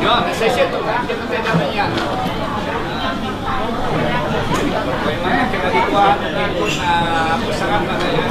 saya situ kan, dia pakai namanya. Bagaimana kita dikuat, ikut pasangan katanya.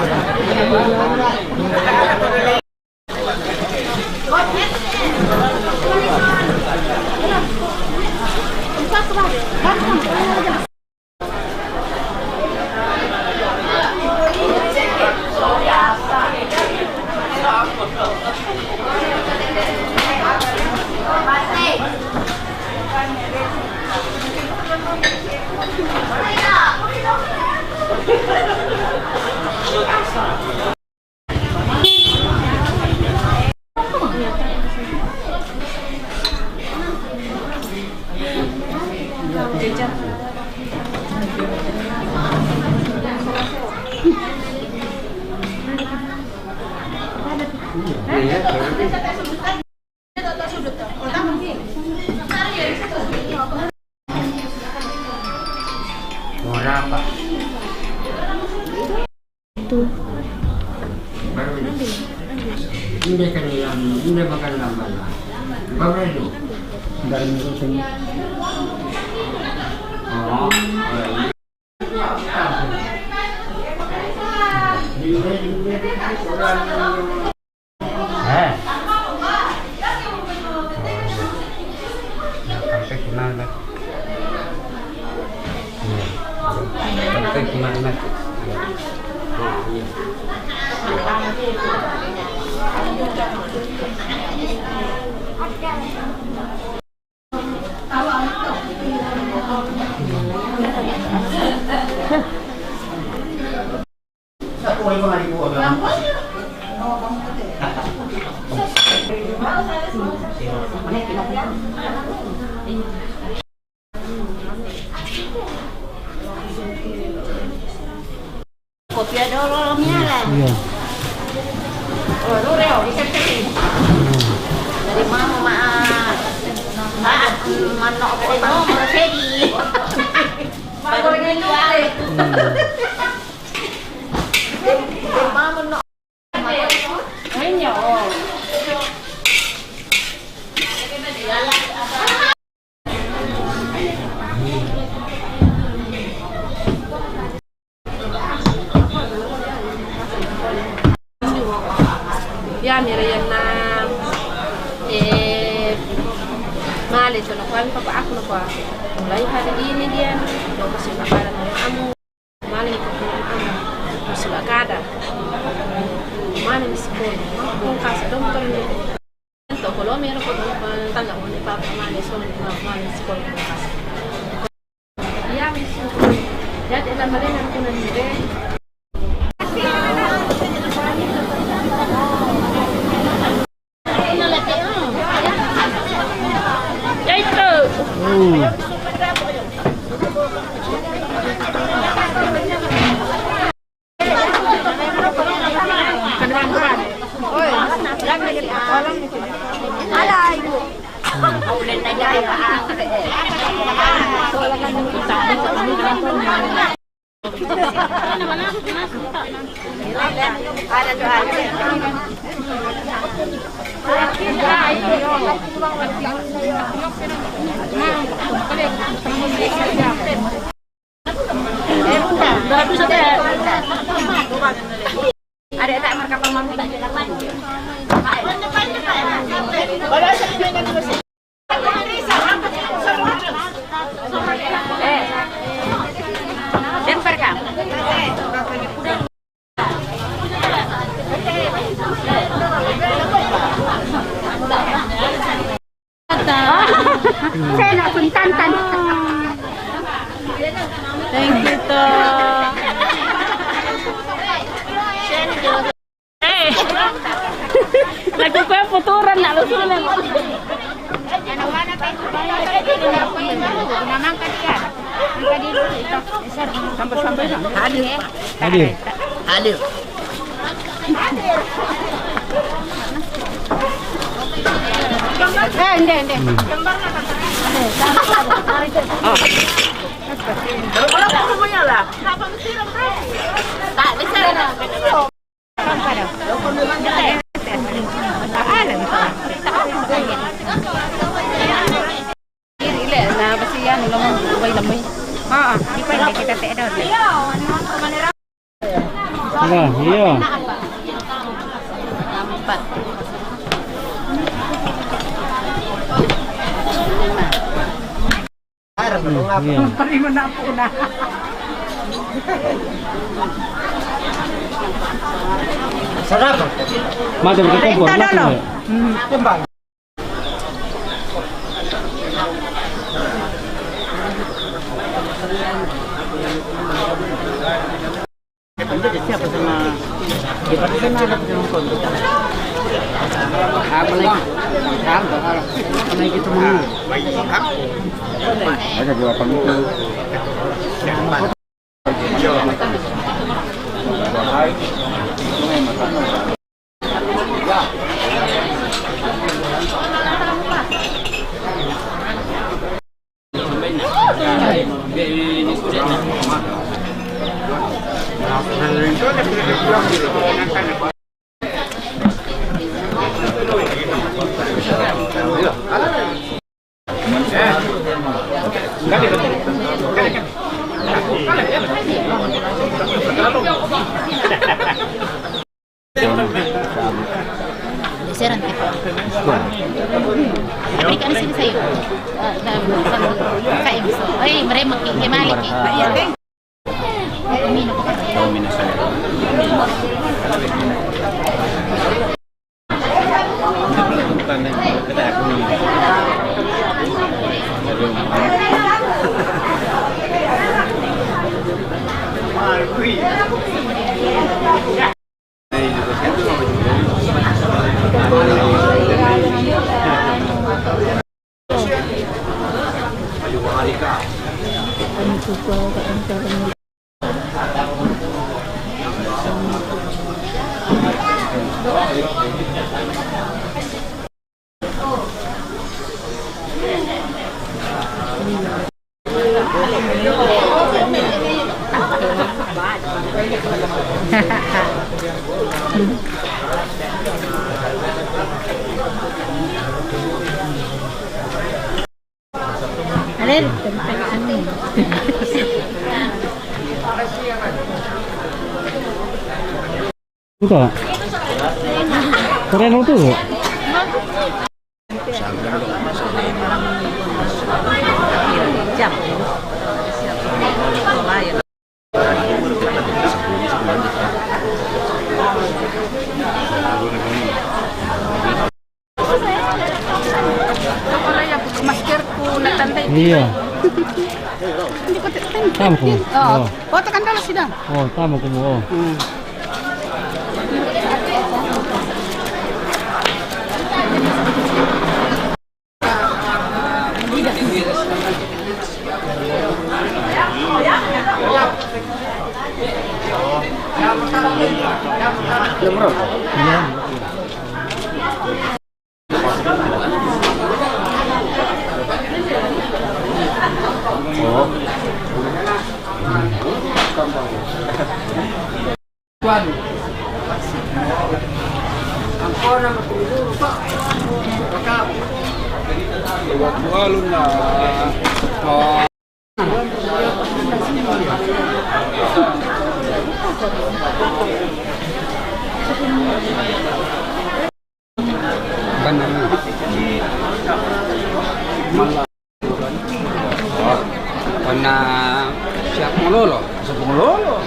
Murah apa? Itu. Hindi kanila, hindi magandang Berapa itu? Dari sini. Oh, sampai kemana? Sampai kemana? Kopi ada ololnya lah. Iya. Oh, lu reo dikasih. Dari mama manok apa mau meredi. Baru ini jual. Dari mama no. Ayo. Ya mira na mali to no kwan papa aku no kwa mulai hari ini dia do kasi bakara no amu mali ko ko amu kasi bakada mali miskol ko kasi dom to ni to ko lo mero ko tanda mo ni papa mali so ni mali miskol ko kasi ya miskol ya de la marena ko na ni ada tak marka pemangku tak jalan lanjut. Dan perkam. Saya nak puntan. Thank you to. Lagi kue puturan nak lusulan. Hadir. Tak bisa. Ubay lamoy. Oo, di pwede kita doon. Wala, iyo. Empat. Iyo. Parimo na po na. Sarap. Madam ka kompor na ko. Timbang. Siapa sama? Di sana ada penonton. Habang lang. Habang lang. Kamay kita mo. Ada dua pangito. Deseran kita. Berikan sini saya. Kayak bisa. Meremak gimana ki? Iya, Teng. Minum saya. Alin, ano? Buka. Keren itu. Jam. Iya. Tama ko. Oo. O, tekan dulu sih dah. Oh, tama ko mo. Oh. Iya. Tuan. Ampora matulog pa. Baka. Walo na. Oh. Banana. Mala. Karena siap mololo. Siap mololo.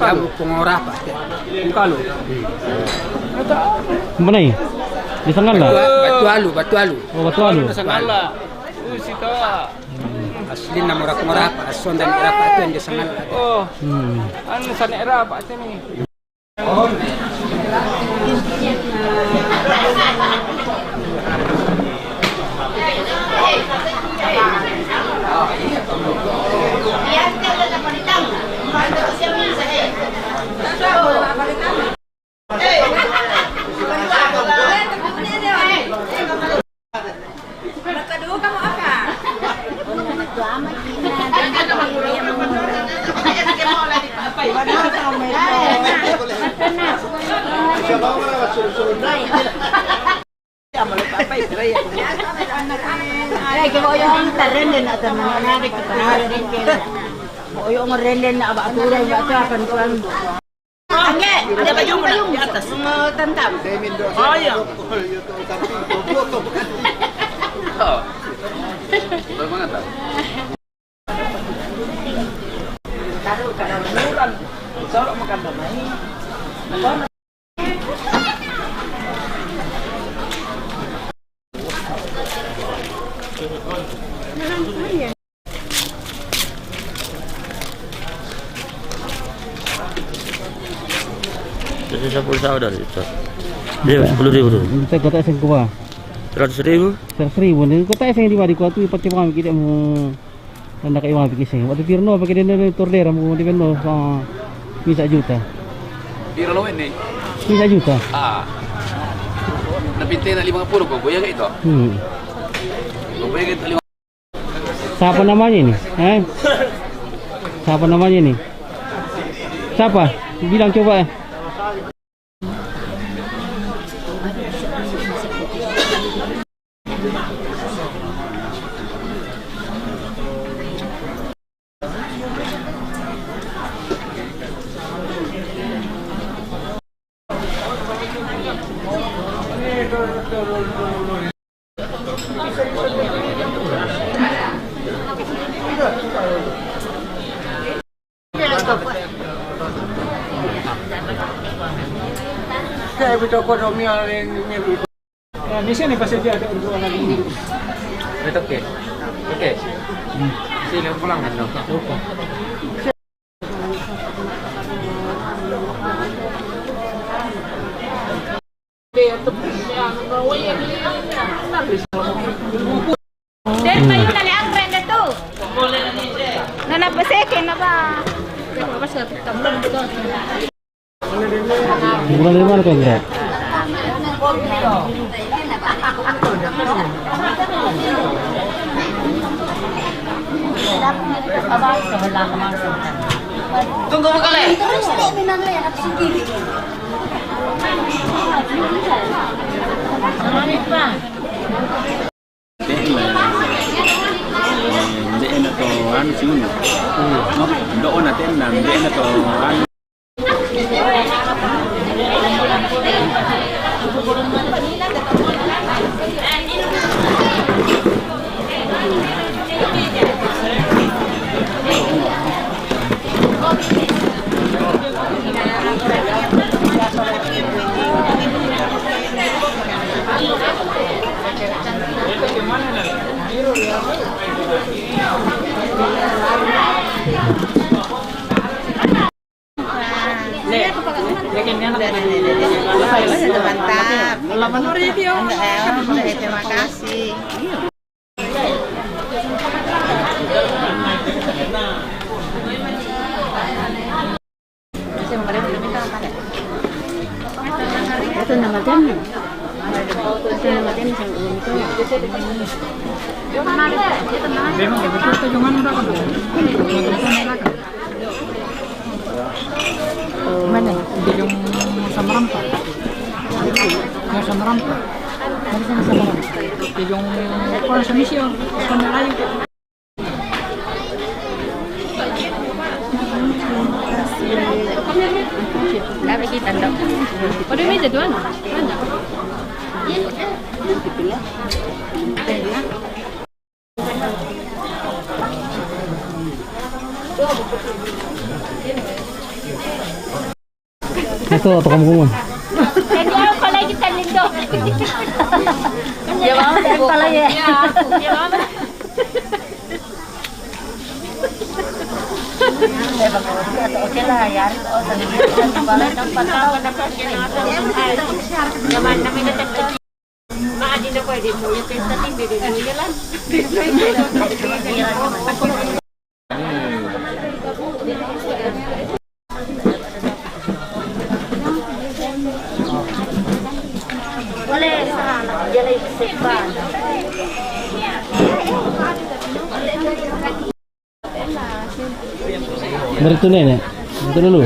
Kamu pengorap pasti. Kalau. Mana ni? Di sana lah. Batu alu. Oh, batu alu. Sangala. Sito. Asli na murap ason dan irap itu yang di sangal. Oh. Ano sa nera pa ni? Ay, kaya yung tarenden at narik ka tarenden kaya. O yung renden na abaturay ba ka kan. Ange, ada ba yung di atas mga tantam? Oh, iya. Oh. Bagaimana? Taruh ka lang nuran. Solo makan damay. Jadi 10 tahun dari itu. Dia 10.000 tu. Kita kota saya kuah. 100.000? 100.000. Ni kota saya di mari kuat tu pati kami kita mu hendak iwan pergi sini. Waktu Pirno pakai dia torder mu di Pirno sa 1 juta. Pirno ini? 1 juta. Ah. Napinte na 50 kok, goyang itu. Goyang itu 50. Siapa namanya ini? Siapa namanya ini? Siapa? Bilang coba. Di sini pasti dia ada urban lagi. Oke. Oke. Sini pulang kan. Dan mayu na ni ang brand na to. Nanapasekin na ba? Bulan dari mana kau kira? Tunggu mo kali. Terus di minangay at sige. Hindi na to ano siguro. No, doon natin na hindi na to ano. Mantap. 8.000. Terima kasih. Ito na madam. Ito na madam sa ulo ito. Memang betul yung ano daw. Mana? Hindi yung sa Marampa. Yung sa Marampa. Ano sa Marampa? Yung para sa misyon, sa malayo. Lagi kita ndak. Pada meja tuan. Mana? Ito atau kamu kumon? Jadi apa lagi kita lindo? Ya mama dan pala ya. Ya mama. Oke lah ya. Oh tadi pala dan pala dapat Yaman namin na tagka. Maadi na pwede mo yung pesta din bebe mo lang. Boleh jadi sepan. Dari tu nenek, itu dulu.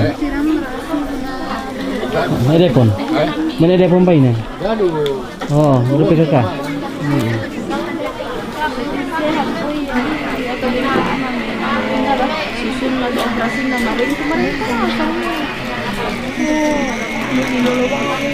Mana telepon? Mana telepon bayi ni? Oh, udah PKK. Sehat po yan. Ito din naman. Susun na operasi na marin. Kumarin ka na. Nilulubang ako.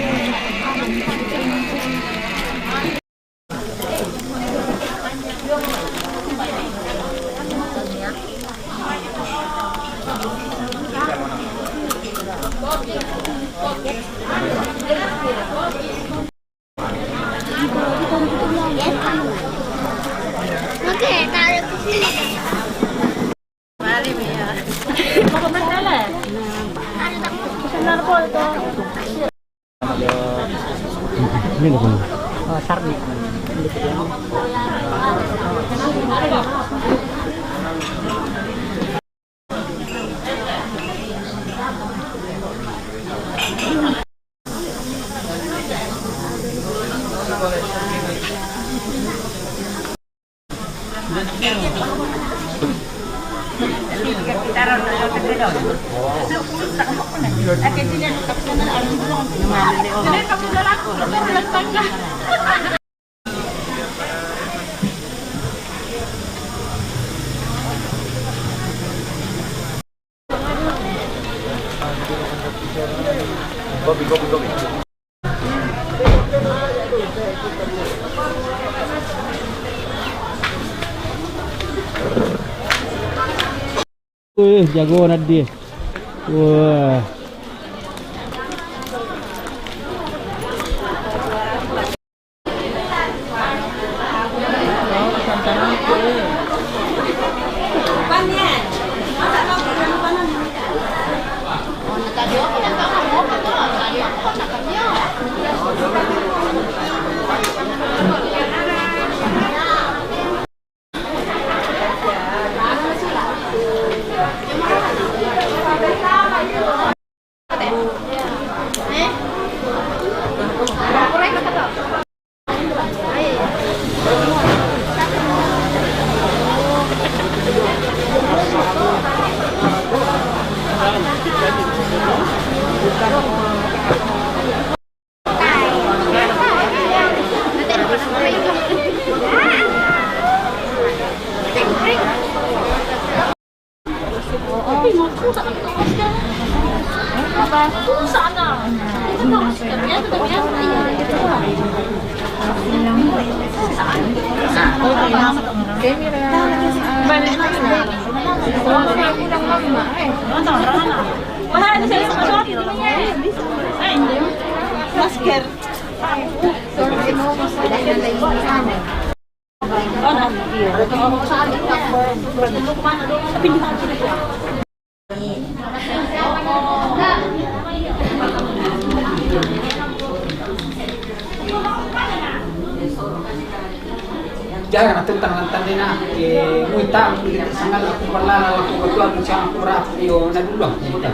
Ini nggak sih? Sardi. Jagoan dia. Wah. Masker. Jangan tentang lantan na muita sangal aku pala aku ketua bincang kurap yo na dulu kita.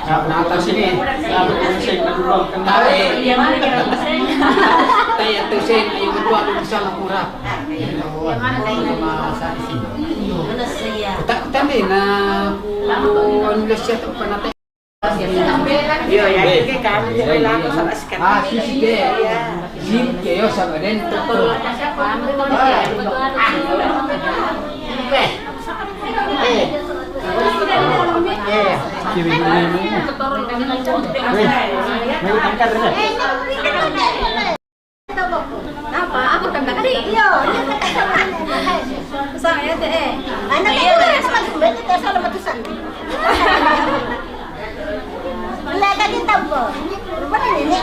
Na atas ini aku saya na dulu kan tae. Tae itu saya ayo ketua bincang kurap. Yang mana tae masa sini. Mana saya. Tapi na Indonesia tu pernah tae. Yo ya itu kan bilang sama sekarang. Ah, sisi dia. Sip, yo sama den tuh. Apa? Aku tanda kali. Iya. Saya teh. Anak itu sama sebenarnya tak salah matusan. Lah tadi tahu. Rupanya ini.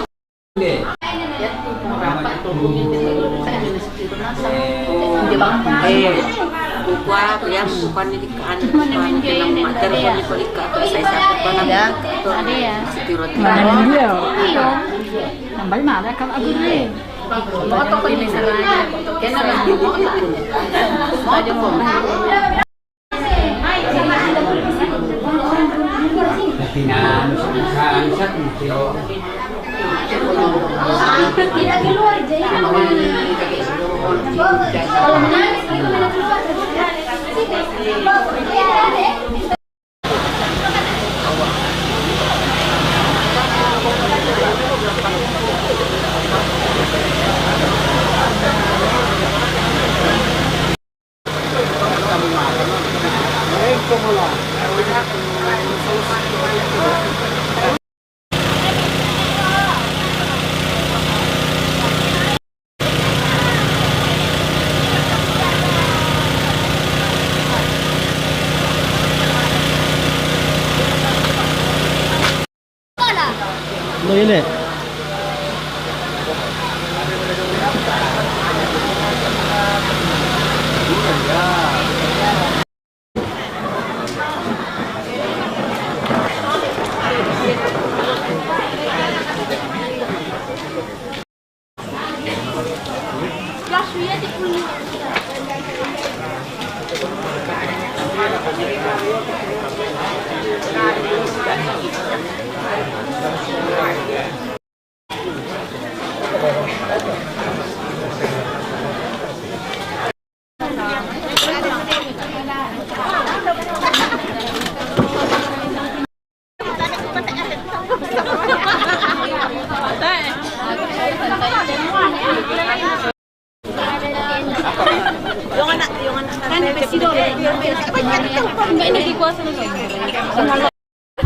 Kukuha ko yan, kukuha ni Dikaan. Telepon ni Polika. Saya sakit banget. Ada ya. Setirot. Mana dia? Tambah mana kalau aku ni? Foto ko ini saraya. Kena ba? Foto ko. Tina, sat kilo. Tidak keluar jadi. Kalau menangis itu mana keluar. Lo yun eh.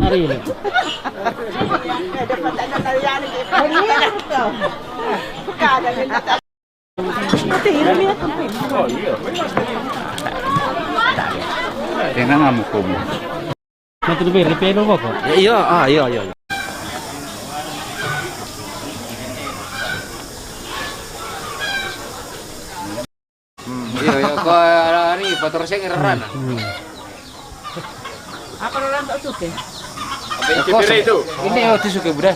Hari ini. Tingnan nga mo ko mo. Nanti lebih repair apa kok? Iya, iya. Iya, ko ari motor saya ngeran. Apa orang tak suka? Apa itu? Ini oh disuke budak.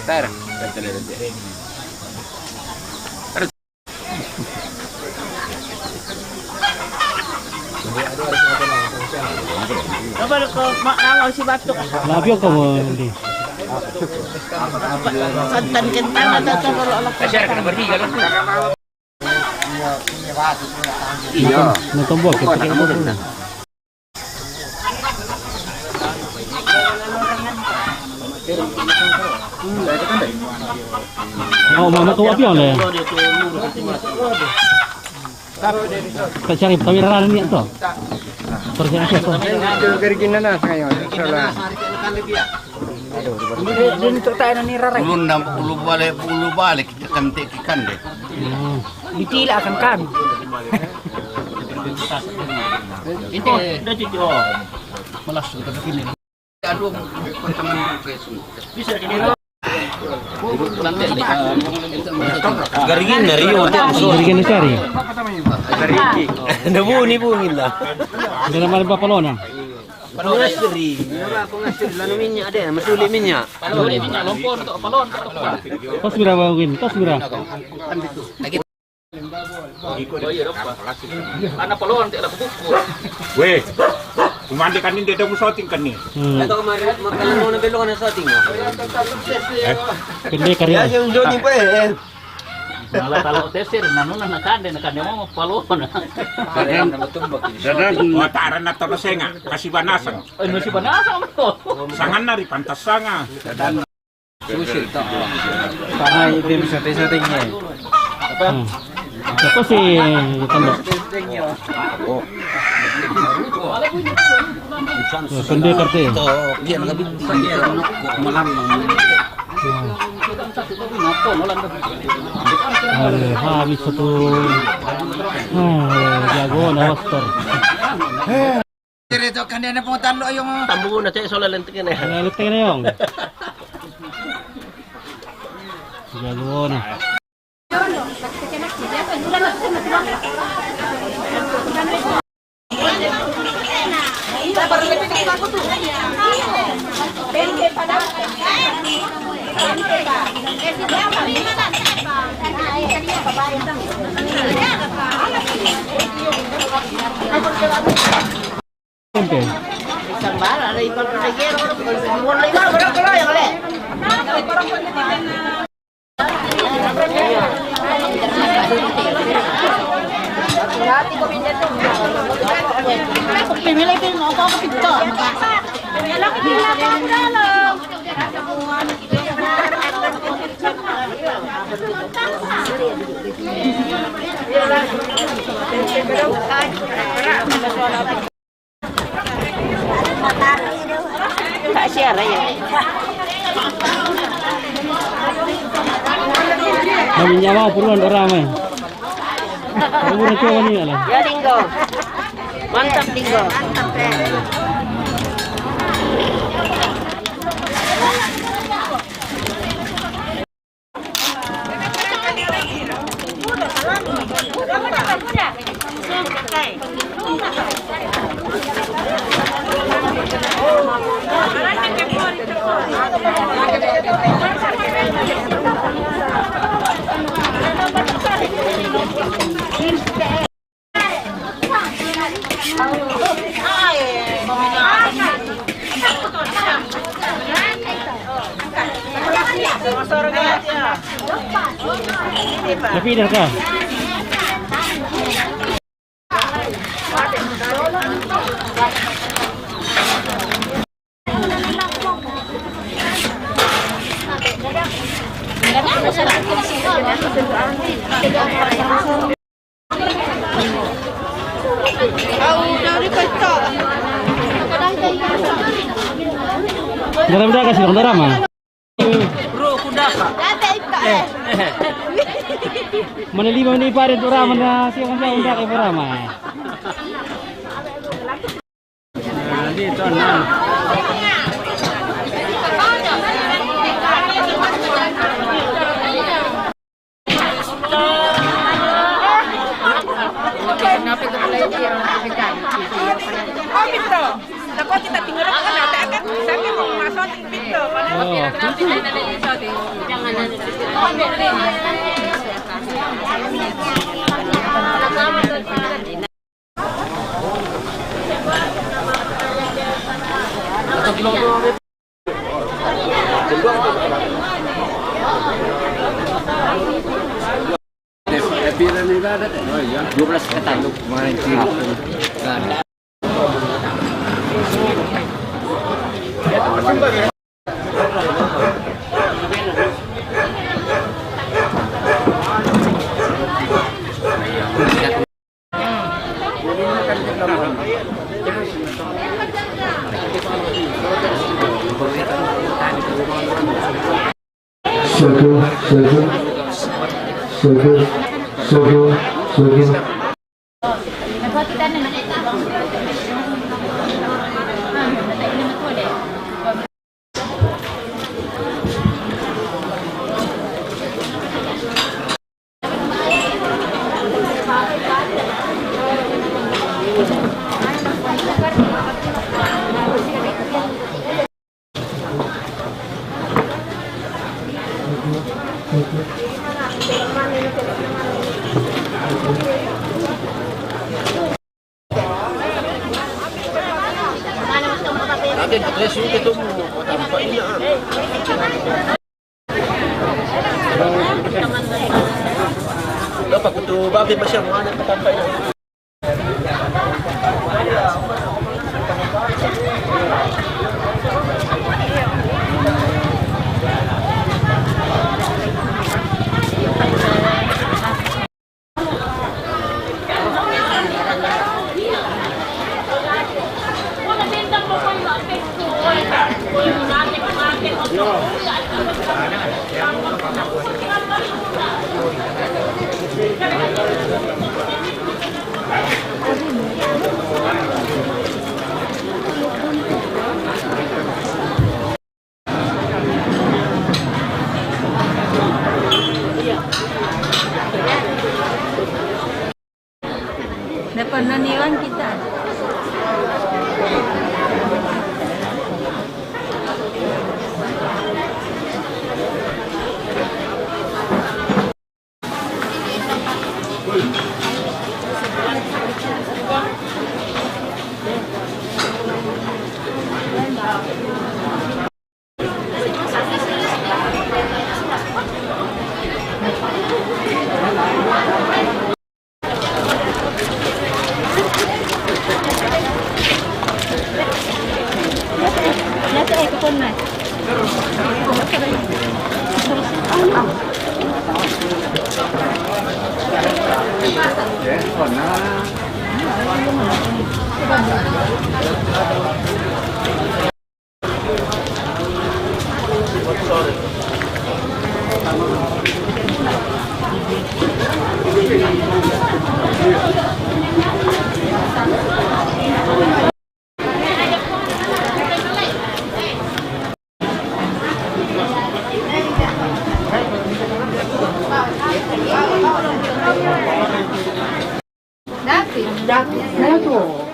Tar, Coba ko nama si Batuk. Lapio kamu nanti. Santan kentang atau telur olok. Asyar kena pergi kalau tu. Iya. Nonton kita pakai motor. Oh, mama tu api oleh. Tak cari kamera ni tu. Perjalanan tu. Din to tayo ni Raray. Ulu balik kantik ikan deh. Ditila akan kan. Itu dah jadi malas kita begini. Aduh, teman bisa gini. Garigin dari Garigin cari. Garigi. Nabuni lah. Dari mana Bapalona? Pengastri. Pengastri lalu minyak ada, masuli minyak. Masuli minyak lompon untuk palon. Kos berapa mungkin? Kos berapa? Anak palon tidak buku. Weh, umandikan ini dia mau shooting kan nih. Atau kemarin makanan mau nabelok na shooting mo. Pendek karya. Yung Johnny pa eh. Malah kalau tesir nanunan nakande mo palon. Oh, taran na to senga, kasi banasan. Ano si banasa mo? Sangan na ri pantas sanga. Susil to. Para itim sa testingnya. Apa sih tanda? Pendek karya. Dia nagabinti malam. Habis satu. Jago na master. Dito kanina puntan lo yung Tambugo na tayo sa lalantikin na yan. Lalit na yung. Jago na. Tempe. Isang bala, alay pa rin na gero. Wala ikaw, wala yung alay. Pimilay din mo ako kapito. Malaki din na ako ang dalong. Kasya rin. Kami nyawa puluhan orang eh. Kamu nak coba ni lah. Ya, Linggo. Mantap Digo. Mantap ya. Napidar ka. Daram-daram kasi ng daram ah. Bro, kuda ka. Manalimaw ni pare duraman na siya kung siya kay Barama. Dito na. Oh, Pitro. Naku, kita tinggal ka na. Akan sabi mo, masoting Pitro. Pira nila ada. Oh iya, 12 ketanduk kemarin kilo. Nah, Sogo. natin address yung ito mo. Tampay na. Dapat ito, bakit ba siya mga nagpatampay na? Dapat naniwan kita. tuh.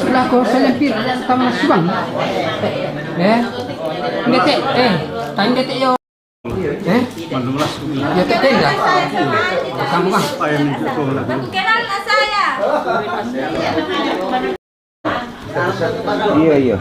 Laku saya pir sama subang. Ngete tanya ngete yo. Ya ngete dah. Kamu kan? Kenalan saya. Iya.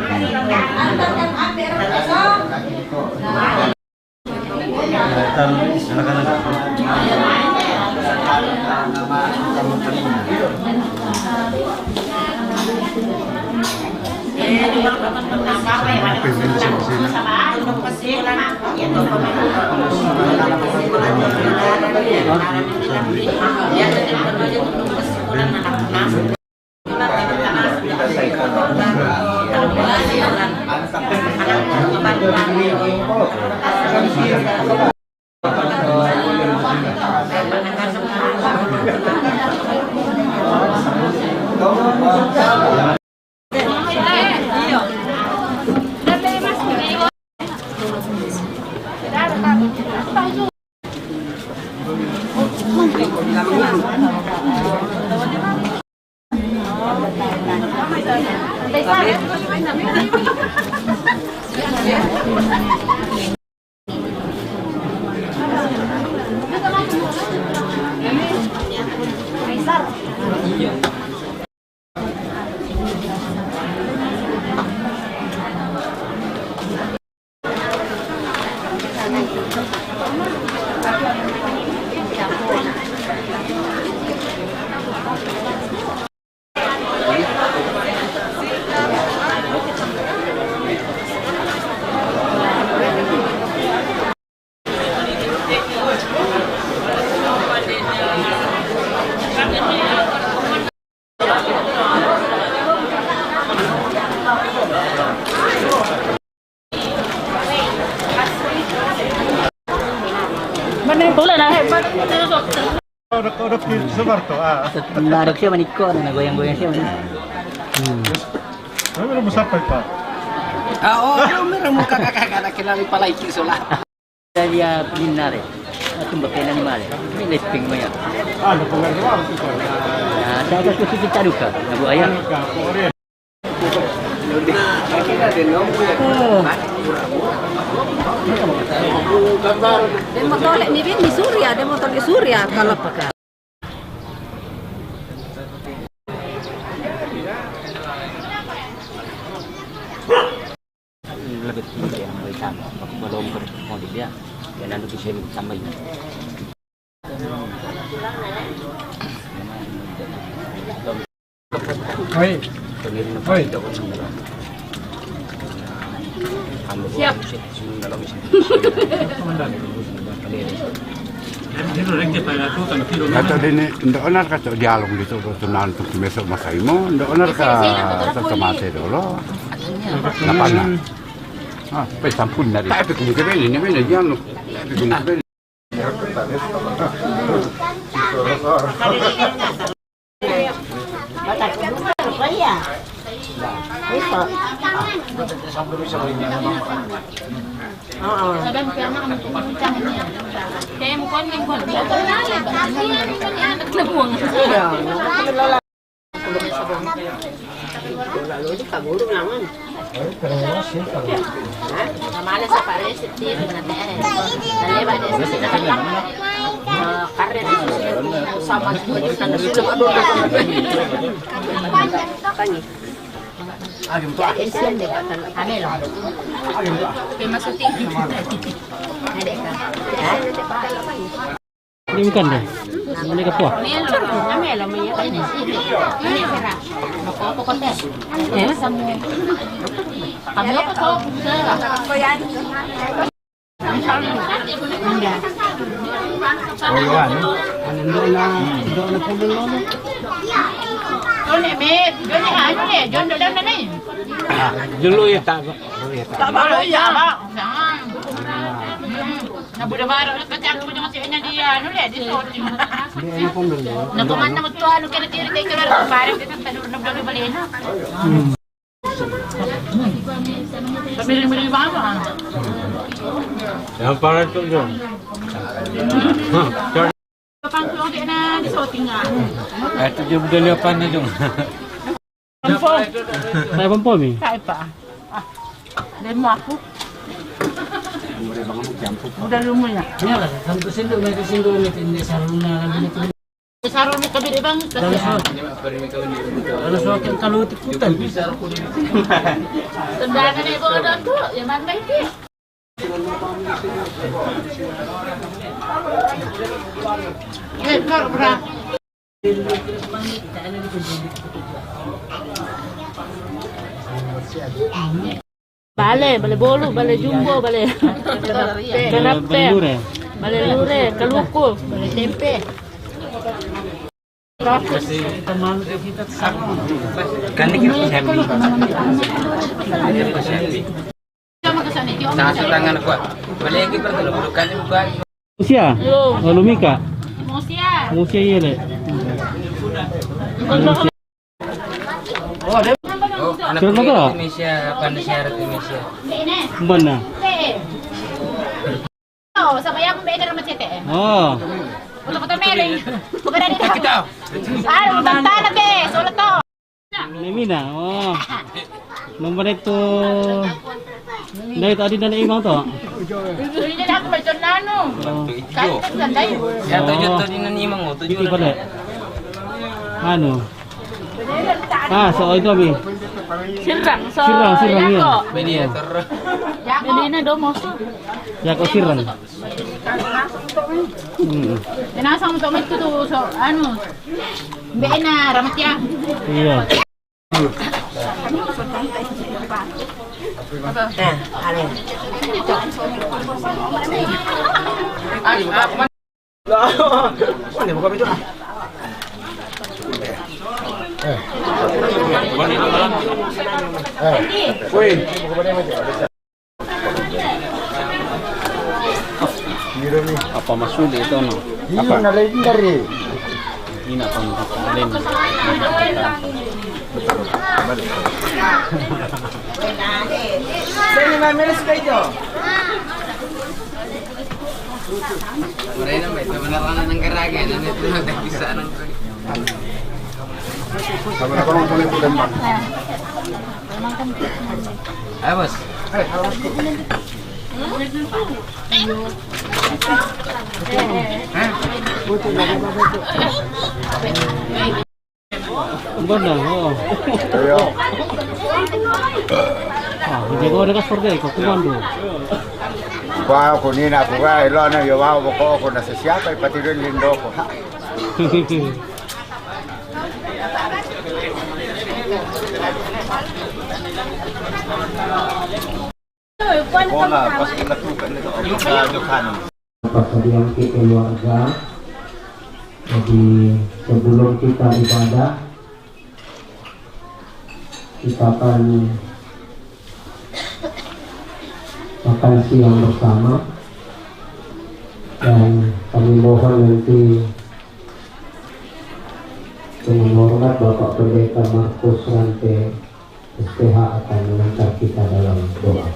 Menarik siya maniko na goyang-goyang siya. Ano mo sapay pa? Meron mo kakakakana kinali pala ikisola. Dia pinare. Atong bakay animal. May lesping mo yan. Ano po nga naman? Dagat ko si kita duka. Nabuaya. Demo tolek ni bin di Surya, demo tolek Surya kalau pakai. Lebih tinggi yang mereka belum mau dia. Dan nanti bisa tambah. Oi. Siap. Kata dini, ndak onar kata dialog di situ tunan untuk besok masaimo, ndak onar ka mate dulu. Napana. Pe sampun dari. Tapi kini kebe ini bene dialog. Tapi kini kebe. Sabi mo kaya naman pumunta niya. Kaya mo kon ng kon. Kaya naglabuang. Lalo di kaguro naman. Namala sa pares, tiro na tayo. Naleba din sa sinakala. Karre na sama ko din sa nasulong ado. Kani. Agam to. Esian de kanelo. Kay masuting. Hade ka. Ini bukan deh. Ini kapua. Melo, namelo may kani sili. Ini sira. Mako ko te. Sa mo. Kami ko to. Ko yan. Oh, yan. Doon na pulo no. Doni me, doni ano le, John do na ni. Dulu ya tak. Tabalo ya ba. Nabudamaro na kasi ako mo kasi ina dia ano le, di sorting. Hindi ano pong dulo. Nakuman na magtuwa ano kaya tiri kay kaya pare dito tanong nabdalo balena. Pamiling-miling ba ako? Yang para tu John. Kapang tulong di na di sorting nga. Itu je budaya apa na John. Saya pempom ni. Kaya pa. Dahil mo ako. Budalo mo niya. Santo sindo may sindo ni tindi sa runa na binito. Saro ni kabiri bang? Ano so kan kalutik putan. Tandaan na ibo na to. Yaman ba hindi? Eh, bra. Bale bolo, bale jumbo, bale kanape, Balure. bale lure, kaluko, bale tempe. Kan kita happy. Sa tangan ko. Malagi pa dalo bukan bukan. Usia? Oh, Lumika. Musia. Usia iya le. Oh, anak Syarat apa? Indonesia, pandai syarat Indonesia. Ini. Mana? Oh, sama yang beda nama cete. Oh. Betul-betul meling. Bukan dari kita. Ah, tantana ke, sulit to. Memina. Oh. Nomor itu. Dari tadi dan imam to. Ini dah aku baca nano. Kan tandai. Ya tujuh tadi nan imang mo, tujuh Itu pada. Anu. Ah, soal itu abi. Sirang, so. Sirang ya. Mediator. Ini na domo. Ya kau sirang. Tinasang mo to to so ano. Be na ramat ya. Iya. Ano mo kami doon? Apa masuk itu no? Apa? Na legendary. Ini apa masuk? Saan yung mamilis kayo? Mereka nampak itu beneran yang keragi, nanti itu nanti bisa nanti. Sabi na ko nung tuloy po ganun. Ayo bos. Mana? Oh. Ayo. Ah, hindi ko ada kasper deh, kau kumando. Wow, kunin ako ka. Ilo na yawaw mo ko ako nasa siyapa. Pati rin lindo ko. Ha? Persediaan keluarga. Jadi sebelum kita ibadah, kita akan makan siang bersama, dan kami mohon nanti dengan hormat Bapak Pendeta Markus Rante SPH akan mengantar kita dalam doa.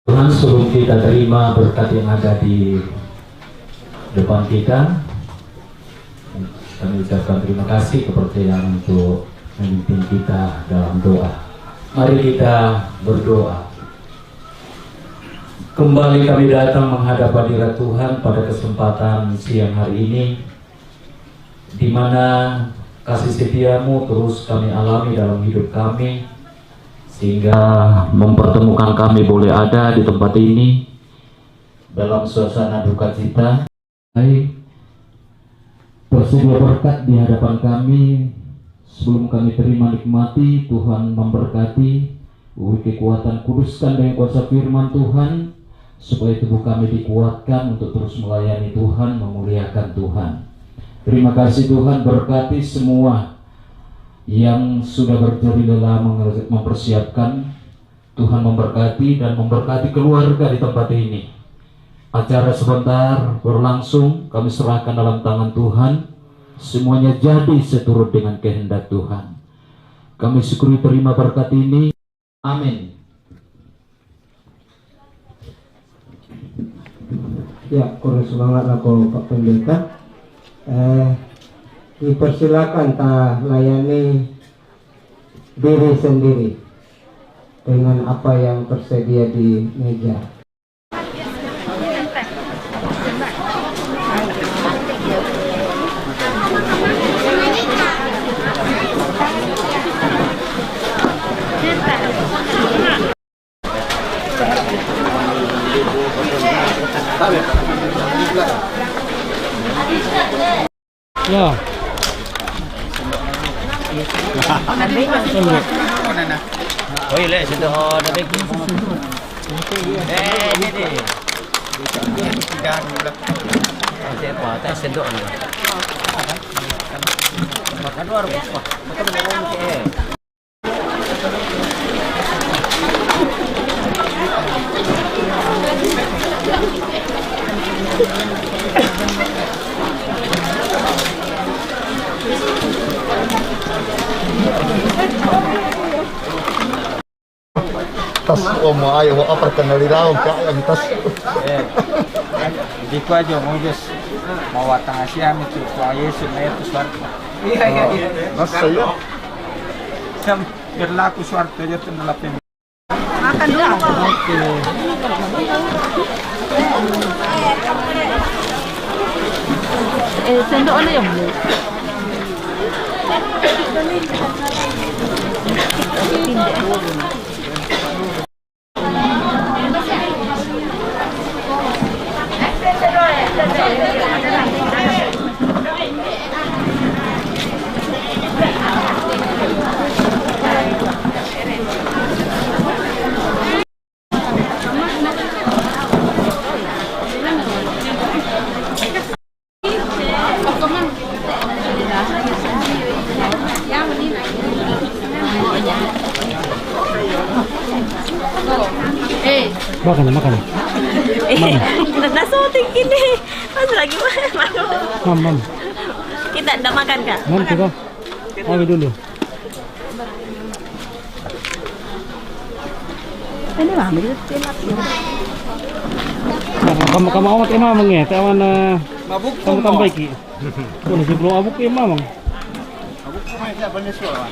Tuhan, sebelum kita terima berkat yang ada di depan kita, kami ucapkan terima kasih kepada yang untuk memimpin kita dalam doa. Mari kita berdoa. Kembali kami datang menghadap hadirat Tuhan pada kesempatan siang hari ini, di mana kasih setiamu terus kami alami dalam hidup kami, sehingga mempertemukan kami boleh ada di tempat ini dalam suasana duka cita. Tersedia berkat di hadapan kami. Sebelum kami terima nikmati, Tuhan memberkati, beri kekuatan, kuduskan dengan kuasa firman Tuhan, supaya tubuh kami dikuatkan untuk terus melayani Tuhan, memuliakan Tuhan. Terima kasih Tuhan, berkati semua yang sudah berjari lelah mempersiapkan. Tuhan memberkati dan memberkati keluarga di tempat ini. Acara sebentar berlangsung, kami serahkan dalam tangan Tuhan. Semuanya jadi seturut dengan kehendak Tuhan. Kami syukuri terima berkat ini. Amin. Ya, kurang semangat aku Pak Pendeta. Dipersilakan ta layani diri sendiri dengan apa yang tersedia di meja. Ya. Oh iya, sudah ada baking. Ini. Siapa? Tak sendok ni. Makan luar apa? Makan bawang ke? Tas ayaw apa kenaliraw ka ang tas. Di ko aja mau just mawatang Asia itu Yesus na itu suarto. Iya. Masaya. Sam berlaku suarto aja tu nalapin. Makan dulu. Sendok ano yung mo? Makan. Nasuting gini. Pas lagi mana? Mam. Kita tidak makan kak? Mam kita. Ambil dulu. Ini mah ambil tilap. Kamu awak emang ya, kawan Mabuk kamu tambah iki. Kau nasi belum abuk emang. Abuk kumain siapa ni suara?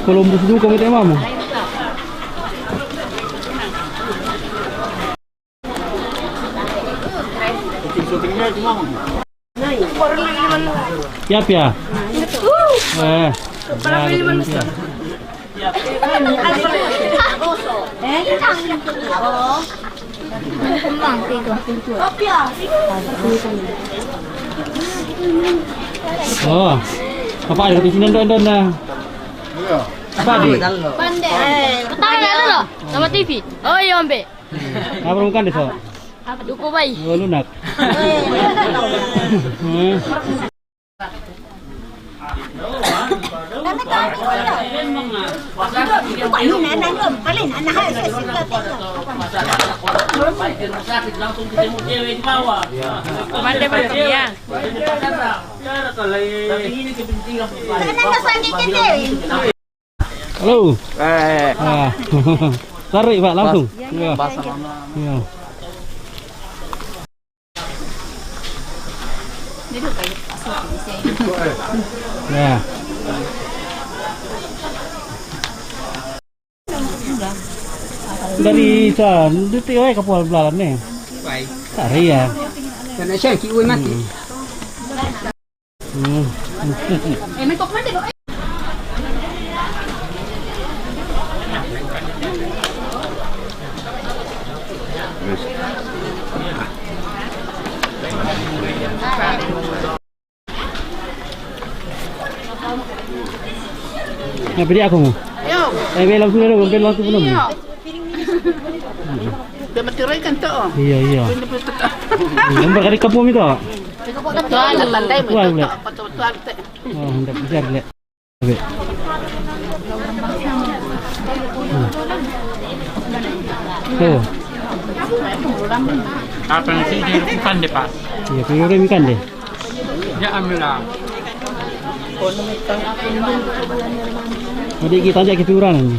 Columbus dulu kamu emang. Syutingnya cuma. Siap ya? Oh, apa ada di sini don nah? Apa di? Pandai. Pertama ada loh, sama TV. Oh iya ambil. Apa bukan desa? Duku bayi. Oh lunak. Pandai banget ya. Halo. Tarik Pak langsung. Iya. Iya. Ya. Dari sana, itu ya kapal belalan nih. Baik. Tarik ya. Dan saya kiwi mati. May kok mati do. Nah, beli aku mau. Yo. Beli langsung dulu, beli langsung belum. Dia matiray kan to. Iya, iya. Nomor kali kapum itu. Tuan, tandai mo Tuan, ito. ulit. Patutuan te. Oh, hendak besar lihat. Oke. Tuh. Apa yang sih dirupukan deh Pak? Iya, pengen ikan deh. Ya ambil lah. Jadi kita ajak ke piuran ini.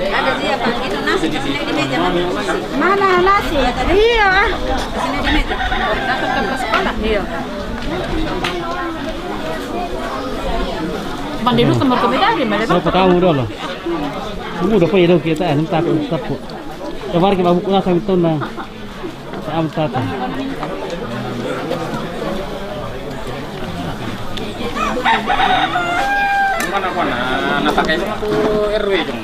Ada dia Pak, itu nasi di sini di meja. Mana nasi? Iya. Di sini di meja. Datang ke sekolah. Iya. Bang Dedu kemar ke beda gimana? Saya tahu dah lah. Kamu udah pergi dah kita nanti tak tahu. Kemarin kita buku nasi itu nah. Saya ambil Mana pakai itu RW dong.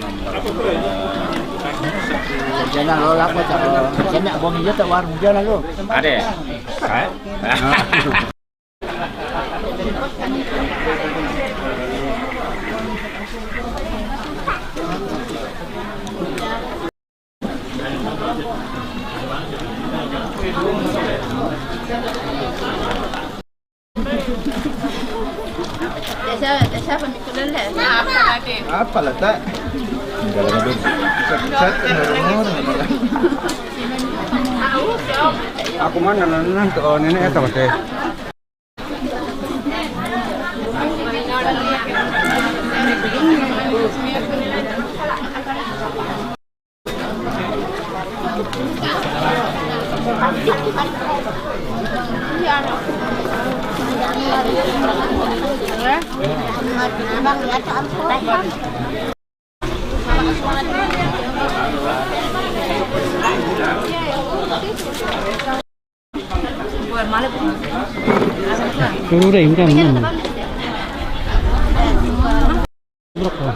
Jangan lo lapo cak. Jangan bom hijau tak warung jangan lo. Ada. Siapa mikulan lah? Apa lagi? Apa lah tak? Jalan dulu. Set Aku mana nang ke nenek eta teh. Suruh deh, bukan. Berapa?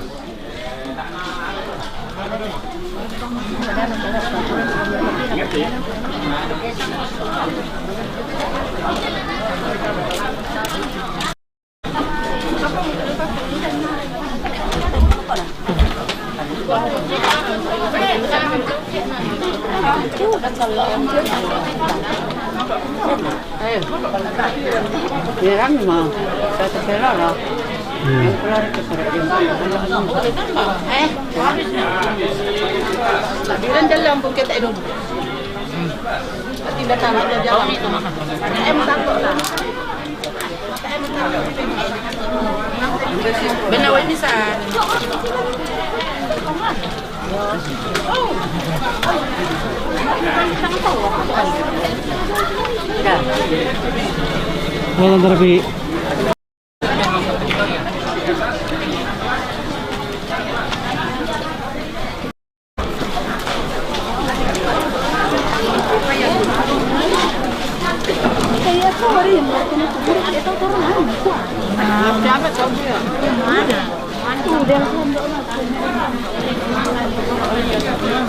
Kira mo. Sa pera la. Keluar ke sore di Bilang jalan pun kita itu. Tidak tahu ada jalan itu. Takut lah. Benar ini saat. Walang terapi.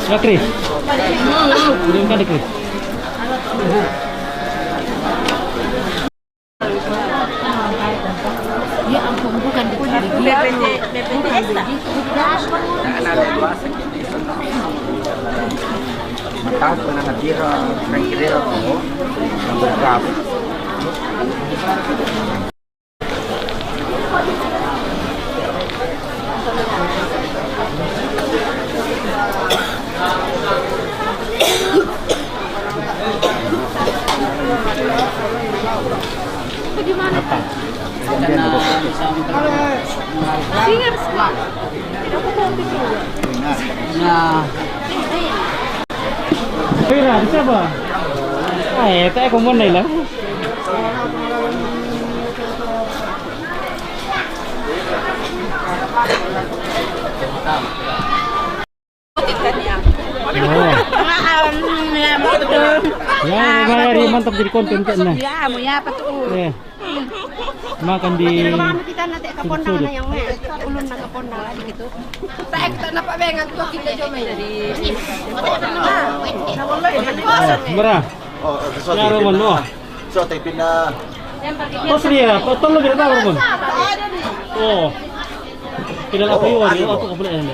Ya Chris. Udah kan Chris. Ya ampun bukan di BPJS. Tahu pernah ngadira, ngadira berapa? Nah. Pera, siapa? Tak aku mana lah. Ya, mari mantap jadi konten kan. Ya, mau ya apa tuh? Makan di kita nanti ke Pondang na yang ulun na ke Pondang lagi gitu. Tak kita nampak bengan tuh kita jomai dari. Berah. Oh, sesuatu. Ya Roman lo. So, tayo na. Oh, seriya, potong lo dito Roman. Oh. Kailan ako yun, ako kapula yan.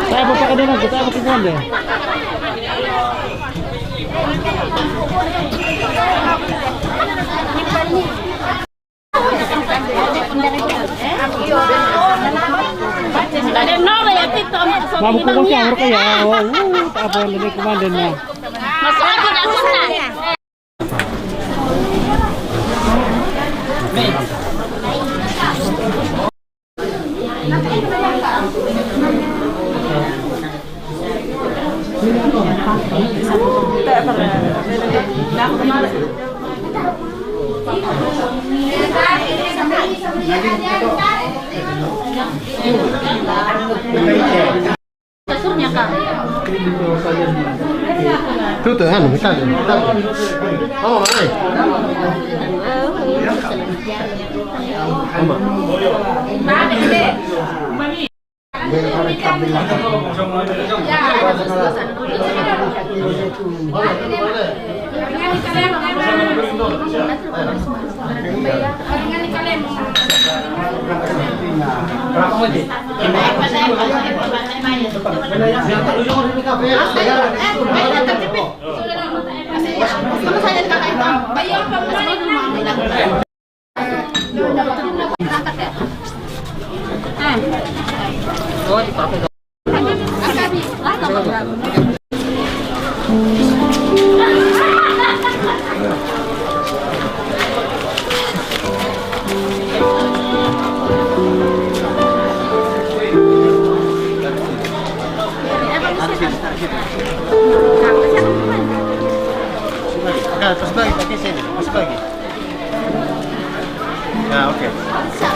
Saya buka ka din ako, tayo makipuan din. Babu ko siya, ano kaya? Tapos nilay kumandan na. Kasurnya kak. Tuh, anu, kita. Oh, mana? Terus bagi pakai sini, terus bagi. Ya, oke.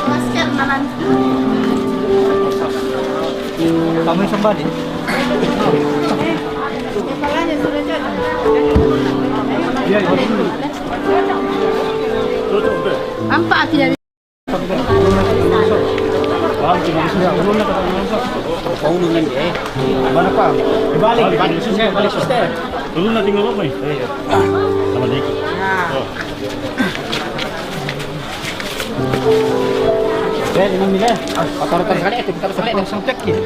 Masker malan. Kamu yang sembah nih. Kepalanya sudah jadi. Iya. Nampak tidak? Ulun lang eh. Mana Pak? Balik suster. Ulun na tinggal mo eh. Sama dikit. Ini nila. Kotor sekali itu kita sampai langsung cek ya.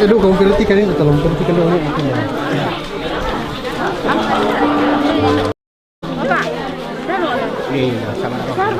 Aduh, kamu perhatikan ini, tolong perhatikan dulu itu ya. Bapak. Iya, sama-sama.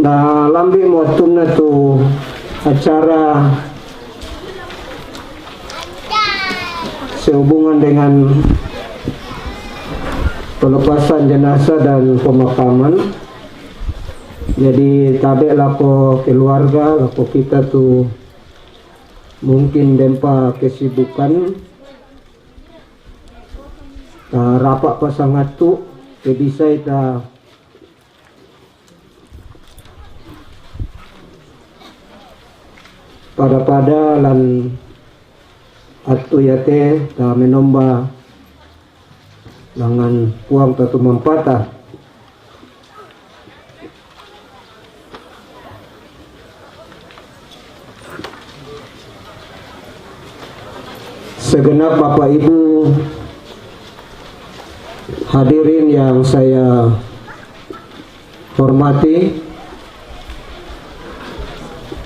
Nah, lambi mo na to acara sehubungan dengan pelepasan jenazah dan pemakaman. Jadi tadi lako keluarga, lako kita tuh mungkin dempa kesibukan rapat pasangan tuh bisa kita pada lan atu yate ta menomba dengan puang tatu mempata. Segenap Bapak Ibu hadirin yang saya hormati,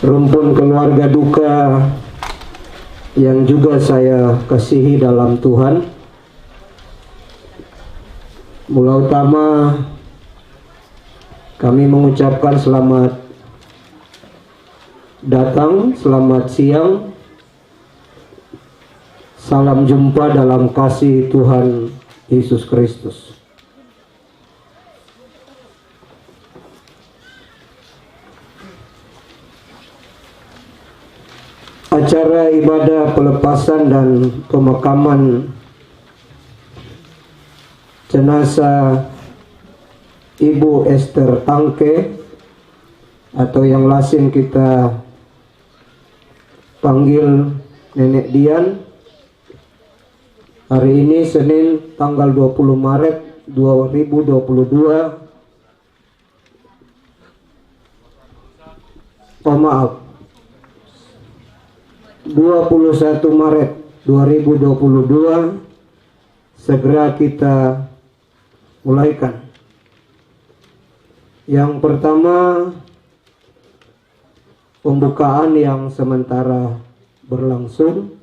rumpun keluarga duka yang juga saya kasihi dalam Tuhan. Mula utama kami mengucapkan selamat datang, selamat siang. Salam jumpa dalam kasih Tuhan Yesus Kristus. Acara ibadah pelepasan dan pemakaman jenazah Ibu Esther Tangke atau yang lazim kita panggil Nenek Dian, hari ini Senin tanggal 20 Maret 2022. Maaf, 21 Maret 2022 segera kita mulaikan. Yang pertama, pembukaan yang sementara berlangsung.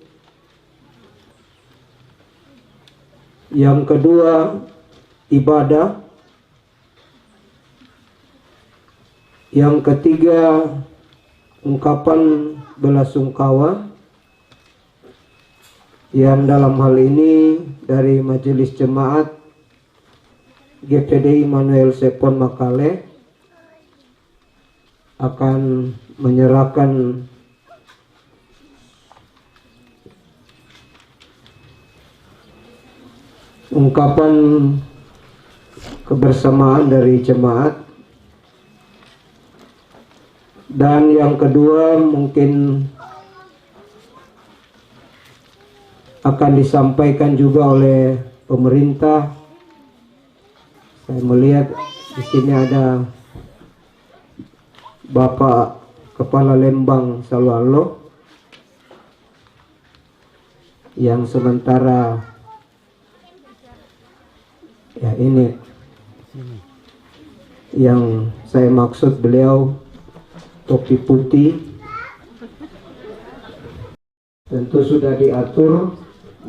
Yang kedua, ibadah. Yang ketiga, ungkapan belasungkawa yang dalam hal ini dari Majelis Jemaat GPD Immanuel Sepon Makale akan menyerahkan ungkapan kebersamaan dari jemaat. Dan yang kedua mungkin akan disampaikan juga oleh pemerintah. Saya melihat di sini ada Bapak Kepala Lembang Salualo yang sementara ya ini yang saya maksud, beliau topi putih tentu sudah diatur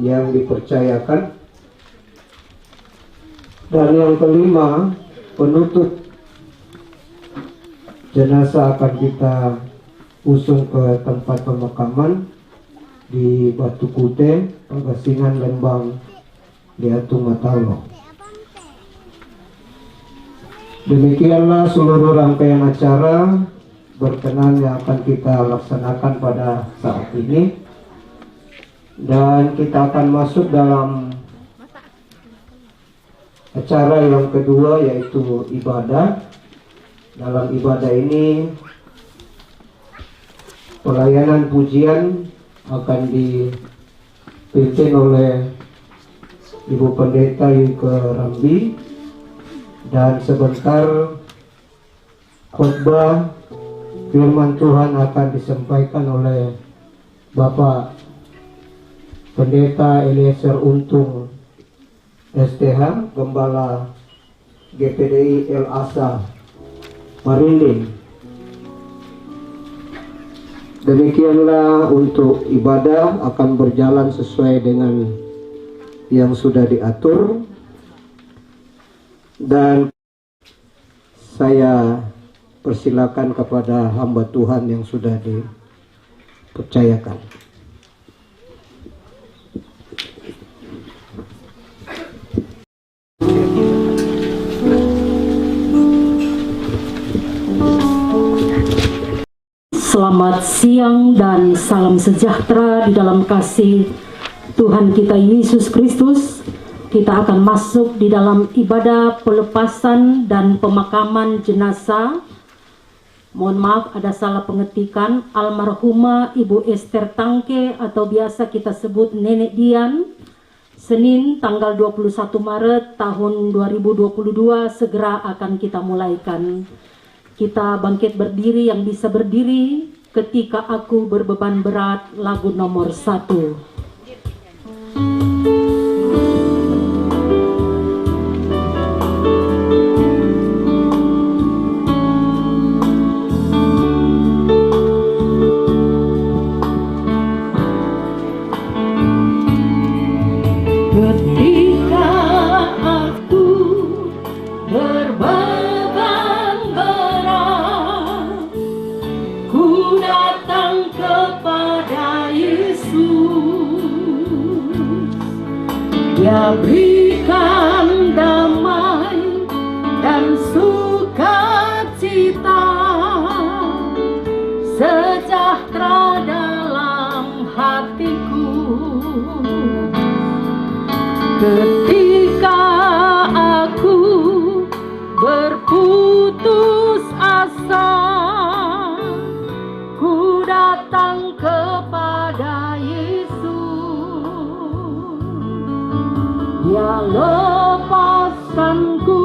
yang dipercayakan. Dan yang kelima, penutup jenazah akan kita usung ke tempat pemakaman di Batu Kute, Pagasingan, Lembang, di Atung Matalo. Demikianlah seluruh rangkaian acara berkenan yang akan kita laksanakan pada saat ini, dan kita akan masuk dalam acara yang kedua, yaitu ibadah. Dalam ibadah ini pelayanan pujian akan dipimpin oleh Ibu Pendeta Yuke Rambi, dan sebentar khotbah firman Tuhan akan disampaikan oleh Bapak Pendeta Eliezer Untung STH, Gembala GPDI El Asa Marinding. Demikianlah untuk ibadah akan berjalan sesuai dengan yang sudah diatur, dan saya persilakan kepada hamba Tuhan yang sudah dipercayakan. Selamat siang dan salam sejahtera di dalam kasih Tuhan kita Yesus Kristus. Kita akan masuk di dalam ibadah pelepasan dan pemakaman jenazah. Mohon maaf ada salah pengetikan. Almarhumah Ibu Esther Tangke atau biasa kita sebut Nenek Dian, Senin tanggal 21 Maret tahun 2022 segera akan kita mulaikan. Kita bangkit berdiri yang bisa berdiri. Ketika aku berbeban berat, lagu nomor 1. Ketika aku berbeban berat, ku datang kepada Yesus. Dia berikan damai dan sukacita, sejahtera dalam hatiku. Ketika aku berputus asa, ku datang kepada Yesus. Dia lepaskanku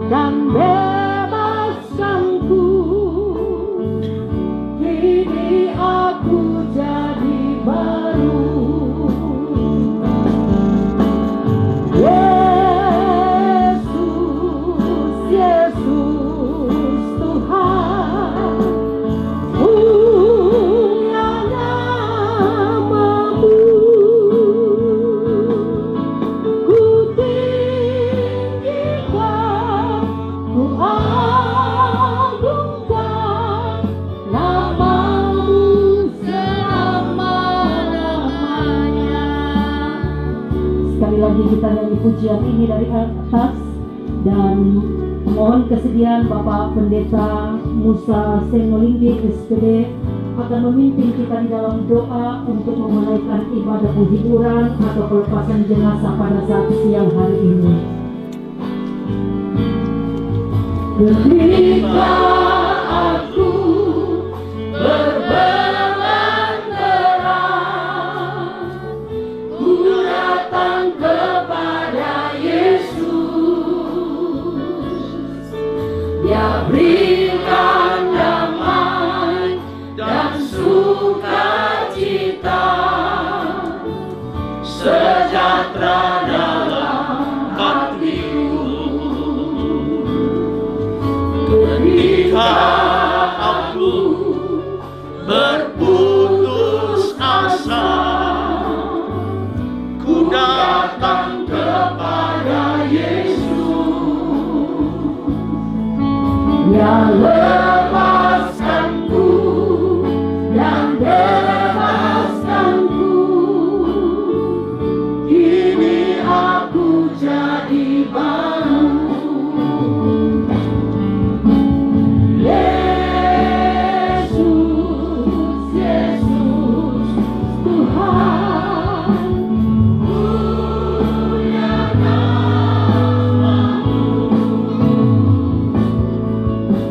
dan bebaskanku. Kini aku jadi baru. Yesus, Yesus Tuhan, punya namamu. Ku tinggikan, ku agungkan namamu selama-lamanya. Sekali lagi kita nyanyi pujian ini dari atas dan mohon kesediaan Bapak Pendeta Musa Senolinggi SPD akan memimpin kita di dalam doa untuk memenaikan ibadah penghiburan atau pelepasan jenazah pada saat siang hari ini. Ketika aku berbeban berat, ku datang kepada Yesus. Dia berikan damai dan sukacita, sejahtera dalam hatiku. Ketika aku berputus asa, ku datang kepada Yesus. Dia lepaskanku dan bebaskanku. Kini aku jadi baru. Yesus, Yesus Tuhan, punya namamu.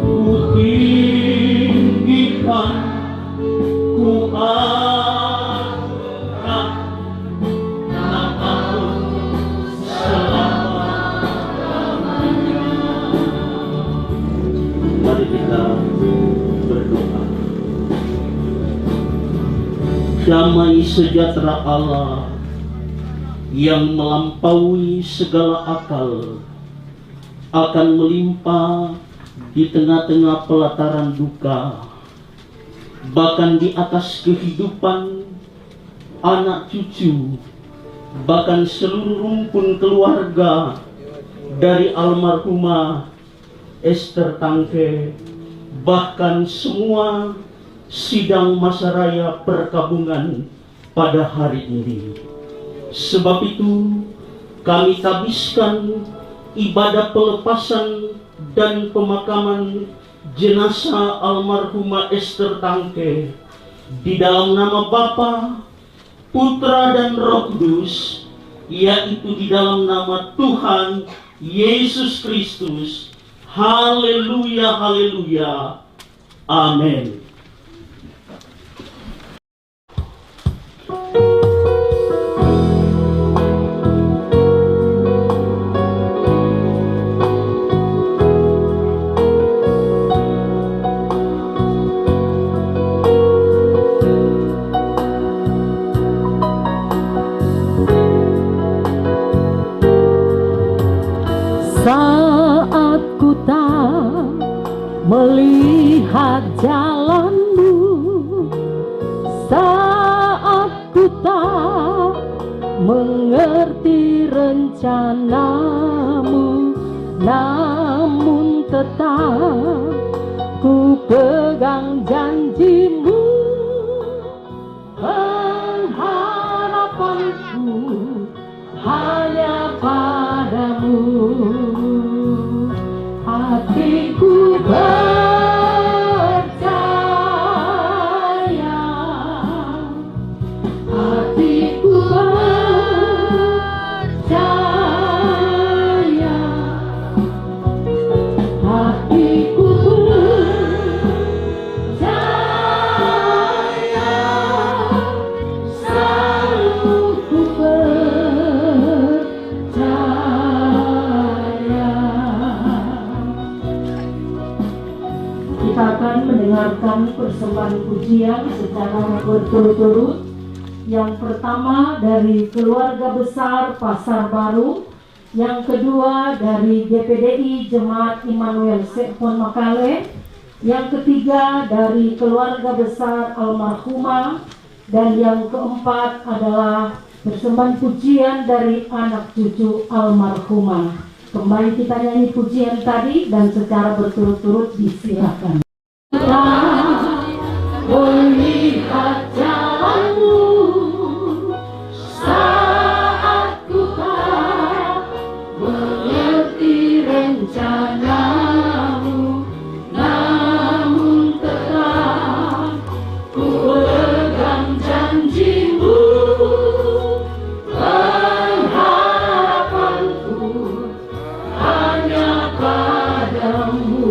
Ku tinggikan, ku agungkan namamu selama-lamanya. Mari kita berdoa. Damai sejahtera Allah yang melampaui segala akal akan melimpah di tengah-tengah pelataran duka, bahkan di atas kehidupan anak cucu, bahkan seluruh rumpun keluarga dari almarhumah Esther Tangke, bahkan semua sidang Masaraya Perkabungan pada hari ini. Sebab itu kami tabiskan ibadah pelepasan dan pemakaman jenazah almarhumah Esther Tangke di dalam nama Bapa, Putra dan Roh Kudus, yaitu di dalam nama Tuhan Yesus Kristus. Haleluya, haleluya. Amin. Saat ku tak melihat jalanmu, saat ku tak mengerti rencanamu, namun tetap ku pegang janjimu. Pengharapanku hanya padamu, hatiku percaya, hatiku percaya, hatiku percaya, selalu ku kita akan mendengarkan persembahan pujian secara berturut-turut. Yang pertama dari keluarga besar Pasar Baru, yang kedua dari GPDI Jemaat Immanuel Sekpon Makale, yang ketiga dari keluarga besar almarhumah, dan yang keempat adalah persembahan pujian dari anak cucu almarhumah. Kembali kita nyanyi pujian tadi dan secara berturut-turut disilakan. Melihat jalanmu, saat ku tak mengerti rencanamu, namun tetap ku pegang janjimu. Pengharapanku hanya padamu,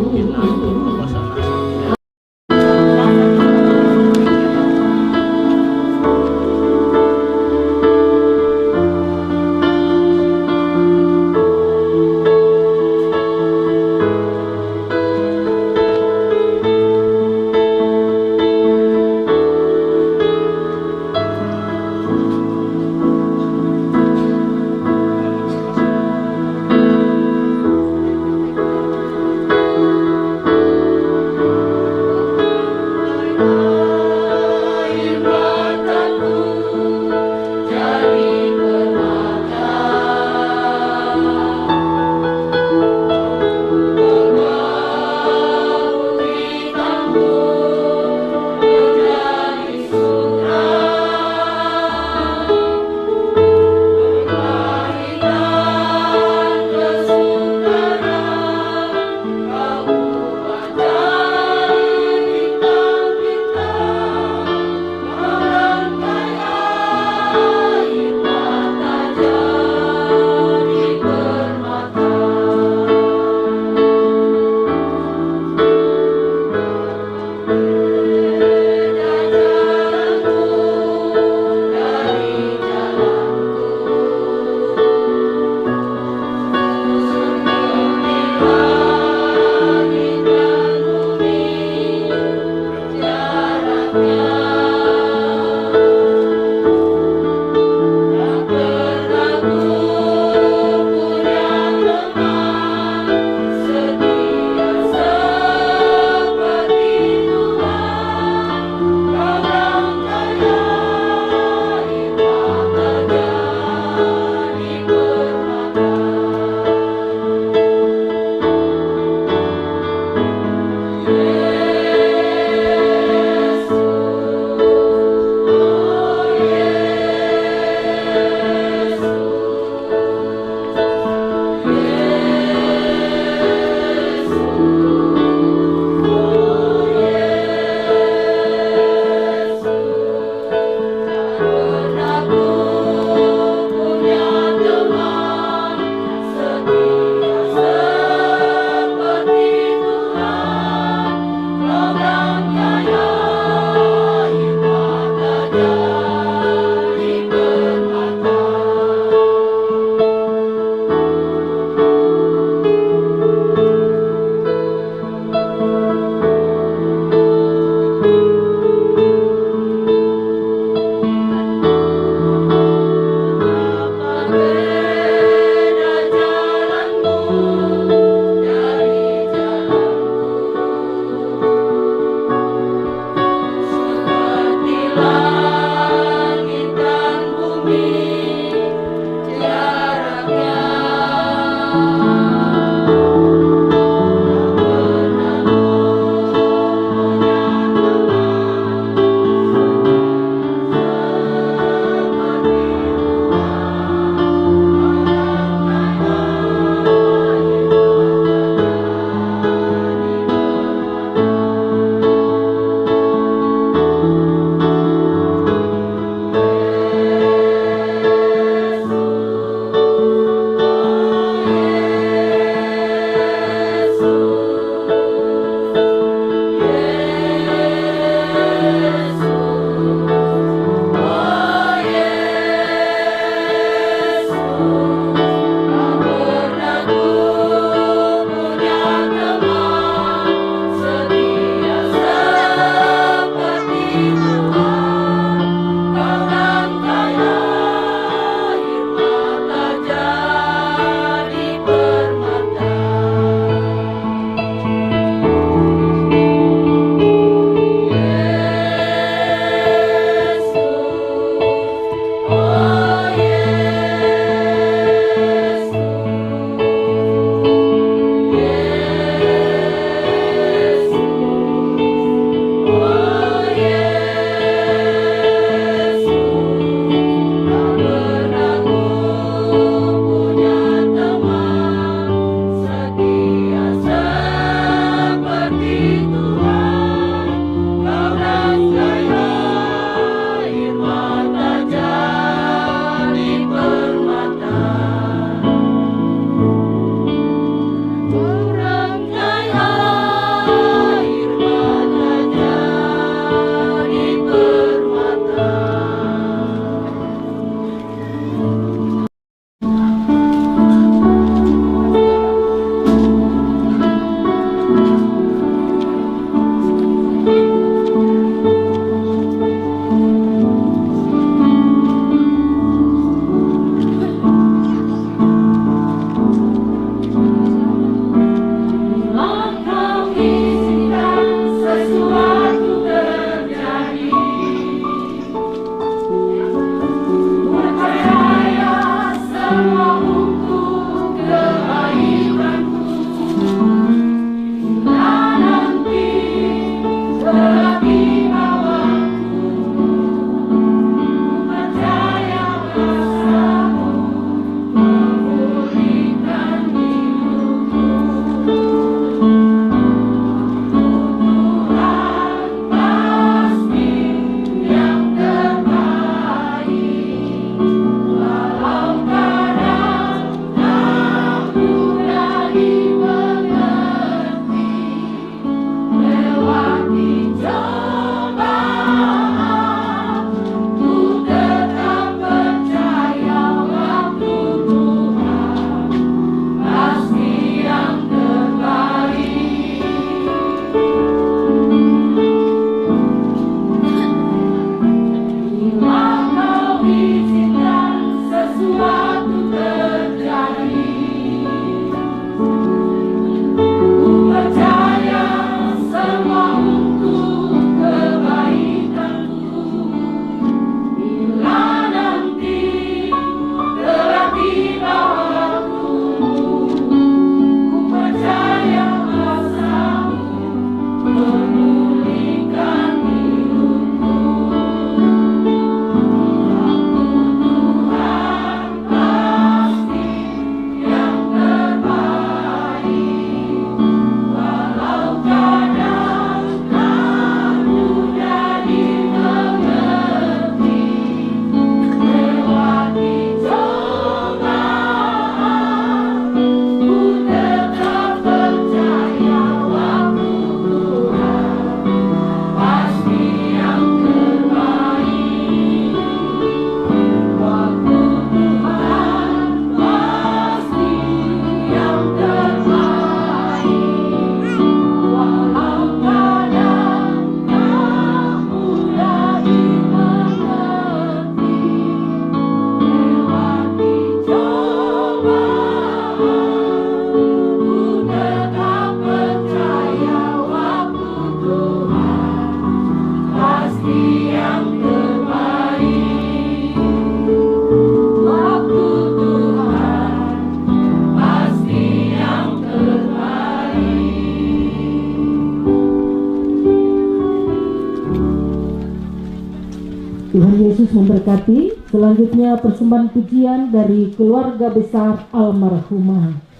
memberkati. Selanjutnya persembahan pujian dari keluarga besar almarhumah.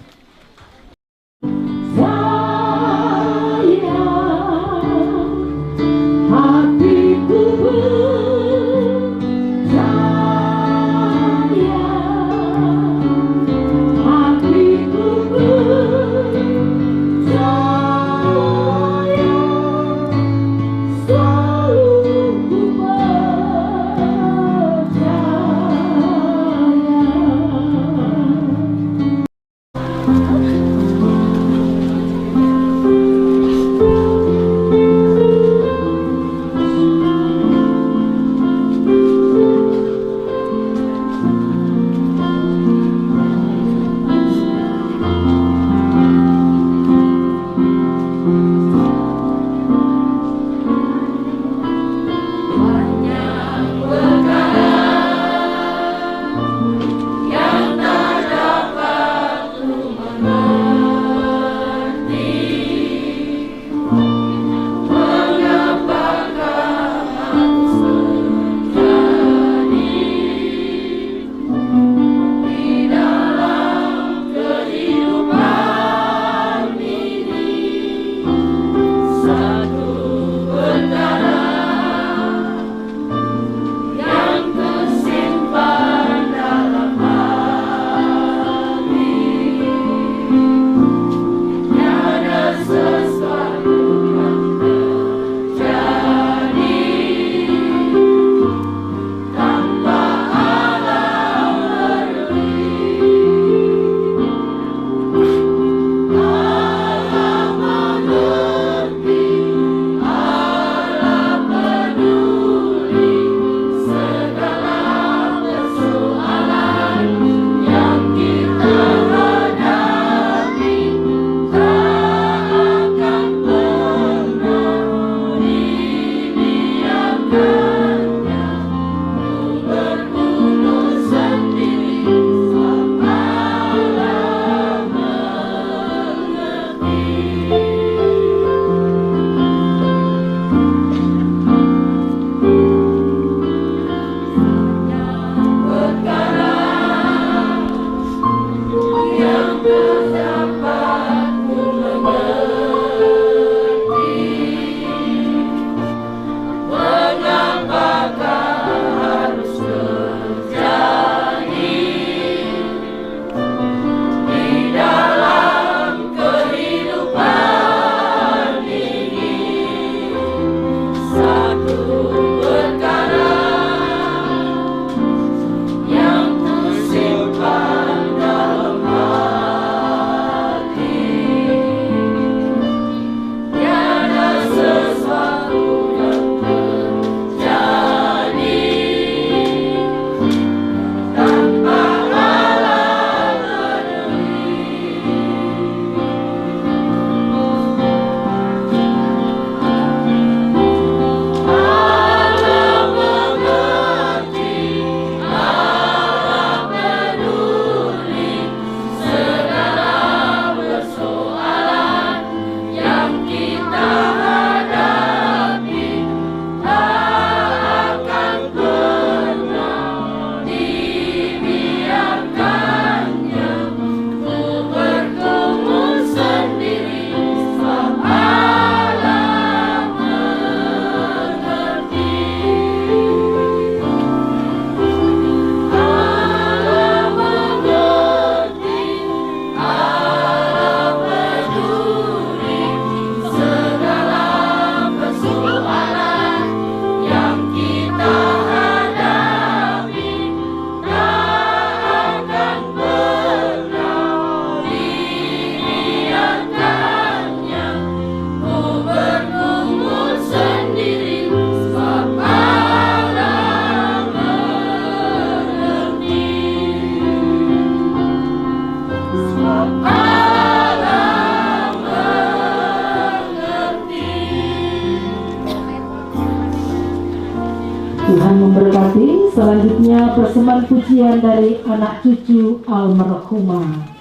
Tuhan memberkati. Selanjutnya persembahan pujian dari anak cucu almarhumah.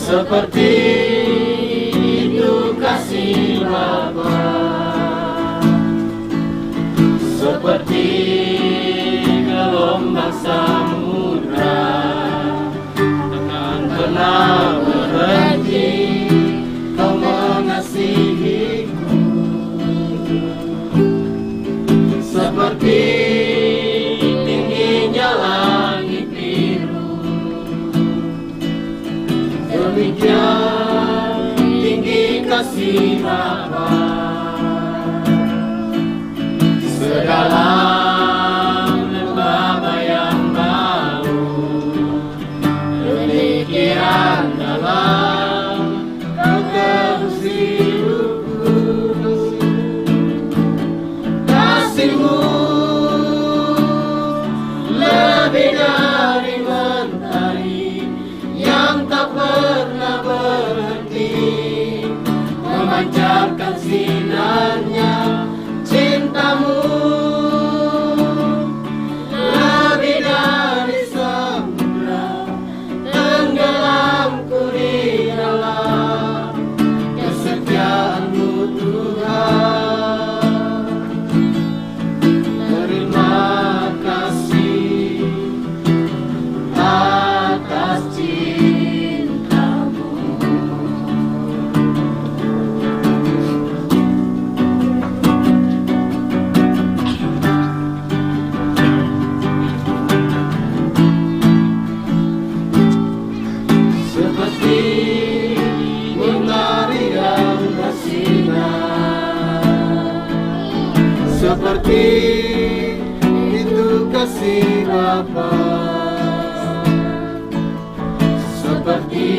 seperti itu kasih Bapa, seperti gelombang samudra takkan pernah berhenti kau mengasihiku, seperti tingginya langit biru, demikian tinggi kasih Bapa. Sedalam lembah bayang bau, demikian dalam kau terus hidupku. Kasih-Mu lebih dari mentari yang tak pernah berhenti, memancarkan sinarnya. Cinta-Mu lebih dari samudra, tenggelamku di dalam kesetiaan-Mu Tuhan. Terima kasih atas cinta-Mu. Seperti mentari yang bersinar, seperti itu kasih Bapa, seperti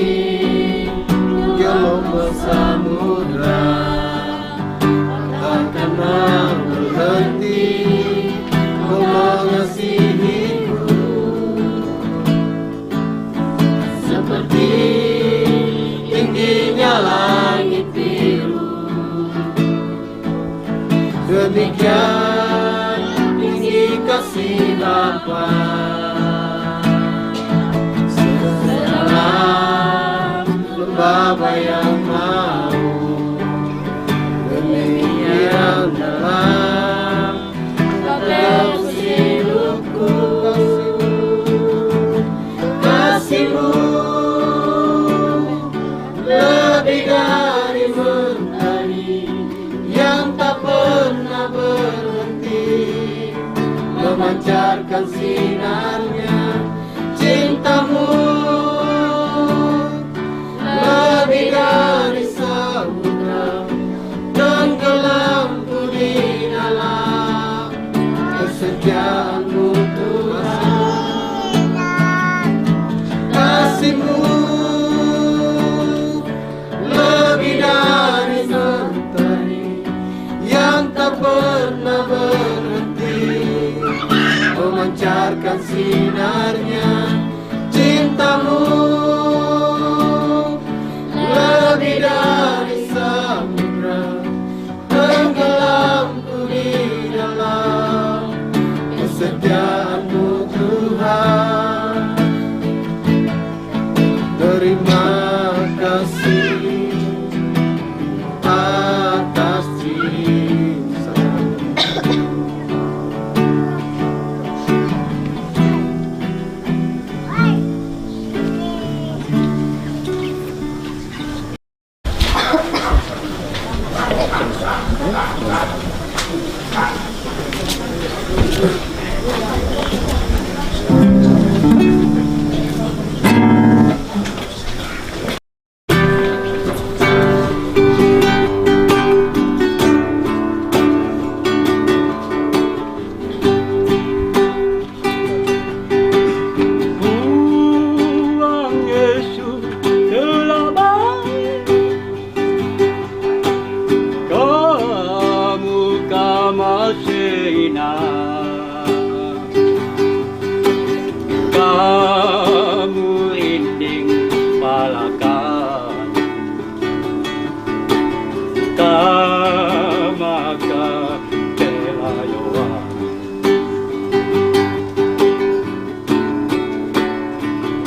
gelombang samudra takkan pernah berhenti kau mengasihiku, seperti tingginya langit biru, demikian tinggi kasih Bapa. Sedalam lembah bayang mau, demikian dalam terus hidupku. Kasih-Mu lebih dari mentari yang tak pernah berhenti, memancarkan sinarnya. Cinta-Mu lebih dari samudra, tenggelamku di dalam kesetiaan-Mu Tuhan. Kasih-Mu lebih dari mentari yang tak pernah berhenti, memancarkan sinarnya. Cinta-Mu lebih dari samudra, tenggelamku di dalam kesetiaan-Mu Tuhan. Terima kasih atas cinta-Mu.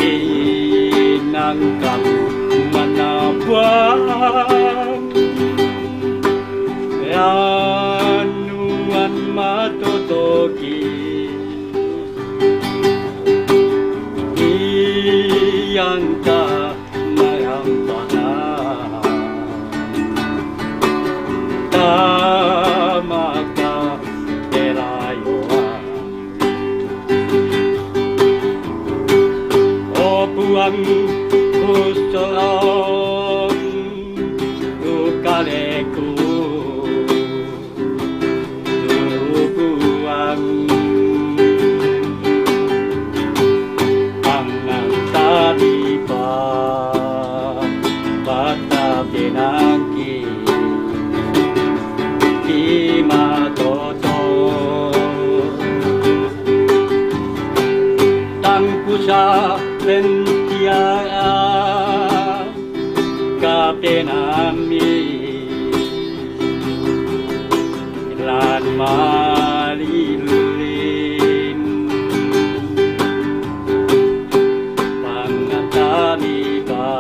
Inang kamu manabang anuan matotoki yang tak merampana tamaka terayoan opuang kusorong ukaleku tubuang tadipa bata pinangki kimatoto tangkusa lentiara kapenami lan malilin taniba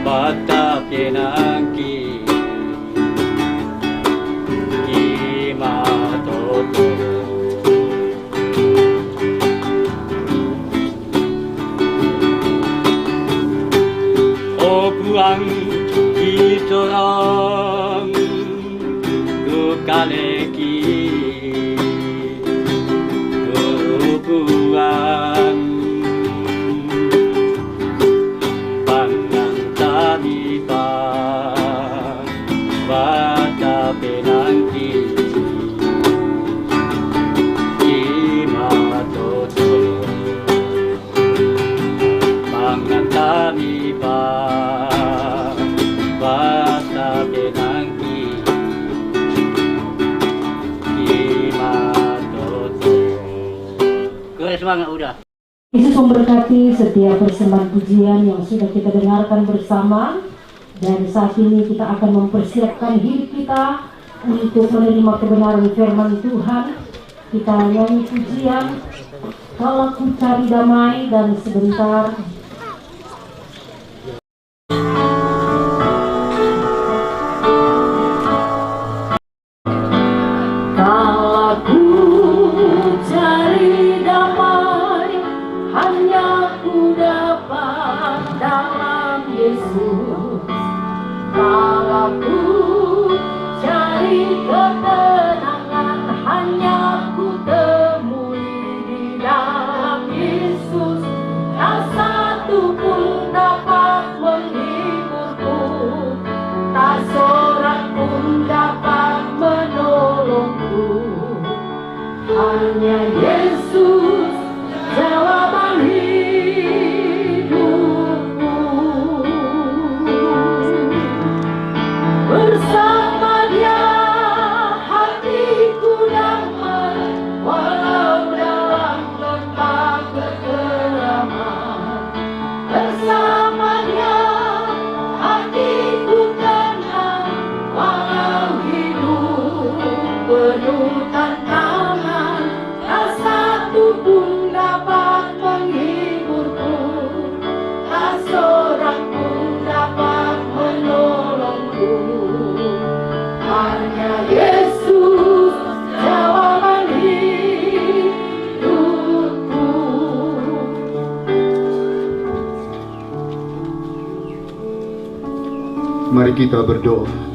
bata pinangki kimatoto obuang itorang lukaleki obuang taniba bata pinangki kimatoto taniba bata pinangki kimatoto. Semangat udah. Yesus memberkati setiap persembahan pujian yang sudah kita dengarkan bersama. Dan saat ini kita akan mempersiapkan hidup kita untuk menerima kebenaran firman Tuhan. Kita nyanyi pujian Kalau Ku Cari Damai, dan sebentar kalau ku cari damai, hanya ku dapat dalam Yesus. Kalau ku cari ketenangan, hanya ku temui di dalam Yesus. Tak satu pun dapat menghiburku, tak seorang pun dapat menolongku. Hanya Yesus jawaban hidupku. Bersama Dia hatiku damai, walau dalam lembah kekelaman. Bersama Dia hatiku tenang, walau hidup penuh tantangan. Tak satu pun dapat menghiburku, tak seorang pun dapat menolongku. Hanya Yesus jawaban hidupku. Mari kita berdoa.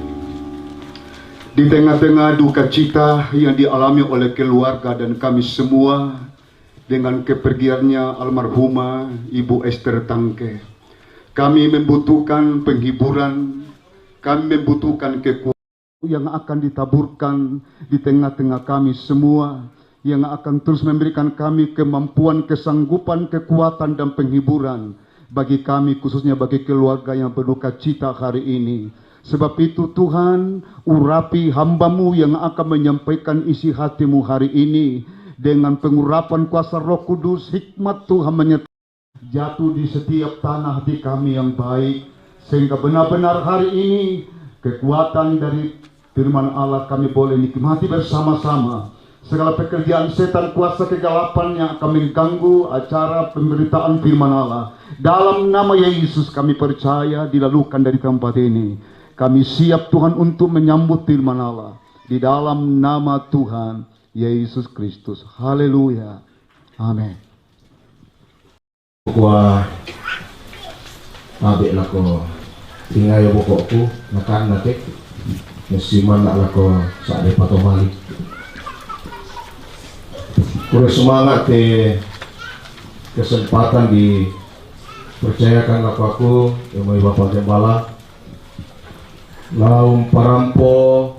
Di tengah-tengah duka cita yang dialami oleh keluarga dan kami semua dengan kepergiannya almarhumah Ibu Esther Tangke, kami membutuhkan penghiburan, kami membutuhkan kekuatan yang akan ditaburkan di tengah-tengah kami semua, yang akan terus memberikan kami kemampuan, kesanggupan, kekuatan, dan penghiburan bagi kami, khususnya bagi keluarga yang berduka cita hari ini. Sebab itu Tuhan, urapi hamba-Mu yang akan menyampaikan isi hati-Mu hari ini dengan pengurapan kuasa Roh Kudus. Hikmat Tuhan menyertai jatuh di setiap tanah hati kami yang baik, sehingga benar-benar hari ini kekuatan dari firman Allah kami boleh nikmati bersama-sama. segala pekerjaan setan kuasa kegelapan yang akan mengganggu acara pemberitaan firman Allah. Dalam nama Yesus kami percaya dilalukan dari tempat ini. Kami siap Tuhan untuk menyambut firman Allah. Di dalam nama Tuhan Yesus Kristus. Haleluya. Amin. Kuah abik lako tinggal pokokku makan nanti musiman nak lako saat dia patah balik. Kurang semangat kesempatan dipercayakan lako aku yang mau Bapak Gembala laum parampo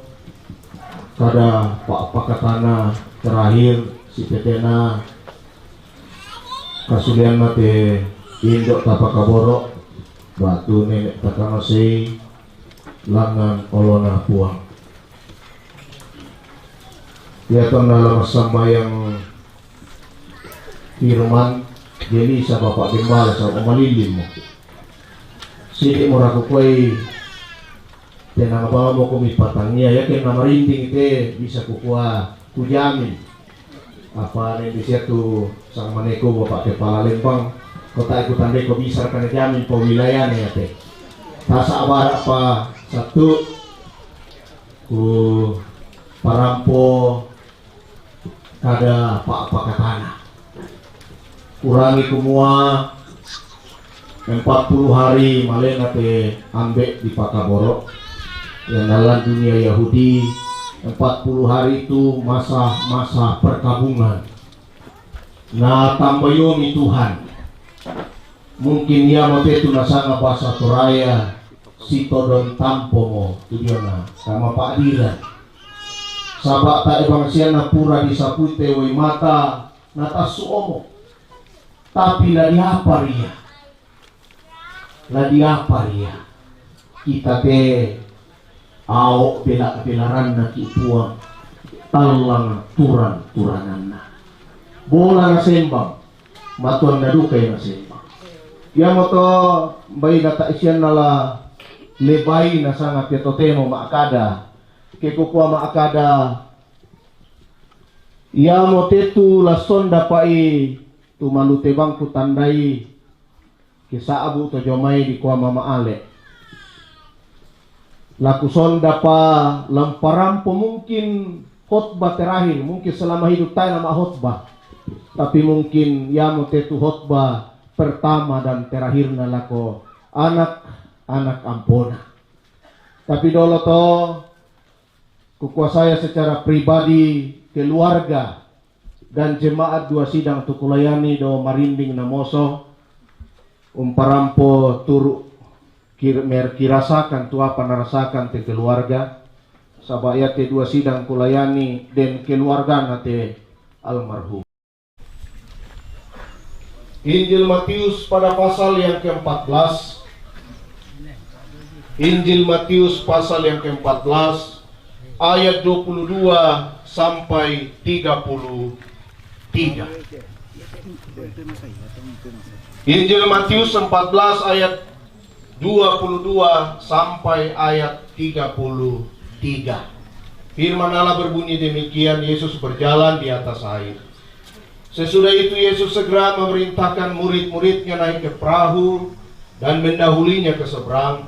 kada pak pakatana terakhir si petena kasulian mate indok tapak kaborok batu nenek takanasi langan olona puang. Dia dalam sambayang firman jadi sa Bapak Gembala sa umalilim mo sidik mo rakukway tenang bawa mo kumipatangnya ya kaya namarinding ite bisa kukuha kujamin apa rin bisa tu sang maneko Bapak Kepala Lembang kota ikutan deko bisa kan jamin pewilayan ya teh tasa abara apa satu ku parampo kada apa katana kurangi kumua 40 hari malena te ambek di Pakaborok yang dalam dunia Yahudi 40 hari itu masa perkabungan. Nah tambayomi Tuhan mungkin ya mate itu nasanga bahasa Toraya sito don tampomo tujuana sama Pak Diran sabak tak ebangsiana pura disapute woi mata nata suomo tapi lagi apa ria kita te au bela-belaran na kipuang talang turan-turanan na bola na sembang matuan na dukay na sembang ya moto bay nata isyan nala lebay na sangat yatotemo maakada kekukua maakada ya motetu la sonda pai tumalute bangku tandai kisa abu to jomai di kuama maale laku sonda pa lamparampo mungkin khotbah terakhir mungkin selama hidup tayo nama khotbah tapi mungkin ya motetu khotbah pertama dan terakhir na lako anak ampona tapi dolo to kukuasaya secara pribadi keluarga dan jemaat dua sidang tukulayani do marinding na moso umparampo turu kirasakan tu apa narasakan te keluarga sabaya te dua sidang kulayani dan keluarga nate almarhum. Injil Matius pada pasal yang ke-14. Injil Matius pasal yang ke-14 ayat 22 sampai 33. Injil Matius 14 ayat 22 sampai ayat 33. Firman Allah berbunyi demikian, Yesus berjalan di atas air. Sesudah itu Yesus segera memerintahkan murid-muridnya naik ke perahu dan mendahulinya ke seberang.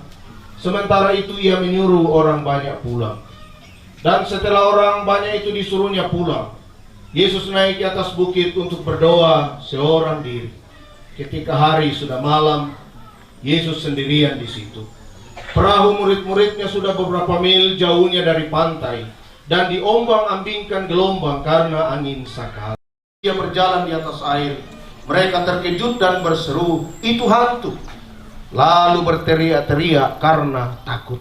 Sementara itu ia menyuruh orang banyak pulang. Dan setelah orang banyak itu disuruhnya pulang, Yesus naik ke atas bukit untuk berdoa seorang diri. Ketika hari sudah malam, Yesus sendirian di situ. Perahu murid-muridnya sudah beberapa mil jauhnya dari pantai dan diombang-ambingkan gelombang karena angin sakal. Dia berjalan di atas air. Mereka terkejut dan berseru, "Itu hantu!" Lalu berteriak-teriak karena takut.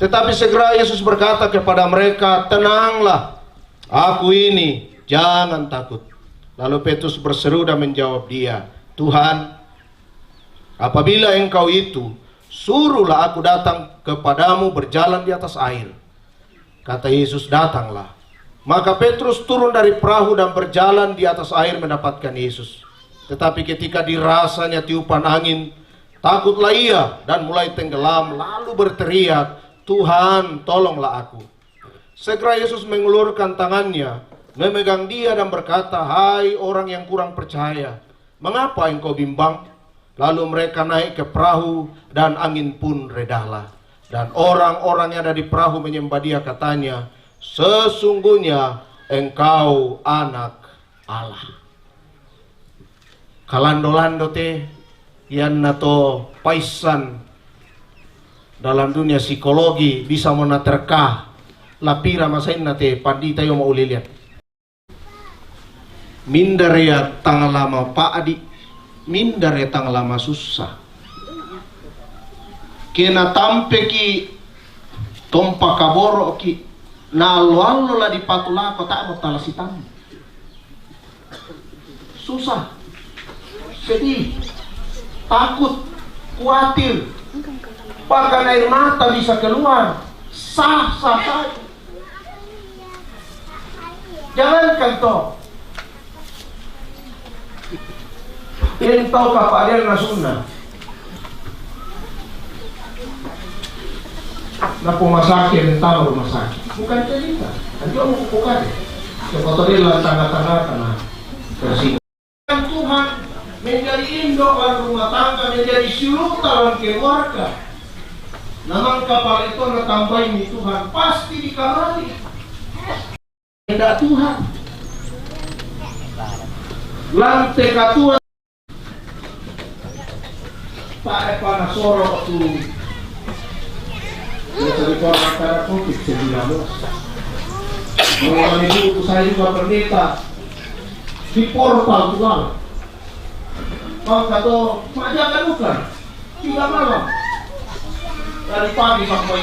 Tetapi segera Yesus berkata kepada mereka, "Tenanglah, aku ini, jangan takut." Lalu Petrus berseru dan menjawab dia, "Tuhan, apabila engkau itu, suruhlah aku datang kepadamu berjalan di atas air." Kata Yesus, "Datanglah." Maka Petrus turun dari perahu dan berjalan di atas air mendapatkan Yesus. Tetapi ketika dirasanya tiupan angin, takutlah ia dan mulai tenggelam, lalu berteriak, "Tuhan, tolonglah aku." Segera Yesus mengulurkan tangannya, memegang dia dan berkata, "Hai orang yang kurang percaya, mengapa engkau bimbang?" Lalu mereka naik ke perahu dan angin pun redalah. Dan orang-orang yang ada di perahu menyembah dia, katanya, "Sesungguhnya engkau anak Allah." Kalando-lando te yan na to paisan dalam dunia psikologi bisa menaterkah lapira masain na te pandi tayo mauliliat. Mindar ya tang lama paadi, mindar ya tang lama susah. Kena tampe ki tompa kaboro ki na allo la di patula ko ta mo talasitan. Susah, sedih, takut, khawatir, bahkan air mata bisa keluar. Sah saja. Jangankan toh. Yang tahu kapal na sunnah. Na pumasakit, yang tahu rumah sakit. Bukan cerita. Nanti orang bukan. Seperti dia tangga-tangga tanah bersih. Tuhan menjadi induk rumah tangga, menjadi syuruk dalam keluarga. Namun kapal itu tambah ini Tuhan pasti dikamali. Tidak Tuhan. Lantai katua Pak Panasoro tu dari antara COVID-19. Mengalami itu saya juga pendeta di portal Tuhan. Maka tuh majakan bukan 3 malam dari pagi sampai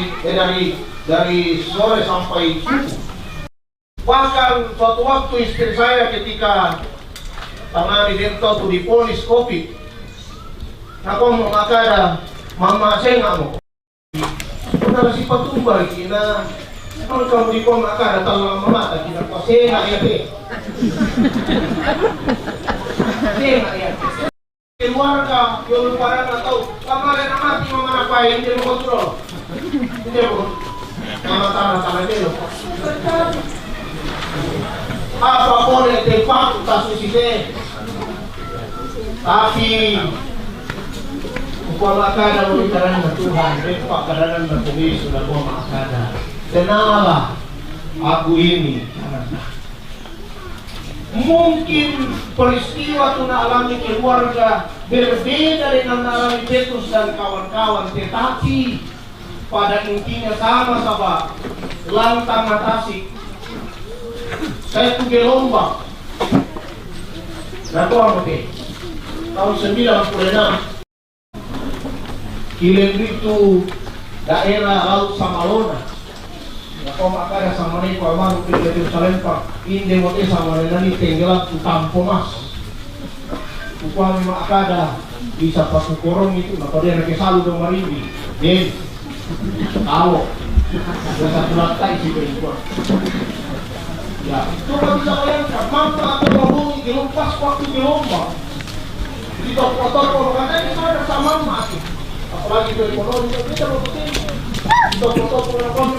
dari sore sampai subuh. Bahkan suatu waktu istri saya ketika tangani dento tu diponis COVID, aku mau makada mama saya nggak mau. Udah si patumbar kina, kalau kamu di pom makada tahu mama tak kina kau saya nggak ya deh. Saya nggak ya. Keluarga yang lupa nggak tahu. Kemarin mati mama ngapain dia mau kontrol. Dia mau mama tanah dia loh. Apa boleh tempat kasus ini? Tapi kalau ada pembicaraan dengan Tuhan, tempat kadang bertulis sudah gua makada. Kenalah aku ini. Mungkin peristiwa tuna alami keluarga berbeda dengan alami Petrus dan kawan-kawan, tetapi pada intinya sama-sama lantang atasi. Saya tuh gelombang. Nah, tuh tahun 96. Kileng itu daerah Laut Samalona. Ya, kau makanya sama nih kau malu pergi ke Yerusalem pak. Inde mote sama nani tenggelam tu tampo mas. Upah memang ada bisa pasu korong itu. Maka dia nak selalu dong marindi. Den, tahu. Ada satu lantai sih berikuan. Ya, coba bisa bayangkan, mampu atau ngomong gelompas waktu gelombang. Di kotor kalau katanya itu ada sama mati. Apalagi itu ekonomi kita mau begini. Di kotor kalau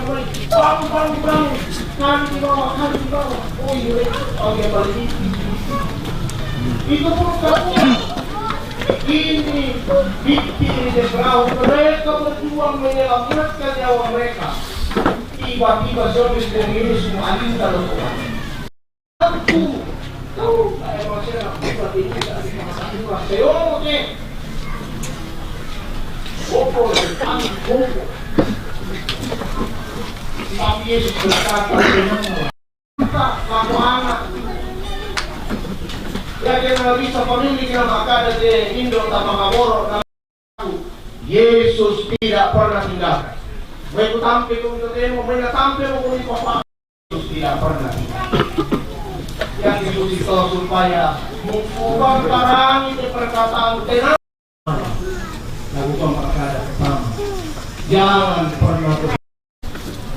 ngomong bang, nanti di bawah. Oh iya, oke balik itu pun kamu. Ini bikin di perahu mereka berjuang menyelamatkan nyawa mereka. Tiba-tiba service ini semua alih dalam Tuhan. Aku tahu saya masih nak buat ini tidak di masalah saya oke. Opo kami opo. Tapi Yesus berkata kita laku anak. Ya kita bisa pemilik nama kada de Indo tanpa kaboro. Yesus tidak pernah tinggalkan. Baik tampil untuk demo, mereka tampil untuk papa. Yesus tidak pernah. Yang Yesus itu supaya mengubah barang itu perkataan tenang. Lakukan perkara pertama. Jangan pernah.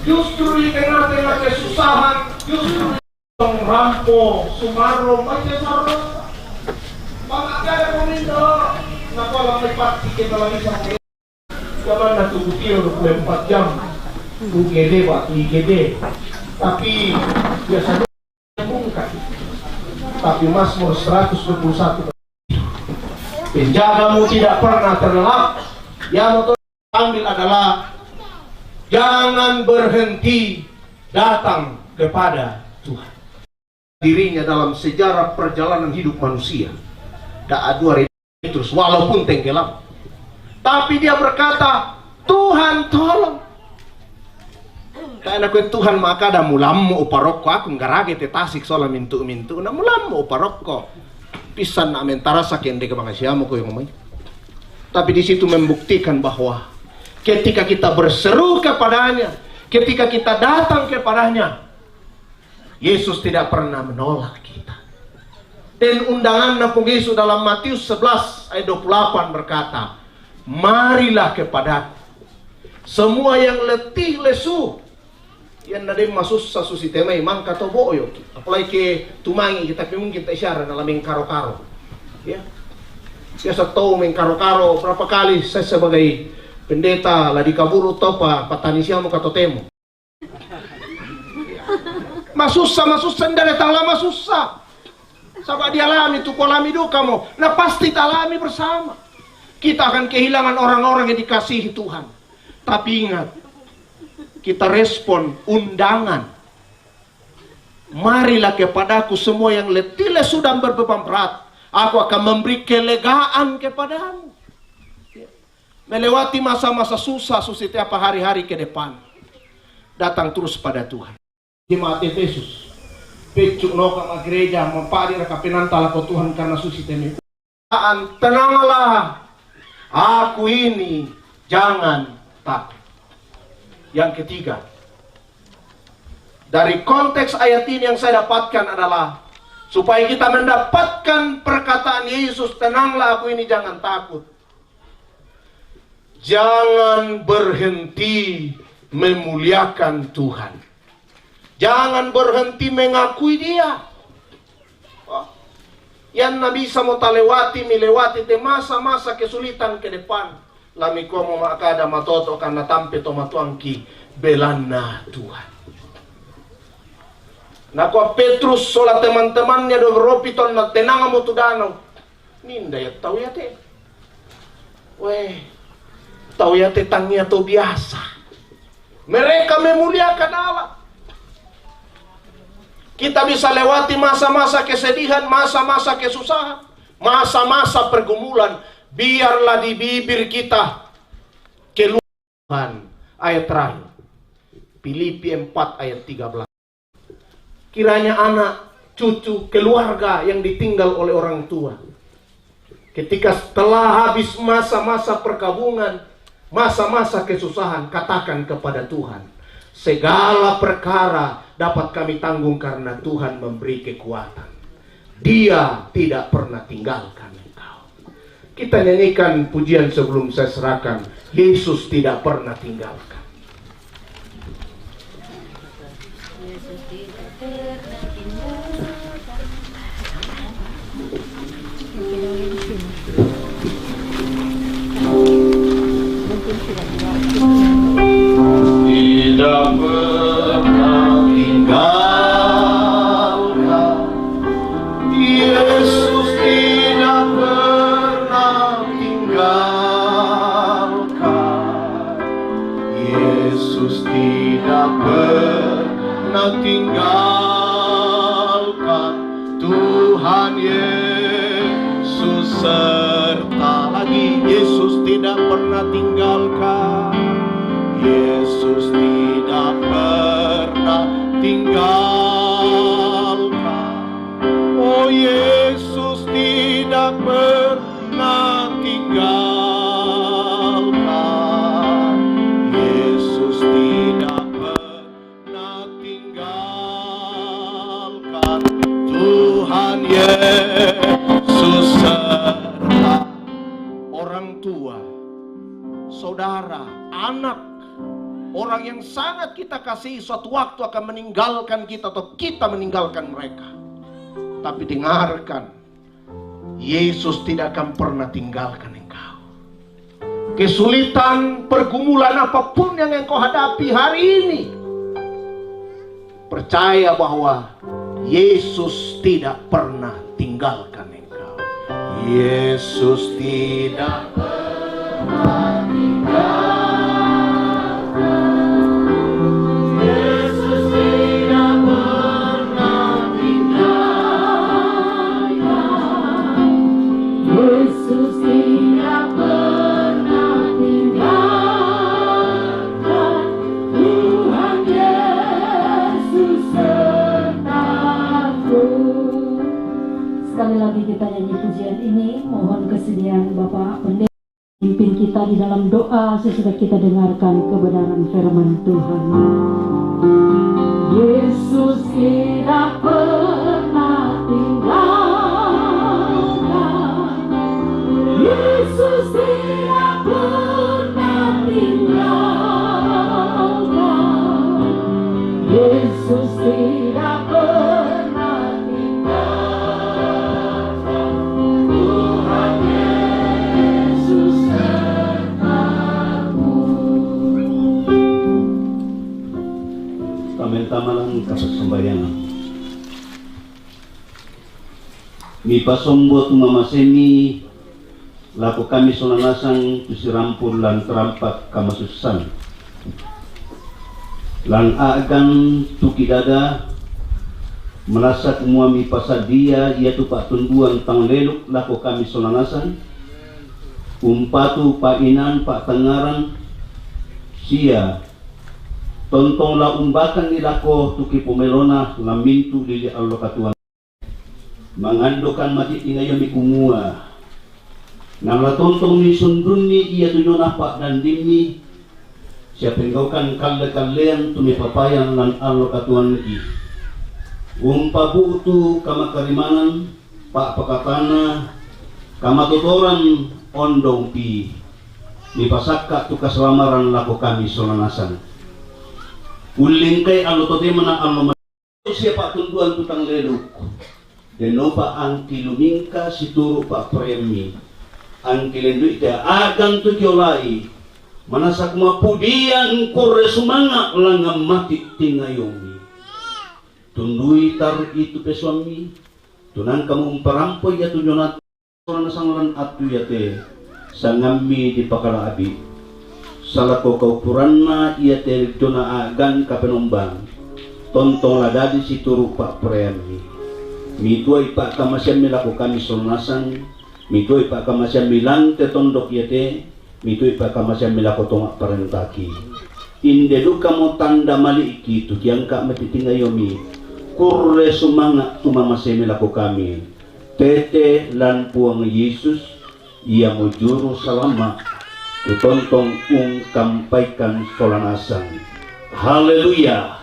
Justru di tengah-tengah kesusahan, justru rampok, sumarro, macam sarro. Bangga ada peminta. Nak kalau lepas kita lagi sama. Jangan nak tunggu 24 jam. UGD waktu IGD. Tapi biasanya Tapi Mazmur 121 penjagamu tidak pernah terlelap. Yang mau ambil adalah jangan berhenti datang kepada Tuhan. Dirinya dalam sejarah perjalanan hidup manusia, tak ada terus walaupun tenggelam, tapi dia berkata, Tuhan tolong. Karena kue Tuhan maka ada mulammu uparokko aku ngarage te tasik sola mintu na mulammu uparokko pisan na mentara sakende ke mangasiamu ko yung ngomong. Tapi di situ membuktikan bahwa ketika kita berseru kepadanya, ketika kita datang kepadanya, Yesus tidak pernah menolak kita. Dan undangan Nabi Yesus dalam Matius 11 ayat 28 berkata, marilah kepadaku semua yang letih lesu, yang ada masuk sasusi temai mangka to boyo, apalagi ke tumangi kita mungkin tak isyarat dalam mengkaro-karo, ya. Biasa tahu mengkaro-karo berapa kali saya sebagai pendeta lah dikaburu topa patani siamu kato temu. Masusah dari talama susah. Sabak dialami tu alami duka mo, nah pasti talami bersama. Kita akan kehilangan orang-orang yang dikasihi Tuhan. Tapi ingat, kita respon undangan. Marilah kepadaku semua yang letih lesu dan berbeban berat. Aku akan memberi kelegaan kepadamu. Melewati masa-masa susah setiap hari-hari ke depan. Datang terus pada Tuhan. Jemaat Efesus, pecuk loka ma gereja mempadi rakapinan tala ko Tuhan karena susi temi. Tenanglah, aku ini jangan takut. Yang ketiga, dari konteks ayat ini yang saya dapatkan adalah supaya kita mendapatkan perkataan Yesus, tenanglah aku ini jangan takut. Jangan berhenti memuliakan Tuhan. Jangan berhenti mengakui Dia. Yang Nabi bisa mau melewati masa-masa kesulitan ke depan. Lami komo makada matoto karena tampe tomatuangki belana Tuhan. Nakwa Petrus sola teman-temannya do ropiton na tenang mo tu danau. Ninda ya tahu ya te. Weh, tahu ya te tangnya to biasa. Mereka memuliakan Allah. Kita bisa lewati masa-masa kesedihan, masa-masa kesusahan, masa-masa pergumulan. Biarlah di bibir kita keluar Tuhan. Ayat terakhir, Filipi 4 ayat 13. Kiranya anak, cucu, keluarga yang ditinggal oleh orang tua, ketika setelah habis masa-masa perkabungan, masa-masa kesusahan, katakan kepada Tuhan, segala perkara dapat kami tanggung karena Tuhan memberi kekuatan. Dia tidak pernah tinggalkan engkau. Kita nyanyikan pujian sebelum saya serahkan. Yesus tidak pernah tinggalkan. Yesus tidak pernah tinggalkan. Tidak pernah tinggalkan. Yesus tidak pernah tinggalkan. Yesus tidak pernah tinggalkan. Tuhan Yesus serta lagi. Yesus tidak pernah tinggalkan. Yesus tidak pernah tinggalkan. Oh, Yesus tidak pernah tinggalkan. Yesus tidak pernah tinggalkan. Tuhan Yesus serta orang tua, saudara, anak, orang yang sangat kita kasihi suatu waktu akan meninggalkan kita atau kita meninggalkan mereka. Tapi dengarkan, Yesus tidak akan pernah tinggalkan engkau. Kesulitan, pergumulan apapun yang engkau hadapi hari ini, percaya bahwa Yesus tidak pernah tinggalkan engkau. Yesus tidak pernah tinggalkan. Yesus tidak pernah tinggalkan. Yesus tidak pernah tinggalkan. Tuhan Yesus sertaku. Sekali lagi kita nyanyi pujian ini. Mohon kesediaan Bapak Pendeta pimpin kita di dalam doa sesudah kita dengarkan kebenaran firman Tuhan. Yesus tidak pernah tinggalkan. Yesus tidak pernah tinggalkan. Yesus tidak pernah tinggalkan. Tuhan Yesus sertaku. Tamalang kasasambayangan. Mi pasombo tu mamasemi laku kami sonanasan tu sirampur lan terampak kamasusan. Lan agan tu kidada merasa semua mi pasadia ia tu pak tunduan tang leluk laku kami sonanasan. Umpatu pak inan pak tengaran sia tontonglah umbakan nilako tuki pumelona lamintu dili Allah katuan mangandokan mati tingayo mi kumua nangla tontong ni sundun ni iya tunyo napak dan dimni siapa engkaukan kalle-kallean tumi papayan lan Allah katuan ni umpa butu kama karimanan pak pakatana kama tutoran ondong pi ni pasakka tu kaselamaran lako kami sonanasan uling kay alo tote mana alo siapa tunduan tutang leluk denopa ang kilumingka situro pa premi ang kilendu ita agang tu kiolai manasak mapudian kore sumanga langam mati tingayomi tundui tar itu pesuami tunan kamu umparampo ya tunjonat sonanasan atu yate sangami di pakala abi salah kau puranna ia teridona agan kapenombang tontong ladadi situru pak premi mituai pak kamasyan milaku kami sonasan mituai pak kamasyan milang te tondok yate mituai pak kamasyan milaku tomak parentaki indedu kamu tanda maliki tu kiangka matitingayomi kurre sumanga tumamase milaku kami tete lan puang Yesus ia mujuru salama kutontong kampaikan solanasan. Haleluya.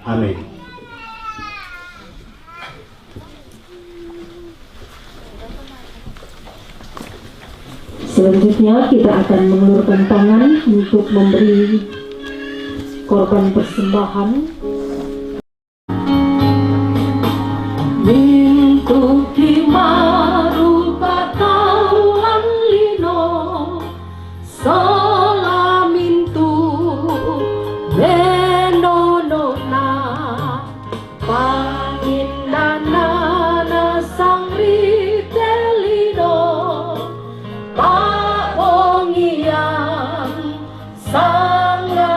Amin. Selanjutnya kita akan mengulurkan tangan untuk memberi korban persembahan. Mintuki maru patauan lino Salamintu benonona paninana sang ritelino paongiang sangaturi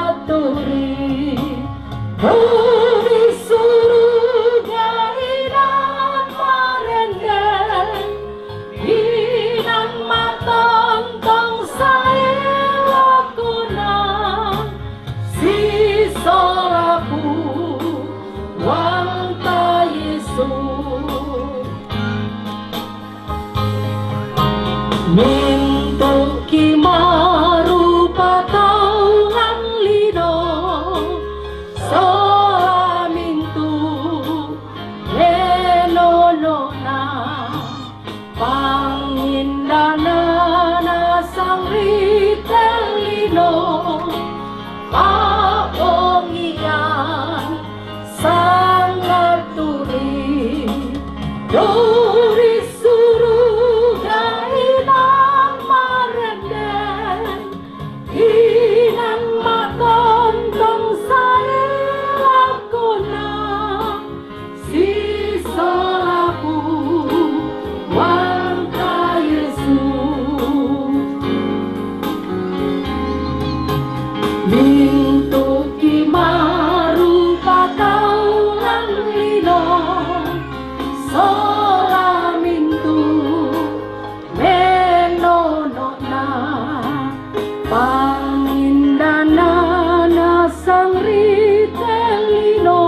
Pangindanana sang ritelino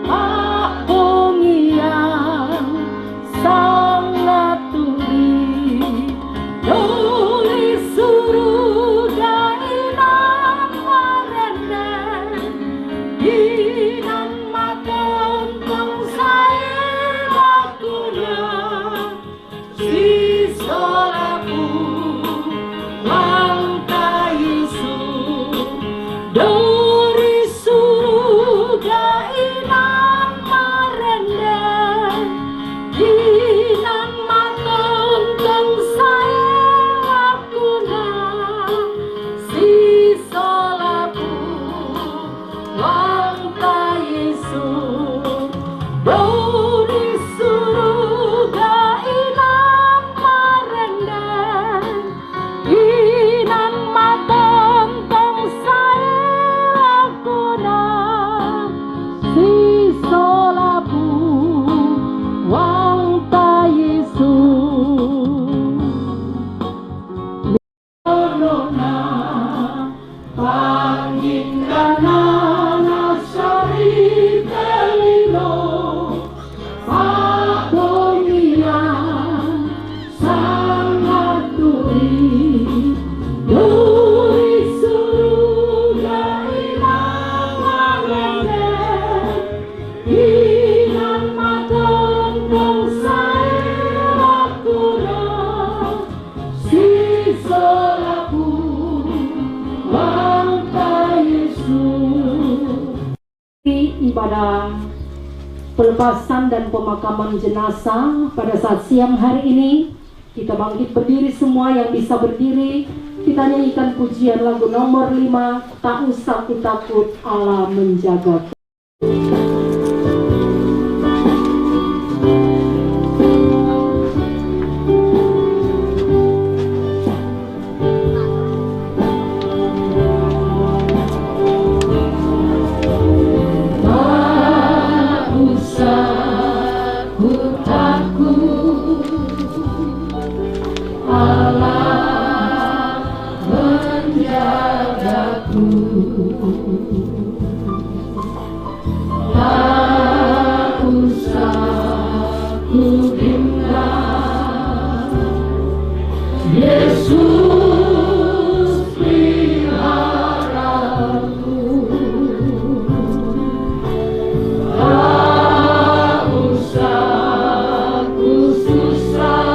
Pak Bongiang sangat turi Doli suruga inang marenden Inang matontong saya waktunya Si solaku Wangka Yesu Dori suruga inang marenden Inang matontong saya wakuna Si solaku Wangka Yesu Dori suruga inang marenden Inang matontong saya kuna Si solapu Wangta Yesu Corona Pangindanana sari telino Pak Bongiang sangat turi Duri suruga inang marenden Inang matontong saya wakuna Si solaku Wangka Yesu Ibadah pelepasan dan pemakaman jenazah pada saat siang hari ini kita bangkit berdiri semua yang bisa berdiri kita nyanyikan pujian lagu nomor 5 Tak usah ku takut Allah menjaga. Tak usah ku takut Allah menjagaku Tak usah ku bimbang Yesus peliharaku Tak usah ku susah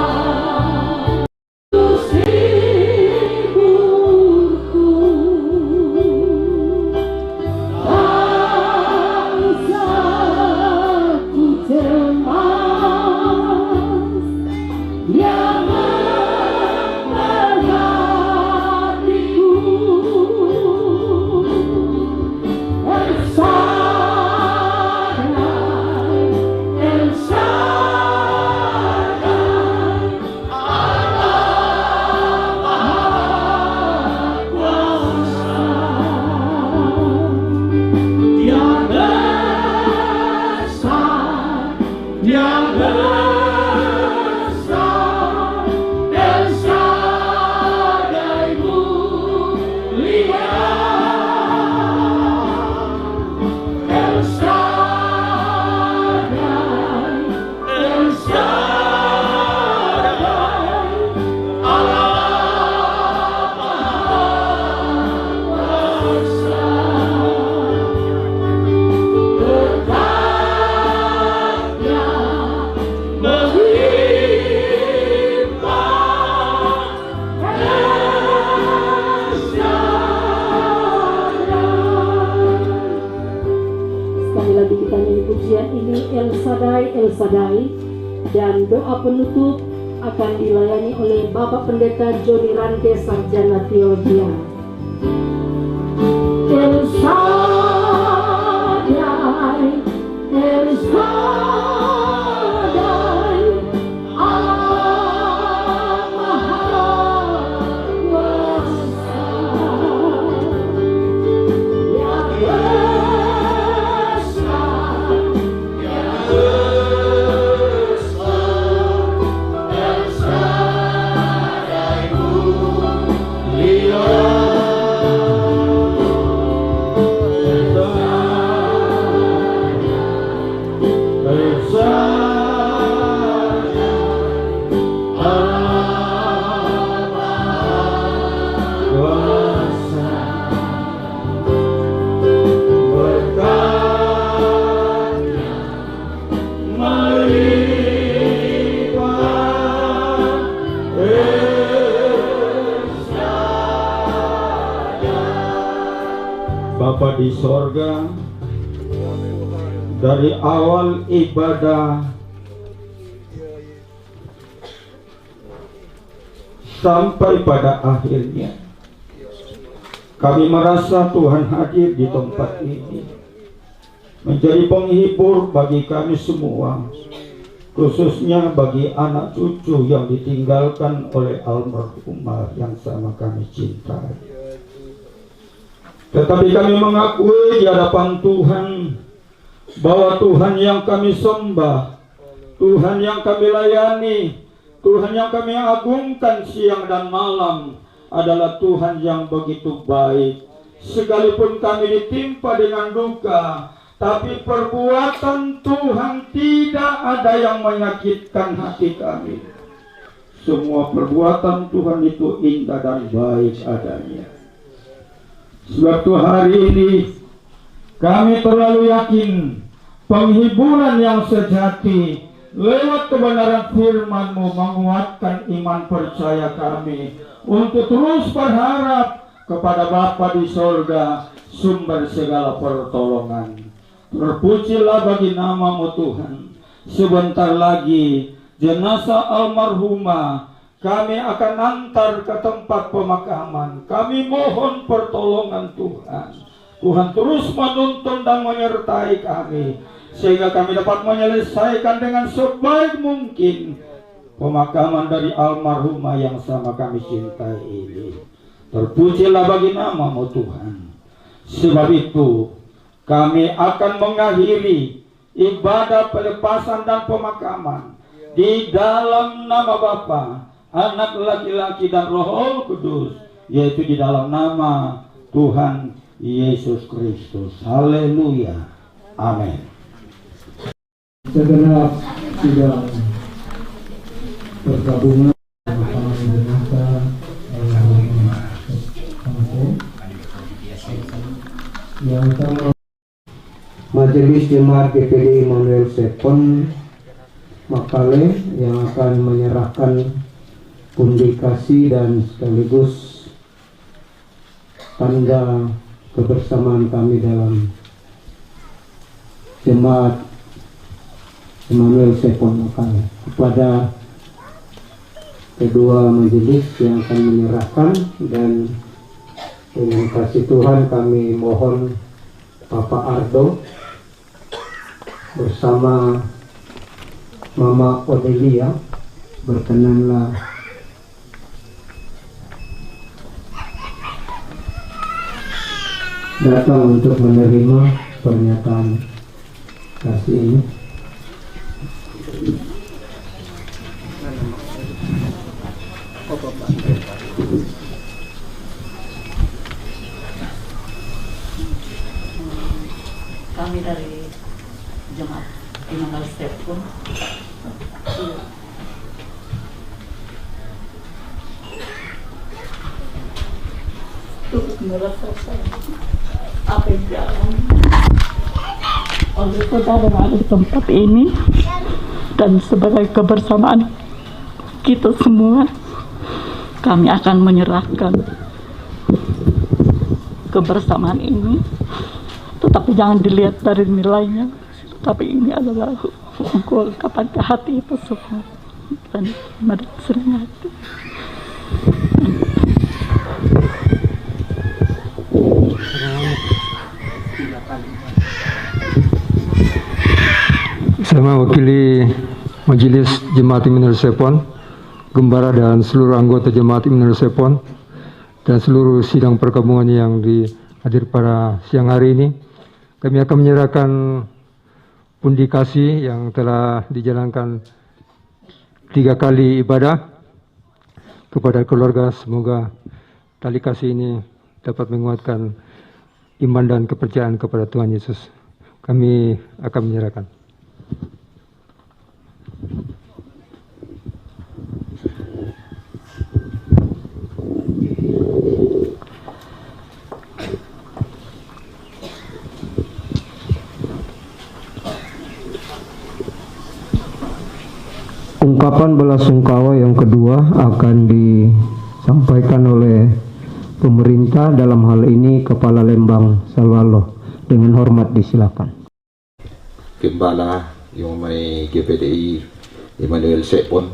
El Shaddai dan doa penutup akan dilayani oleh Bapak Pendeta Joni Rante Sarjana Teologi. El Shaddai, El Shaddai, Allah Maha Kuasa, yang besar, El Shaddai, Bapa di sorga, dari awal ibadah sampai pada akhirnya, kami merasa Tuhan hadir di tempat ini, menjadi penghibur bagi kami semua, khususnya bagi anak cucu yang ditinggalkan oleh almarhumah yang sama kami cintai. Tetapi kami mengakui di hadapan Tuhan bahwa Tuhan yang kami sembah, Tuhan yang kami layani, Tuhan yang kami agungkan siang dan malam adalah Tuhan yang begitu baik. Sekalipun kami ditimpa dengan duka, tapi perbuatan Tuhan tidak ada yang menyakitkan hati kami. Semua perbuatan Tuhan itu indah dan baik adanya. Suatu hari ini kami terlalu yakin penghiburan yang sejati lewat kebenaran firman-Mu menguatkan iman percaya kami untuk terus berharap kepada Bapa di sorga, sumber segala pertolongan. Terpujilah bagi nama-Mu Tuhan. Sebentar lagi jenazah almarhumah kami akan antar ke tempat pemakaman. Kami mohon pertolongan Tuhan. Tuhan terus menuntun dan menyertai kami, sehingga kami dapat menyelesaikan dengan sebaik mungkin pemakaman dari almarhumah yang sama kami cintai ini. Terpujilah bagi nama-Mu Tuhan. Sebab itu kami akan mengakhiri ibadah pelepasan dan pemakaman di dalam nama Bapa, Anak laki-laki dan Roh Kudus, yaitu di dalam nama Tuhan Yesus Kristus. Haleluya. Amin. Segenap sidang pergabungan bersama jenazah yang sama Majelis Jemaat GPD Immanuel Sepon Makale yang akan menyerahkan publikasi dan sekaligus tanda kebersamaan kami dalam Jemaat Immanuel Sepon Makale kepada kedua majelis yang akan menyerahkan. Dan dengan kasih Tuhan kami mohon Papa Ardo bersama Mama Odelia berkenanlah datang untuk menerima pernyataan kasih ini. Kami dari Jemaat Immanuel Sepon merasa apa yang dialami oleh saudara yang ada di tempat ini, dan sebagai kebersamaan kita semua, kami akan menyerahkan kebersamaan ini. Tetapi jangan dilihat dari nilainya, tapi ini adalah ungkapan ke hati itu semua dan senang hati. Saya mewakili Majelis Jemaat Immanuel Sepon, Gembara dan seluruh anggota Jemaat Immanuel Sepon dan seluruh sidang perkabungan yang hadir pada siang hari ini. Kami akan menyerahkan pundi kasih yang telah dijalankan 3 kali ibadah kepada keluarga. Semoga tali kasih ini dapat menguatkan iman dan kepercayaan kepada Tuhan Yesus. Kami akan menyerahkan. Ungkapan belasungkawa yang kedua akan disampaikan oleh pemerintah, dalam hal ini Kepala Lembang Salwaloh. Dengan hormat disilakan. Gembala yung may GPDI Emmanuel Sepon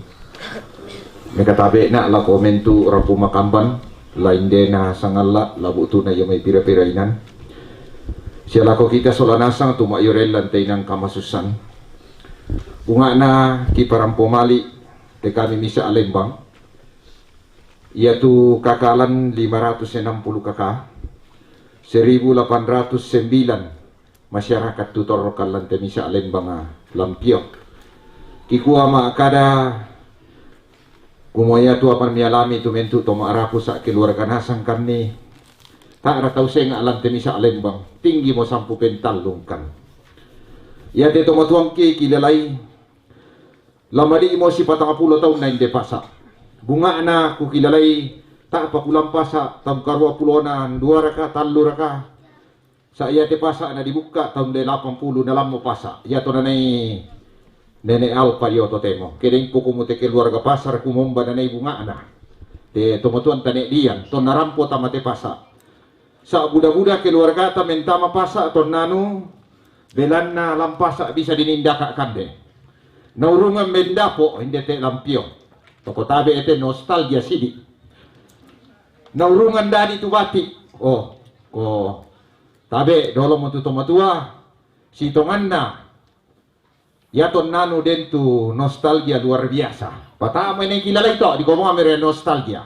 nakatabi na la komento rapu makamban lain de na sangala labu tu na yung may pira-pirainan siya lako kita solanasang tumayurel lantay ng kamasusan bunga na kiparampo mali de kami misa alembang iya tu kakalan 560 kaka 1809 masyarakat tutor kalan temisa alembang lampio kikuha maakada kumoya tu apan mialami tu mentu to maarapu sa keluarga nasang kami tak ratau seng alam temisa alembang tinggi mo 10 pental lungkan ya de to matuangki kilalay lamadi mo si 40 tahun na hindi pasa bunga na ku kilalay tak pakulang pasa tam karwa pulonan 2 raka 3 raka sa iya te pasa na dibuka tahun 80 dalam mo pasa ya to nanay nene alpa yo to temo kedeng kukumute keluarga pasar kumomba nanay bunga na te tomotuan tane dian to narampo tamate pasa sa buda-buda keluarga ta mentama pasa to nanu belan na lampasa bisa dinindaka kande naurungan mendapo hindi te lampio toko tabe ete nostalgia sidi naurungan dari tu batik tabe dolo mo tuto matua si tonganna ya ton nanu den tu nostalgia luar biasa patama ini kilala ito di komong amere nostalgia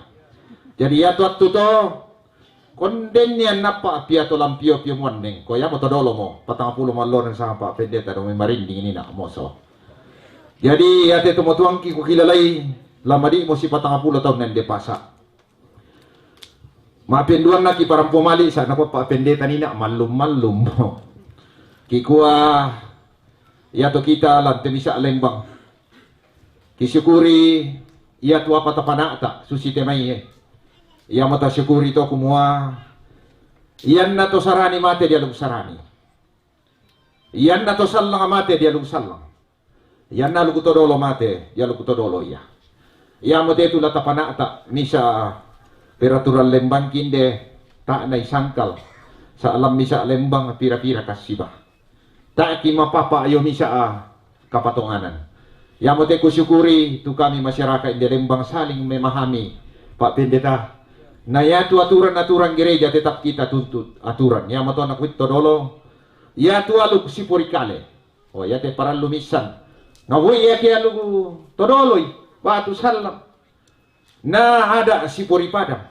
jadi ya tu to konden yan napa piato lampio pio moneng ko ya mo to dolo mo 40 malon sa pa pendeta do may marinding ini na moso jadi ya te tumotuang ki ko kilalay lamadi mo si 40 taon nende pasa mapenduan na ki parang pumali sa nako pa pendeta nina malum kikuha yato kita lante bisa lembang kisyukuri yato apa tapanata susite mai iya mata syukuri to kumua iyan na to sarani mate dia lug sarani iyan na to sallang mate dia lug sallang iyan na lug to dolo mate dia lug to dolo iya mo detu la tapanata misa peraturan lembang kinde tak na isangkal sa alam misa lembang pira-pira kasiba tak ki mapapa ayo misa kapatonganan ya mo te kusyukuri tu kami masyarakat di lembang saling memahami Pak Pendeta na ya tu aturan gereja tetap kita tuntut aturan ya mo to nakwit to dolo ya tu alug si porikale ya te para lumisan na wo ya ki alug to doloy batu salam na ada si poripadam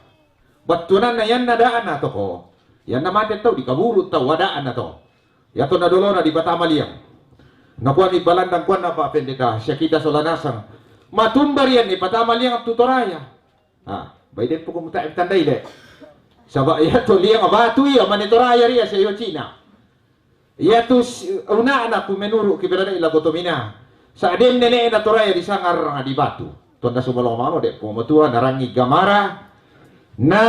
batunan na yan nadaan na to ko yan na mate tau di kaburu tau wadaan na to ya to na dolo na di batamaliang nakuan ibalandang kuan na pa pendeta siya kita solanasang matumbar yan ni patamaliang at tutoraya bayden po kumuta tanday de saba ya to liang abatu ya manitoraya riya sa iyo China ya to una na kumenuru kibirada ila gotomina sa adem nene na toraya di sangar nga di batu tonda sumalong mano de pumutuan narangi gamara na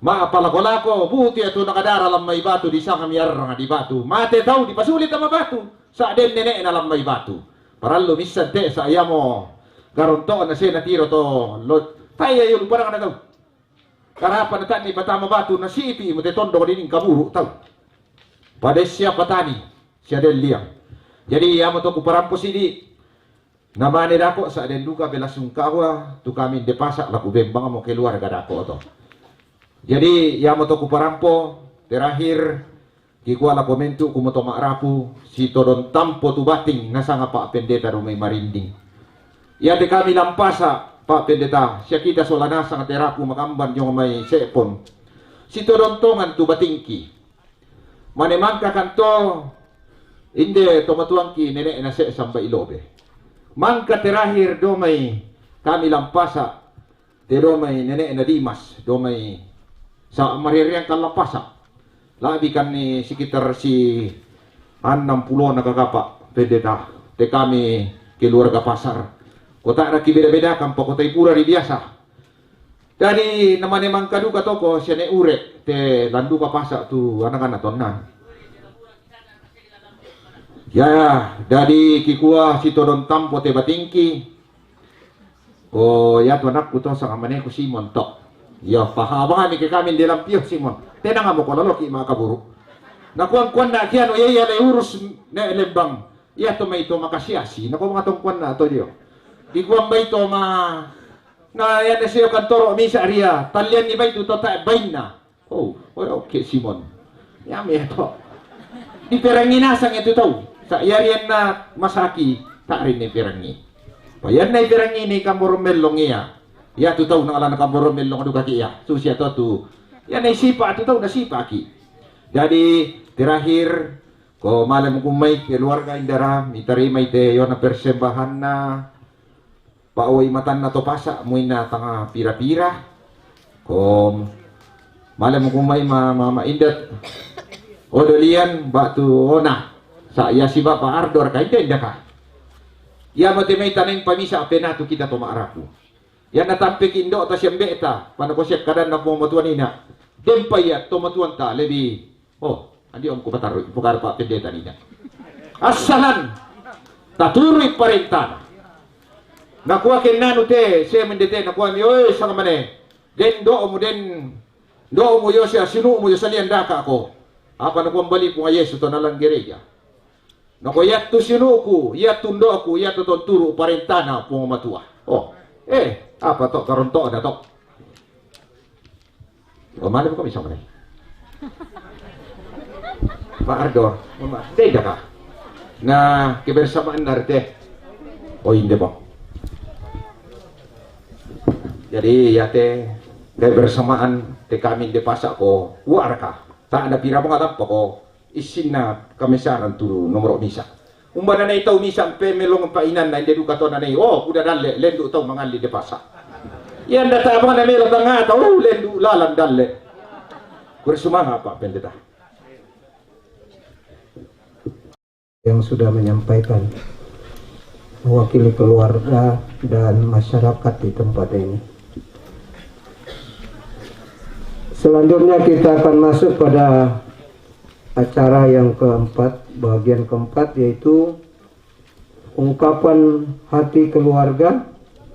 maapalakolako buti ato nakadara lam may batu di sang amyar nga di batu mate daw di pasulit ang batu sa adem nene na lam may batu para lumisan te sa ayamo garonto na siya natiro to lot tayo yung parang na daw karapan na tani batama batu na sipi mo te tondo ko dining kaburu taw pades siya patani siya del liang jadi yamo to kuparampo sidi namane dako sa den duka belasung kawa tu kami depasa laku bembang mo keluarga dako to jadi yamo to kuparampo terakhir kikuala komentu kumoto maarapu si todon tampo tu bating nasanga Pak Pendeta rumay marinding ya de kami lampasa Pak Pendeta siya kita solanasa nga terapu makamban yung may sepon si todon tongan tu batingki manemangka kanto inde tomatuangki nene na se samba ilobe mangka terakhir do may kami lampasa te do may nene na Dimas do may sa maririang kalampasa labi kan ni sekitar si 60 na kakapa pendeta te kami keluarga pasar kota ra kibeda-beda kan pokotay pura di biasa dari namane mangka duka toko siya ne ure te landu ka pasa tu anak-anak tonan ya dari kikuah si todon tampo te batingki ya tu anak kuto sa kamane ko si montok Ya pahawa ni kami dalam pihak Simon. Tenang mo ko lalo ki mga kaburo. Nakuan na kian o iya na urus na Lembang. Iya to may to makasiyasi. Nakuan mga tungkuan na to diyo. Di kuan ba ito na yan na siya kantoro misa ria. Talyan ni ba ito to ta bain na. Oh, okay Simon. Yami ito. Di peranginasang ito to. Sa iyarian na masaki ta rin ni perangi. Payan na iperangi ni kamurumellong iya. Ya tu tahu nak alam kamborong melong adu kaki ya. Susia tu. Ya nai sipa tu tahu na sipa ki. Jadi terakhir ko malam kumai keluarga indara diterima ite yo na persembahan na paoi matan na to pasa muina tanga pira-pira. Ko malam kumai mama indat odolian batu ona. Sa ya si bapa ardor ka ite indaka. Ya matemay taneng pamisa apena tu kita to maarapu. Yan natampik indo ta siyang beta paano ko siya kadan na pumatuan ina dempayat tumatuan ta lebi andi ko pataro pukar pa pendeta nina asalan taturoy parenta nakuha kinanu te siya mendete nakuha mi sa kamane den do mo yo siya sinu mo yo salian daka ako apa nakuha balik ko Yesu to nalang gereja nakuha yat tu sinu ko yat tundo ko yat to turo parenta na pumatua apa tok karontok ada tok. Mana bukan bisa mana? Pak Ardor, tidak kah? Nah, kebersamaan narte. Oh ini bang. Jadi ya teh kebersamaan te kami de pasak ko warka. Tak ada pira bang apa ko isinna kamisaran turu nomor misa. Umbana na itaw misa pe melong painan na hindi duka to na udah dalle lendu taw mangali de pasak. Yan data abang na melo tanga taw lendu lalan dalle. Bersumanga Pak Pendeta. Yang sudah menyampaikan mewakili keluarga dan masyarakat di tempat ini. Selanjutnya kita akan masuk pada acara yang keempat, bagian keempat, yaitu ungkapan hati keluarga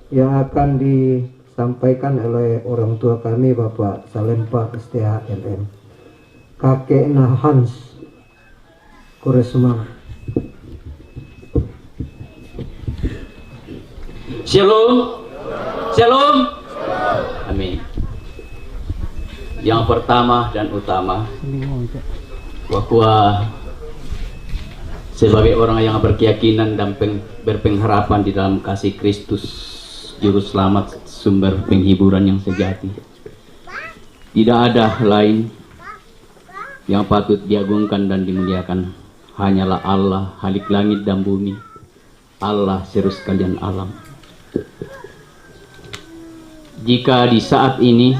yang akan disampaikan oleh orang tua kami, Bapak Salempa STH LM, Kakek Hans Kuresma. Shalom, shalom, amin. Yang pertama dan utama, bahwa sebagai orang yang berkeyakinan dan berpengharapan di dalam kasih Kristus, Juru Selamat, sumber penghiburan yang sejati, tidak ada lain yang patut diagungkan dan dimuliakan, hanyalah Allah Halik langit dan bumi, Allah seru sekalian alam. Jika di saat ini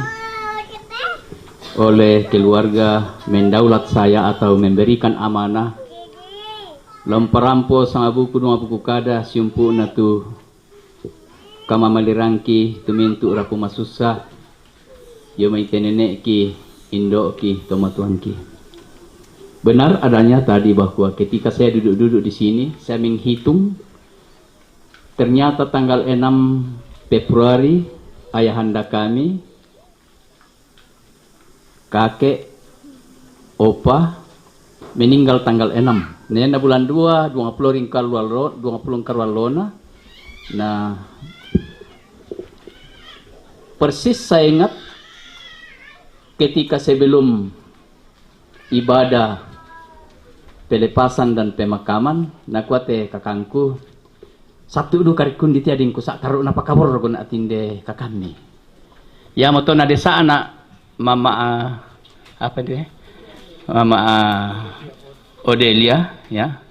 oleh keluarga mendaulat saya atau memberikan amanah lemperampo sama buku dua buku kada siumpu natu kama malirangki tumintu raku masusah yo mai tenenek ki indo ki tomatuan ki. Benar adanya tadi bahwa ketika saya duduk-duduk di sini saya menghitung ternyata tanggal 6 Februari ayahanda kami, kakek, opa meninggal tanggal 6. Nena bulan 2, 20 karwalona. Nah, persis saya ingat ketika sebelum ibadah pelepasan dan pemakaman, nakuate kakangku satu dua kali kundi tiadingku sak taruh napa kabur guna atinde kakami. Ya moto na desa anak mama apa dia? Mama Odelia ya.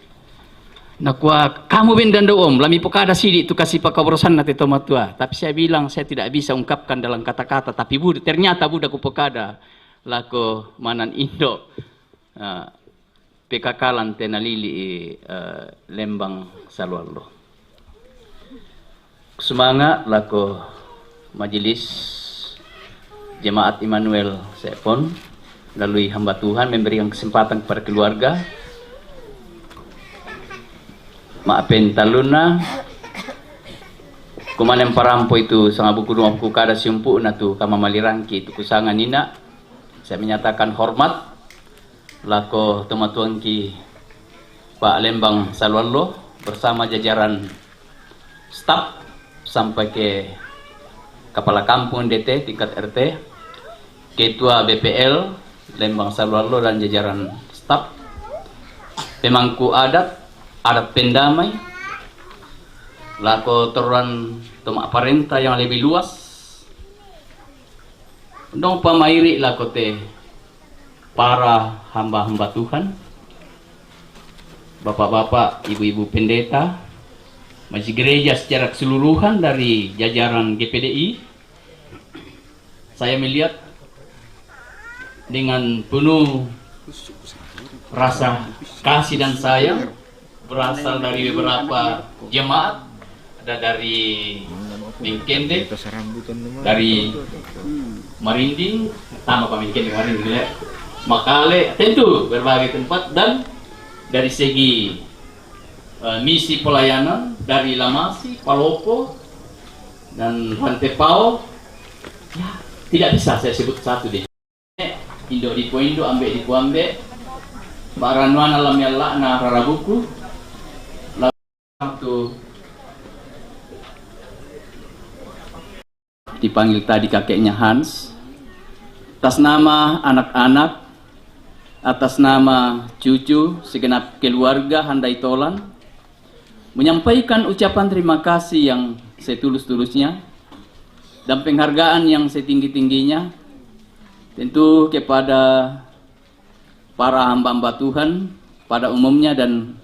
Nakua kamu bindan om lami pokada sidik tu kasih pakaborosan nate tomatua. Tapi saya bilang saya tidak bisa ungkapkan dalam kata-kata, tapi ternyata budaku pokada lako manan Indo pekakalan tenalili Lembang Salwallo. Semangat lako majelis Jemaat Immanuel Sepon melalui hamba Tuhan memberikan kesempatan kepada keluarga maafin taluna kumanem parampo itu sang buku dua buku kada siumpu na tu kama malirangki itu kusangan nina. Saya menyatakan hormat lako tematuangki Pak Lembang Salwallo bersama jajaran staf sampai ke kepala kampung DT tingkat RT, ketua BPL Lembang Salwallo dan jajaran staf, pemangku adat pendamai, lako teruan tomak parenta yang lebih luas, dong pamairi lako te para hamba-hamba Tuhan, bapak-bapak, ibu-ibu pendeta, masjid gereja secara keseluruhan dari jajaran GPDI. Saya melihat dengan penuh rasa kasih dan sayang berasal dari beberapa jemaat, ada dari Mingkende, dari Marinding, tambah Pak Mingkende Marinding, Makale, tentu berbagai tempat, dan dari segi misi pelayanan dari Lamasi, Palopo, dan Rantepao, ya, tidak bisa saya sebut satu deh. Indo di Indo, Ambe di Ambe, Baranuan alam yalla na rarabuku, lalu dipanggil tadi kakeknya Hans, atas nama anak-anak, atas nama cucu segenap keluarga Handai Tolan, menyampaikan ucapan terima kasih yang setulus-tulusnya dan penghargaan yang setinggi-tingginya tentu kepada para hamba-hamba Tuhan pada umumnya dan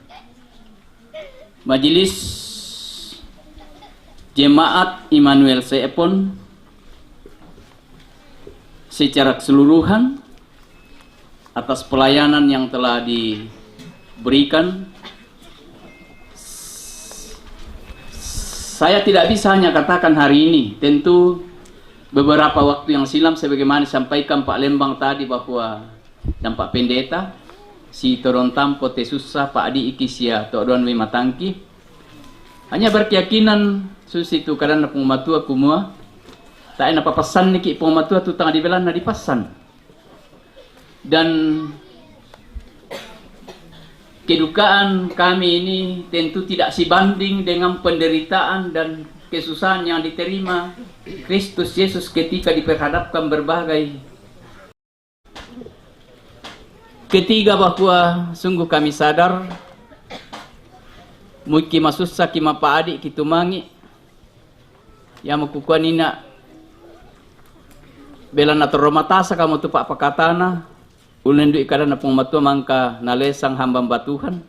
Majelis Jemaat Immanuel Seepon secara keseluruhan atas pelayanan yang telah diberikan. Saya tidak bisa hanya katakan hari ini, tentu beberapa waktu yang silam sebagaimana disampaikan Pak Lembang tadi bahwa dan Pak Pendeta si Torontam Pote Susah Pak Adi Ikisia Todon Wimatangki hanya berkeyakinan susitu karena pematua kumua tak enak papasan niki pematua tu tengah dibelan na dipasan, dan kedukaan kami ini tentu tidak sebanding dengan penderitaan dan kesusahan yang diterima Kristus Yesus ketika diperhadapkan berbagai. Ketiga, bahwa sungguh kami sadar muki masusah kima pa adik kitumangi yang makukuan ina bela na toromatasa kamu tu pak pakatana ulendu ikada na pengmatua mangka nalesang hamba Tuhan.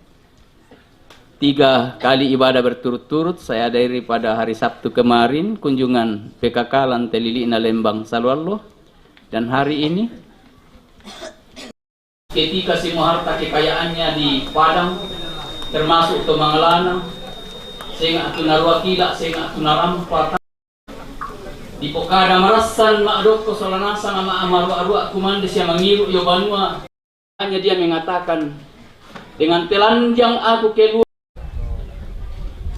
3 kali ibadah berturut-turut saya hadiri pada hari Sabtu kemarin kunjungan PKK Lantai Lili na Lembang Salwallo, dan hari ini ketika semua harta kekayaannya di Padang termasuk Tumangalana sehingga atu narwakila sehingga atu narampa di Pokada marasan ma'adoko solanasa ma amaru arwa kumande siya mangiru yobanua. Hanya dia mengatakan dengan telanjang aku keluar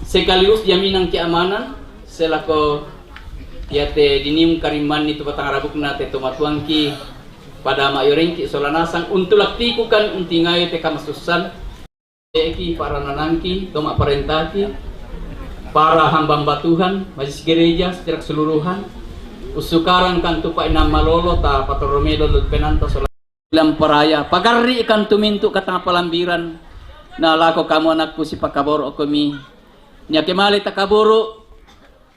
sekaligus jaminan keamanan selako yate dinim kariman itu patang arabukna te tomatuangki pada mayorengki solanasang untuk laktiku kan untingayo te kamasusan eki para nanangki tomak parentaki para hamba Tuhan majlis gereja secara keseluruhan usukaran kan tupak inam malolo ta patoromelo penanta solan paraya pagarri ikan tumintu katang palambiran na lako kamu anakku si pakaboro kami nya kemali takaboro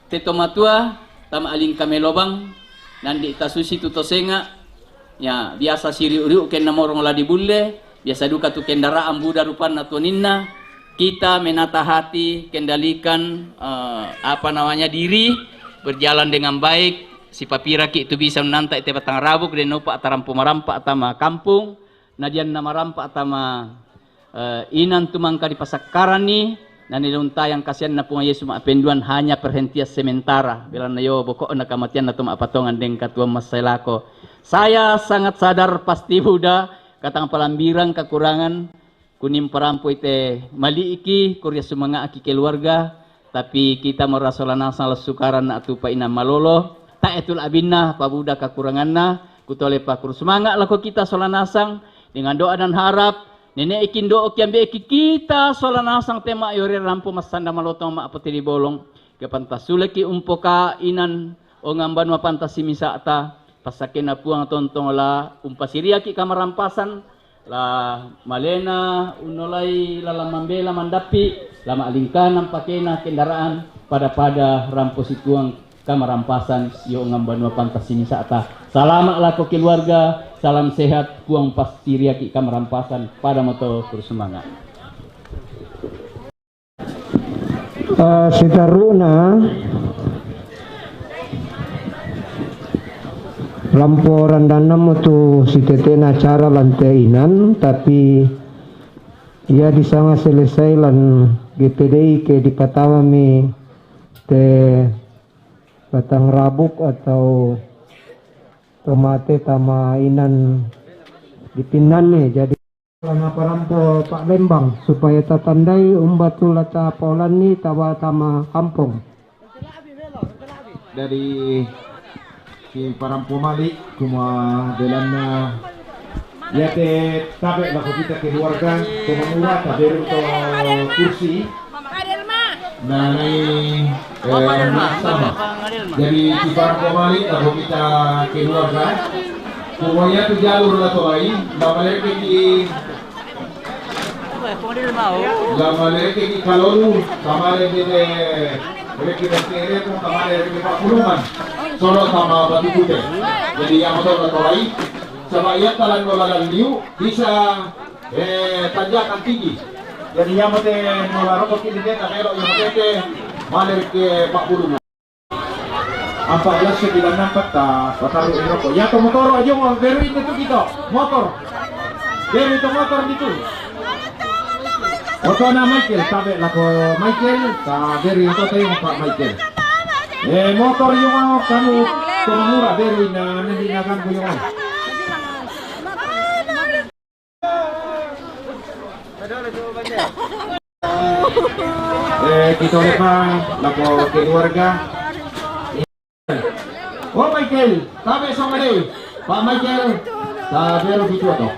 teto matua tama aling kami lobang nandi tasusi tutosenga ya biasa siri uriu ken namorong ladi bulle biasa duka tu kendaraan buda rupan natuninna kita menata hati kendalikan diri berjalan dengan baik si papira ki itu bisa menantai te batang rabuk dan nopa atarampu marampa atama kampung nadian nama rampa atama inan tumangka di pasakarani na nilunta yang kasihan na punga Yesus maapenduan hanya perhentian sementara bila na yo boko na kamatian na tumapatongan deng katua masailako. Saya sangat sadar pasti Buddha katang palambiran kekurangan kunim parampo ite mali iki kurya sumanga aki keluarga tapi kita merasolana salah sukaran atu pa ina malolo ta'etul abinna pabuda kekuranganna kutole pakur semangat lah kita solanasang dengan doa dan harap nenek ikin doa kiambe iki kita solanasang tema yore lampu masanda malotong ma apati di bolong ke pantasuleki umpoka inan o ngamban ma pantasi misata pasakena puang tontong la umpasiriaki kamarampasan la malena unolai la mambela mandapi lama alingkanan pakena kendaraan pada rampo situang kamarampasan yo ngambanwa pantas ini saata salamat lako keluarga salam sehat puang pastiriaki kamarampasan pada moto bersemangat Sitaruna lamporan danam tu si tetena acara lantainan tapi ia disanga selesai lan GPDI ke dipatawa mi te batang rabuk atau tomate tama inan dipinan nih jadi lama parampo Pak Lembang supaya tatandai umbatu lata polan ni tawa tama kampung dari si parampo Malik kuma delana ya te tabe lah kita keluarga pemurah tabe untuk kursi nah ini sama jadi si parampo Malik lah kita keluarga semuanya tu jalur lah tu lain namanya di kalonu kemarin di mereka berkira tu kemarin di Pak Pulungan solo sama Batu Putih jadi yang motor lah lain sama ia talan nolalan liu bisa tanjakan tinggi jadi yang motor nolar rokok ini dia tak elok yang motor malah ke Pak Pulungan 1494 tak pataruh rokok ya to motor aja mau beruin itu kita motor beru itu motor itu motor na Michael tabe lako Michael ta beru itu tayong Pak Michael motor yung kamu murah beru na nandinakan ko yung kita lepa lako keluarga oh Michael tabe sama deh Pak Michael ta beru gitu atau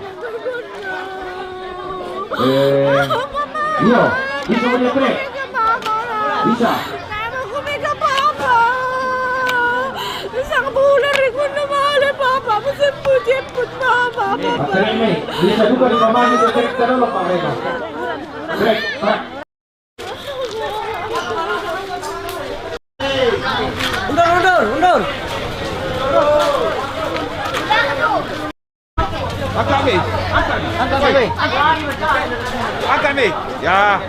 iya bisa punya trek bisa isang bulan rin ko na mahal papa masiput mama bisa juga di mama itu trek terlalu Pak mereka trek undur angkat nih ya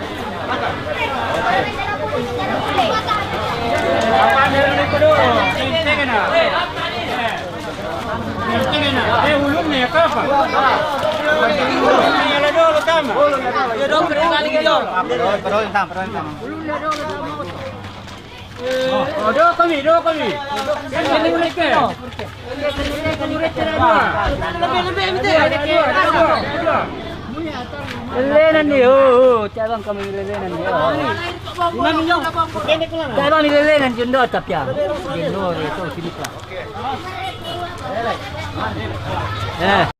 doa kami. Lelenan nih, cabang kami lelenan nih. Cabang ni lelenan jundo tapi ya. Jundo itu sini lah.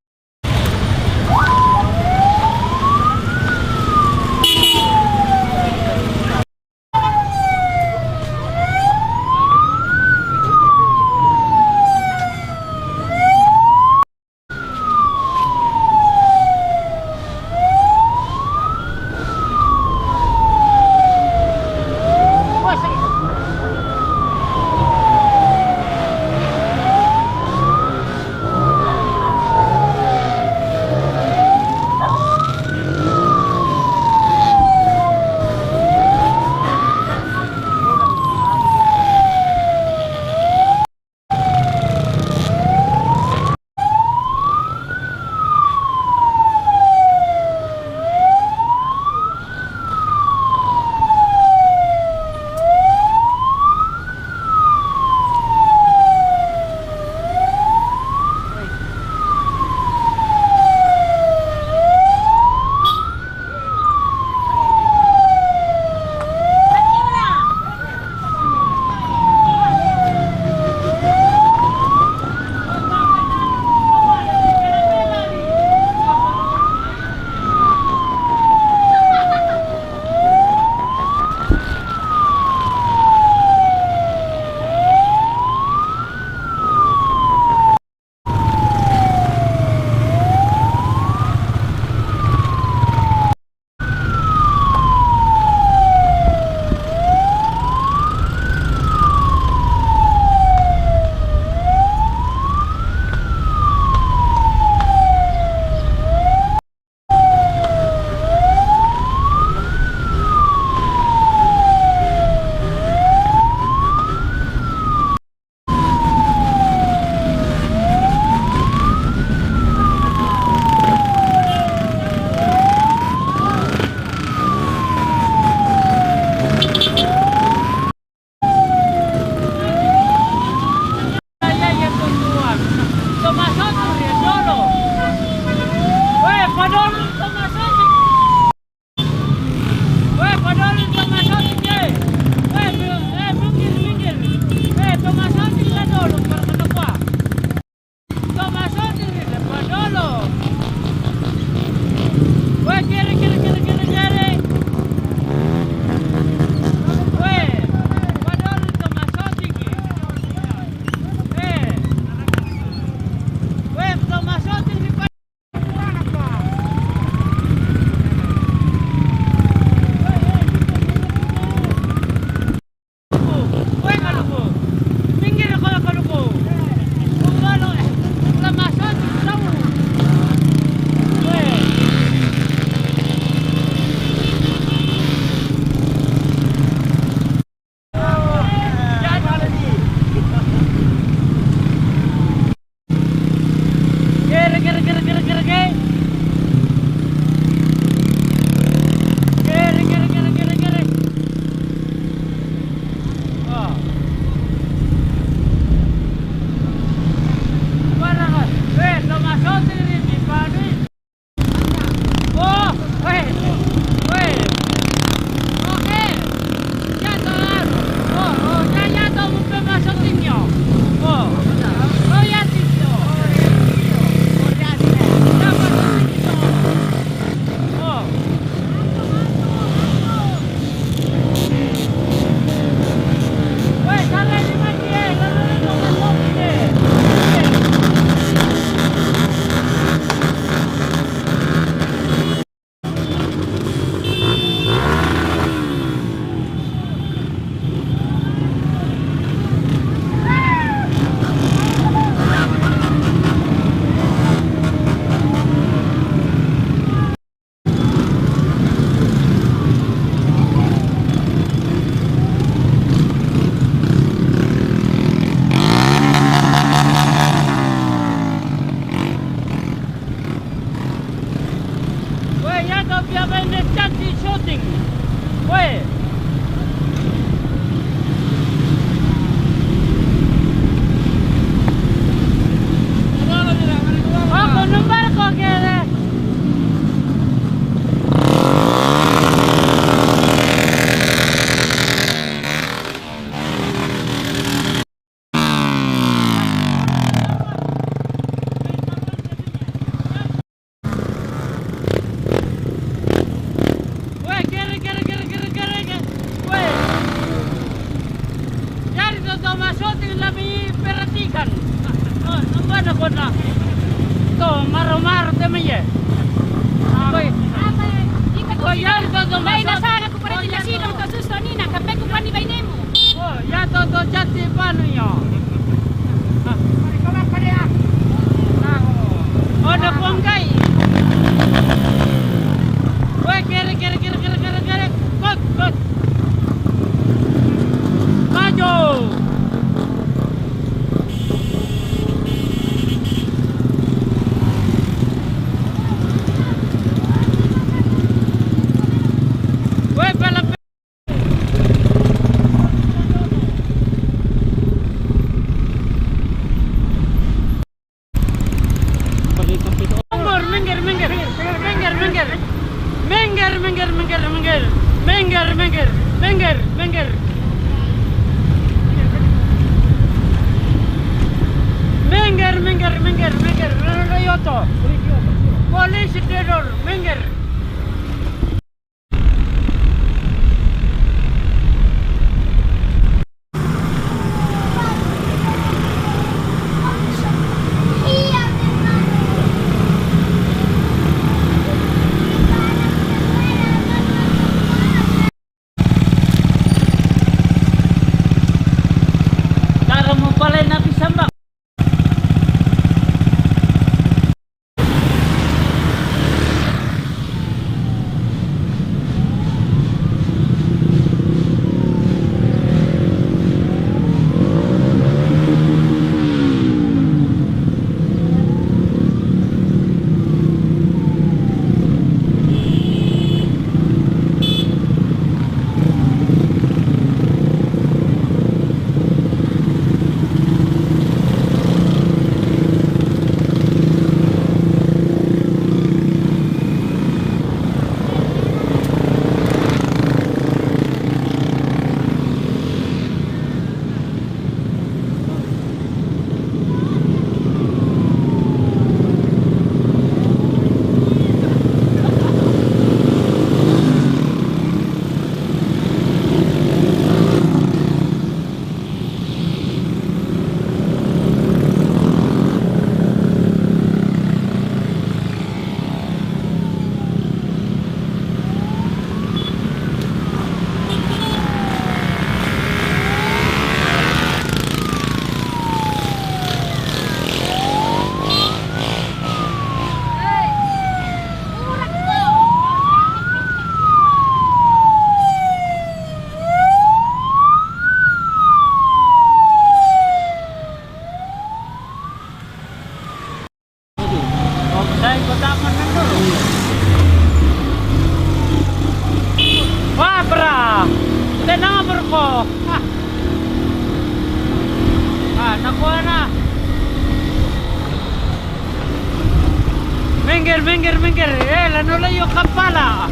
minggir. Lano layo kapala.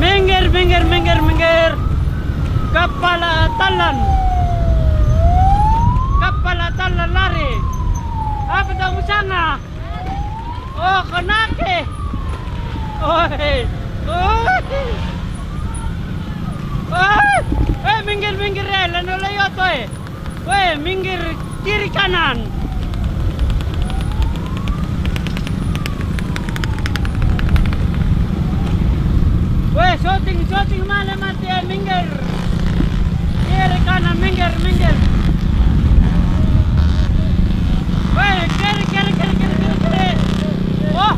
Minggir. Kapala talan lari. Apa daw sana? Oh, kanake. Oi. Minggir lano layo to minggir kiri kanan. Shooting mana mati minggir. Kiri kanan minggir. Kiri. Oh.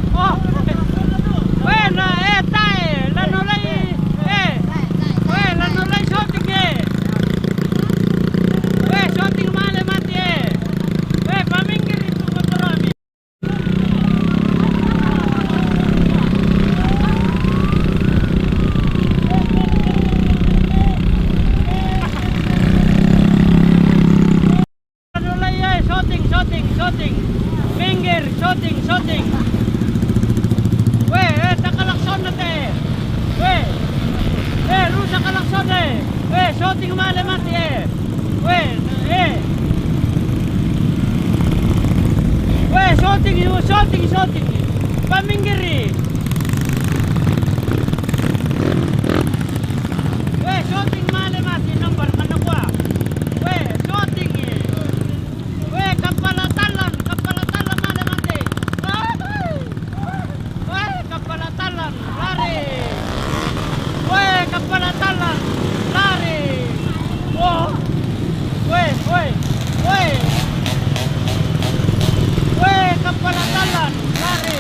Na tae lano lay lano lay shooting shooting mana mati paminggir itu motorami. Shooting. Minggir, shooting. Takalakson na rusa kalakson shooting malamat shooting. Paminggiri. Shooting malamat number kanakwa. Shooting. Kapala talan malamate. Kapala talan lari. Kapala talan lari. Kapala talan lari.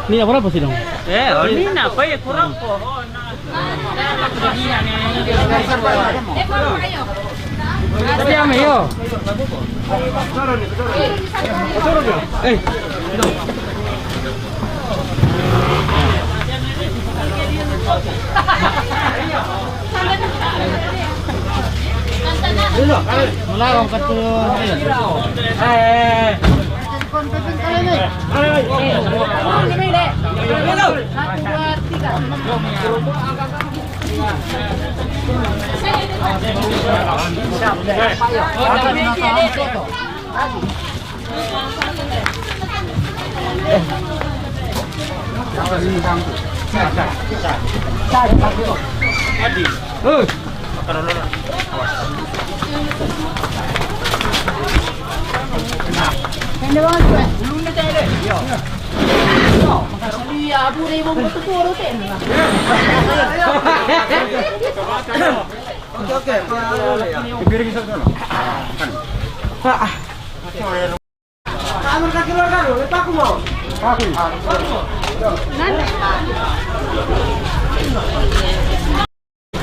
Ini apa sih dong? Ini apa ya kurang pohon. Tapi ame yo. Melarang kata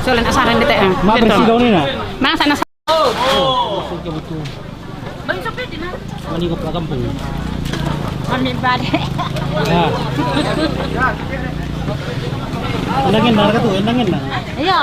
Soalnya asaran di TM. Ma bersih daun ini nak? Nah, sana. Betul. Bang sampai di mana? Mani ke kampung. Ambil badai. Nah. Endangin dah kata tu, endangin dah. Iya.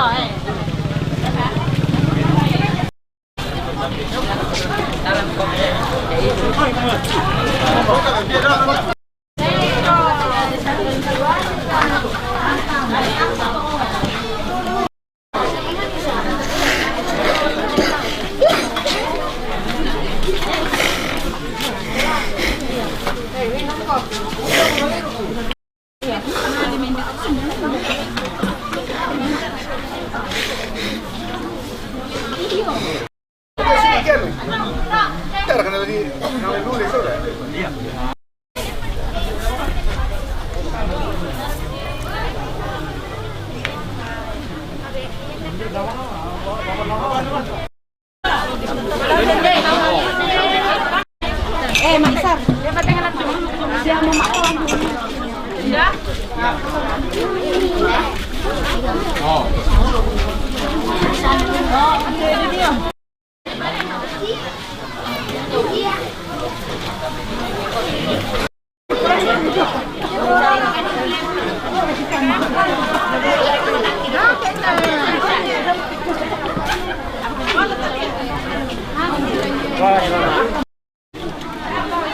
Maisar. Siang mau makan. Ya. Oh.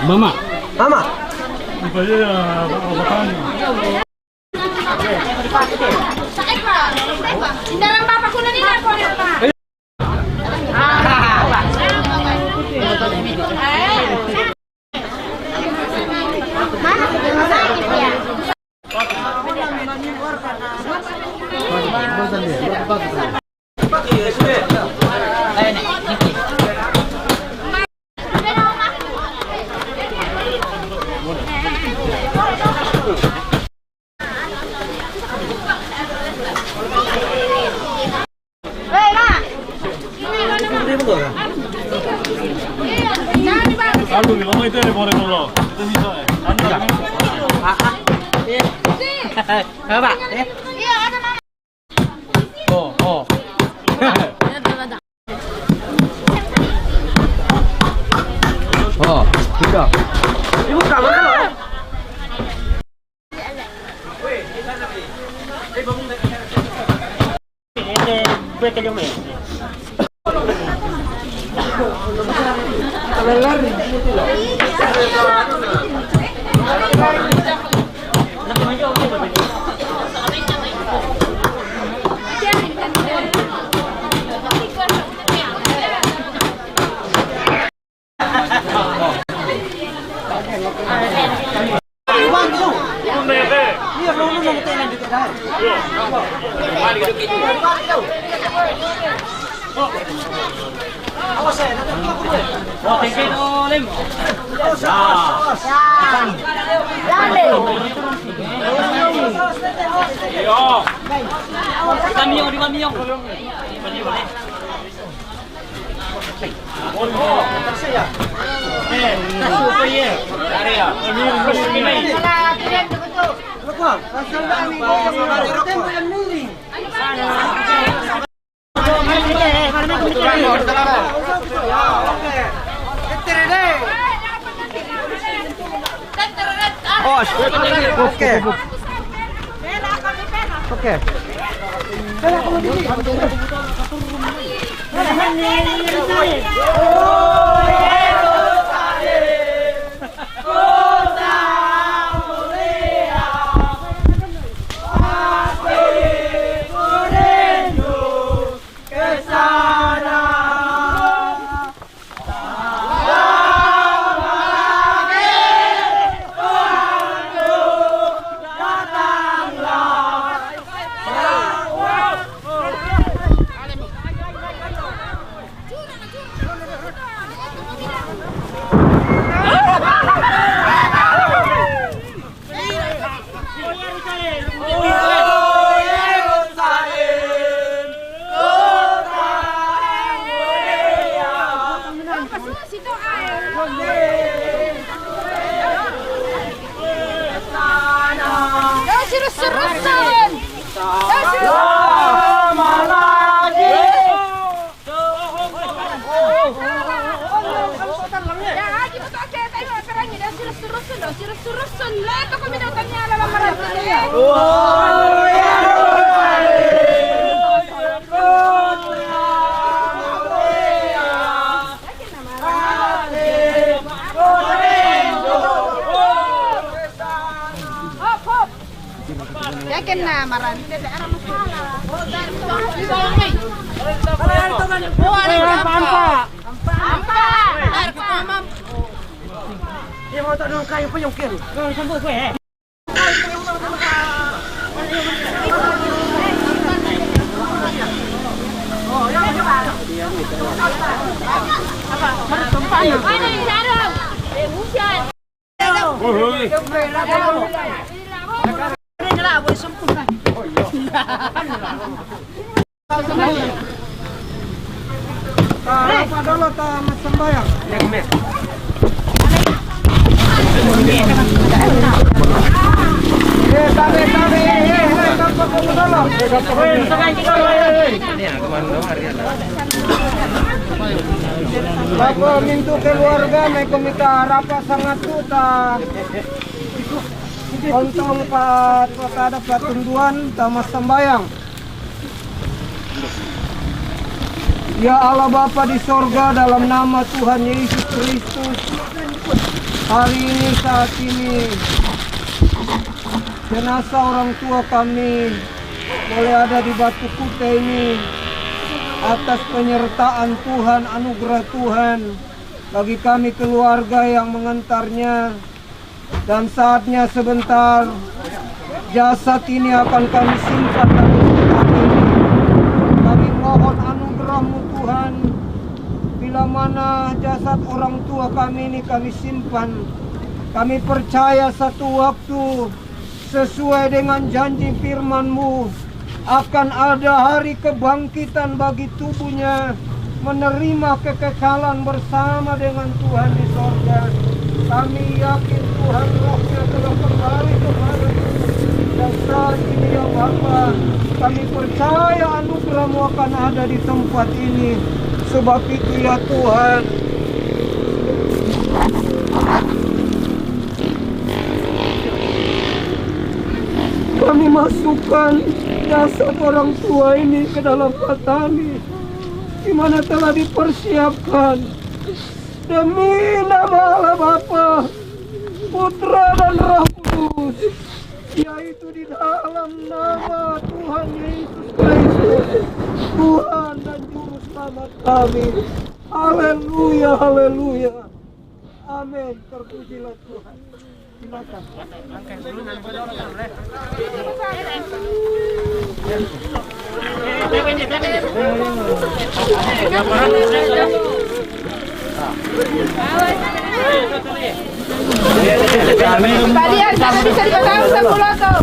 Mama. Mama. Sindaran bapakku na nila po rin pa. Lalu bilang itu ada boleh dulu. Itu bisa. Anda. Pak. Iya, ada mama. Oh. Oh, sudah. Ibu kabar kan? Bapak mintu keluarga may kumita rapa sangat tuta untuk pada patunduan tamas sembayang. Ya Allah Bapa di sorga, dalam nama Tuhan Yesus Kristus, hari ini saat ini jenazah orang tua kami boleh ada di Batu Kuta ini atas penyertaan Tuhan, anugerah Tuhan bagi kami keluarga yang mengantarnya. Dan saatnya sebentar jasad ini akan kami simpan dalam tempat ini. Kami mohon anugerah-Mu Tuhan, bila mana jasad orang tua kami ini kami simpan, kami percaya satu waktu sesuai dengan janji firman-Mu akan ada hari kebangkitan bagi tubuhnya, menerima kekekalan bersama dengan Tuhan di sorga. Kami yakin Tuhan rohnya telah kembali kepada dan saat ini ya Bapa, kami percaya anugerah-Mu akan ada di tempat ini. Sebab itu ya Tuhan, kami masukkan jasad orang tua ini ke dalam patani, di mana telah dipersiapkan demi nama Allah Bapa, Putra dan Roh Kudus, yaitu di dalam nama Tuhan Yesus Kristus, Tuhan dan Juru Selamat kami. Haleluya, haleluya. Amin. Terpujilah Tuhan. Silakan. Kalian jangan bisa dipasang sebulan tuh.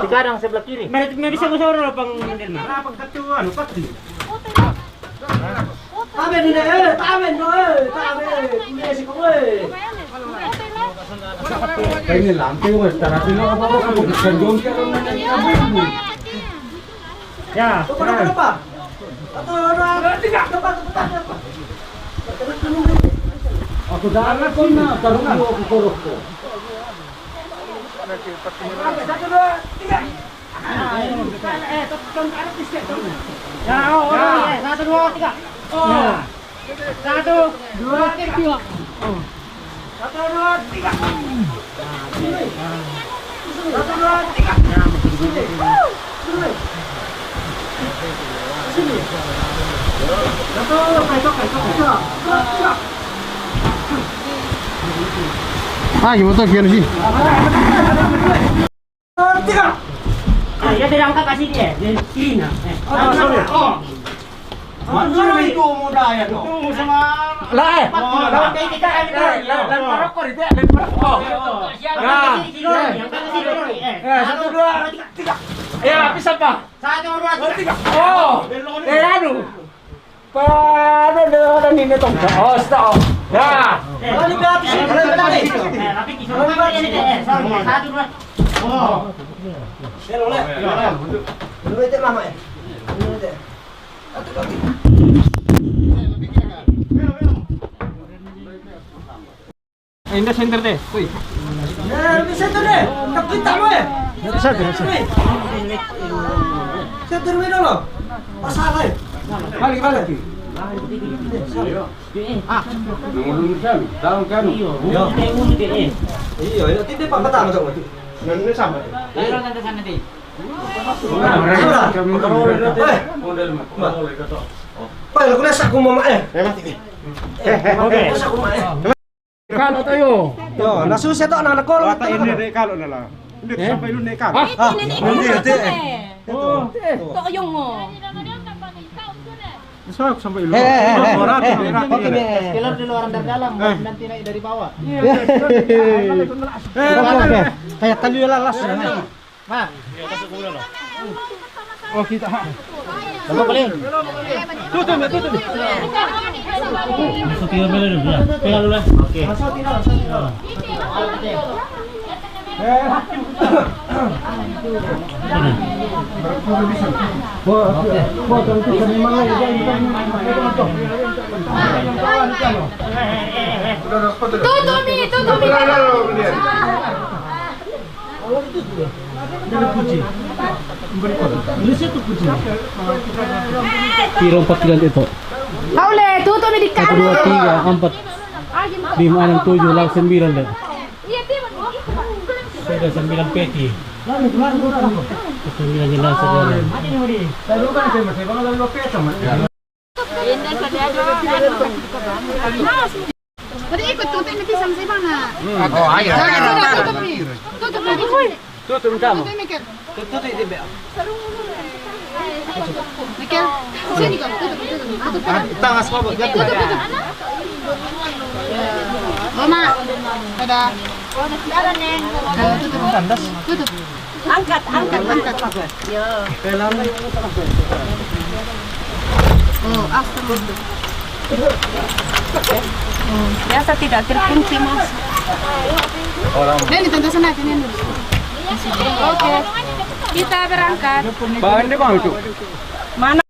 Sekarang sebelah kiri. Nggak bisa ngusur lapang Delma. Lapang kacau anu pasti. Tamen ini, tamen ini si kowe. Ini lantai wes, tapi lo apa kamu gendong ke kamu. Ya. Berapa? 1, 2, 3. Aku darah kau nak, darungan aku korok. 1, 2, 3. Ya, 1, 2, 3. 1, 2, 3. 1, 2, 3. Ah, gimana tuh sih? Ya dirangkap kasih dia, di sini. Itu muda ya tuh. Sama Lah, lawan kayak kita dan Maroko itu, dan Maroko. Ya, 1, 2, 3. Ya, bisa Pak. 1, 2, 3. Oh, anu. Paano na nini tong? Oh, stop. Ya. Ano ba ito? Tapi kisah mo ba yan eh? Satu dua. Oh. Pero ulit. Ulit mama eh. Ulit. Ato kami. Indah center deh. Woi. Bisa center deh. Kita mo eh. Bisa. Center mo dulu. Pasal eh. Balik. Dalam kan? Iya, tidak Pak betah macam itu. Nanti sama. Lalu nanti sana deh. Model mah. Pak, aku nak saku mama eh. Mati ni. Oke. Saku mama eh. Kalau tayo. Yo, nasusya to anak-anak ko. Wata ini deh kalau nala. Hindi sampai lu nekat. Hindi. Oh, to yung mo. So, sampai lu. Keluar dulu orang dari dalam, nanti naik dari bawah. Oke. Kayak tali lalas. Pak. Oh, kita. Coba boleh. Tutup. Masuk dulu ya. Pegang dulu. Oke. Masuk tidak. Piro 4 itu. Paule, tutup di 1, 2, 3, 4, 5, 6, 7, 9 deh. Sudah 9 peti. 9 jelas saja. Tadi ikut tutup ini bisa sampai mana? Oh, ayo. Tutup lagi. Tutup kamu. Tutup ini. Mikel, sini kok, tutup. Tangan semua buat Tutup. Mama, dadah. Dadah, Neng. Tutup. Angkat. Yo. Oh, astagfirullah. Biasa tidak terkunci, Mas. Neni, tante sana, Neni. Oke. Kita berangkat. Bahan deh bang itu. Mana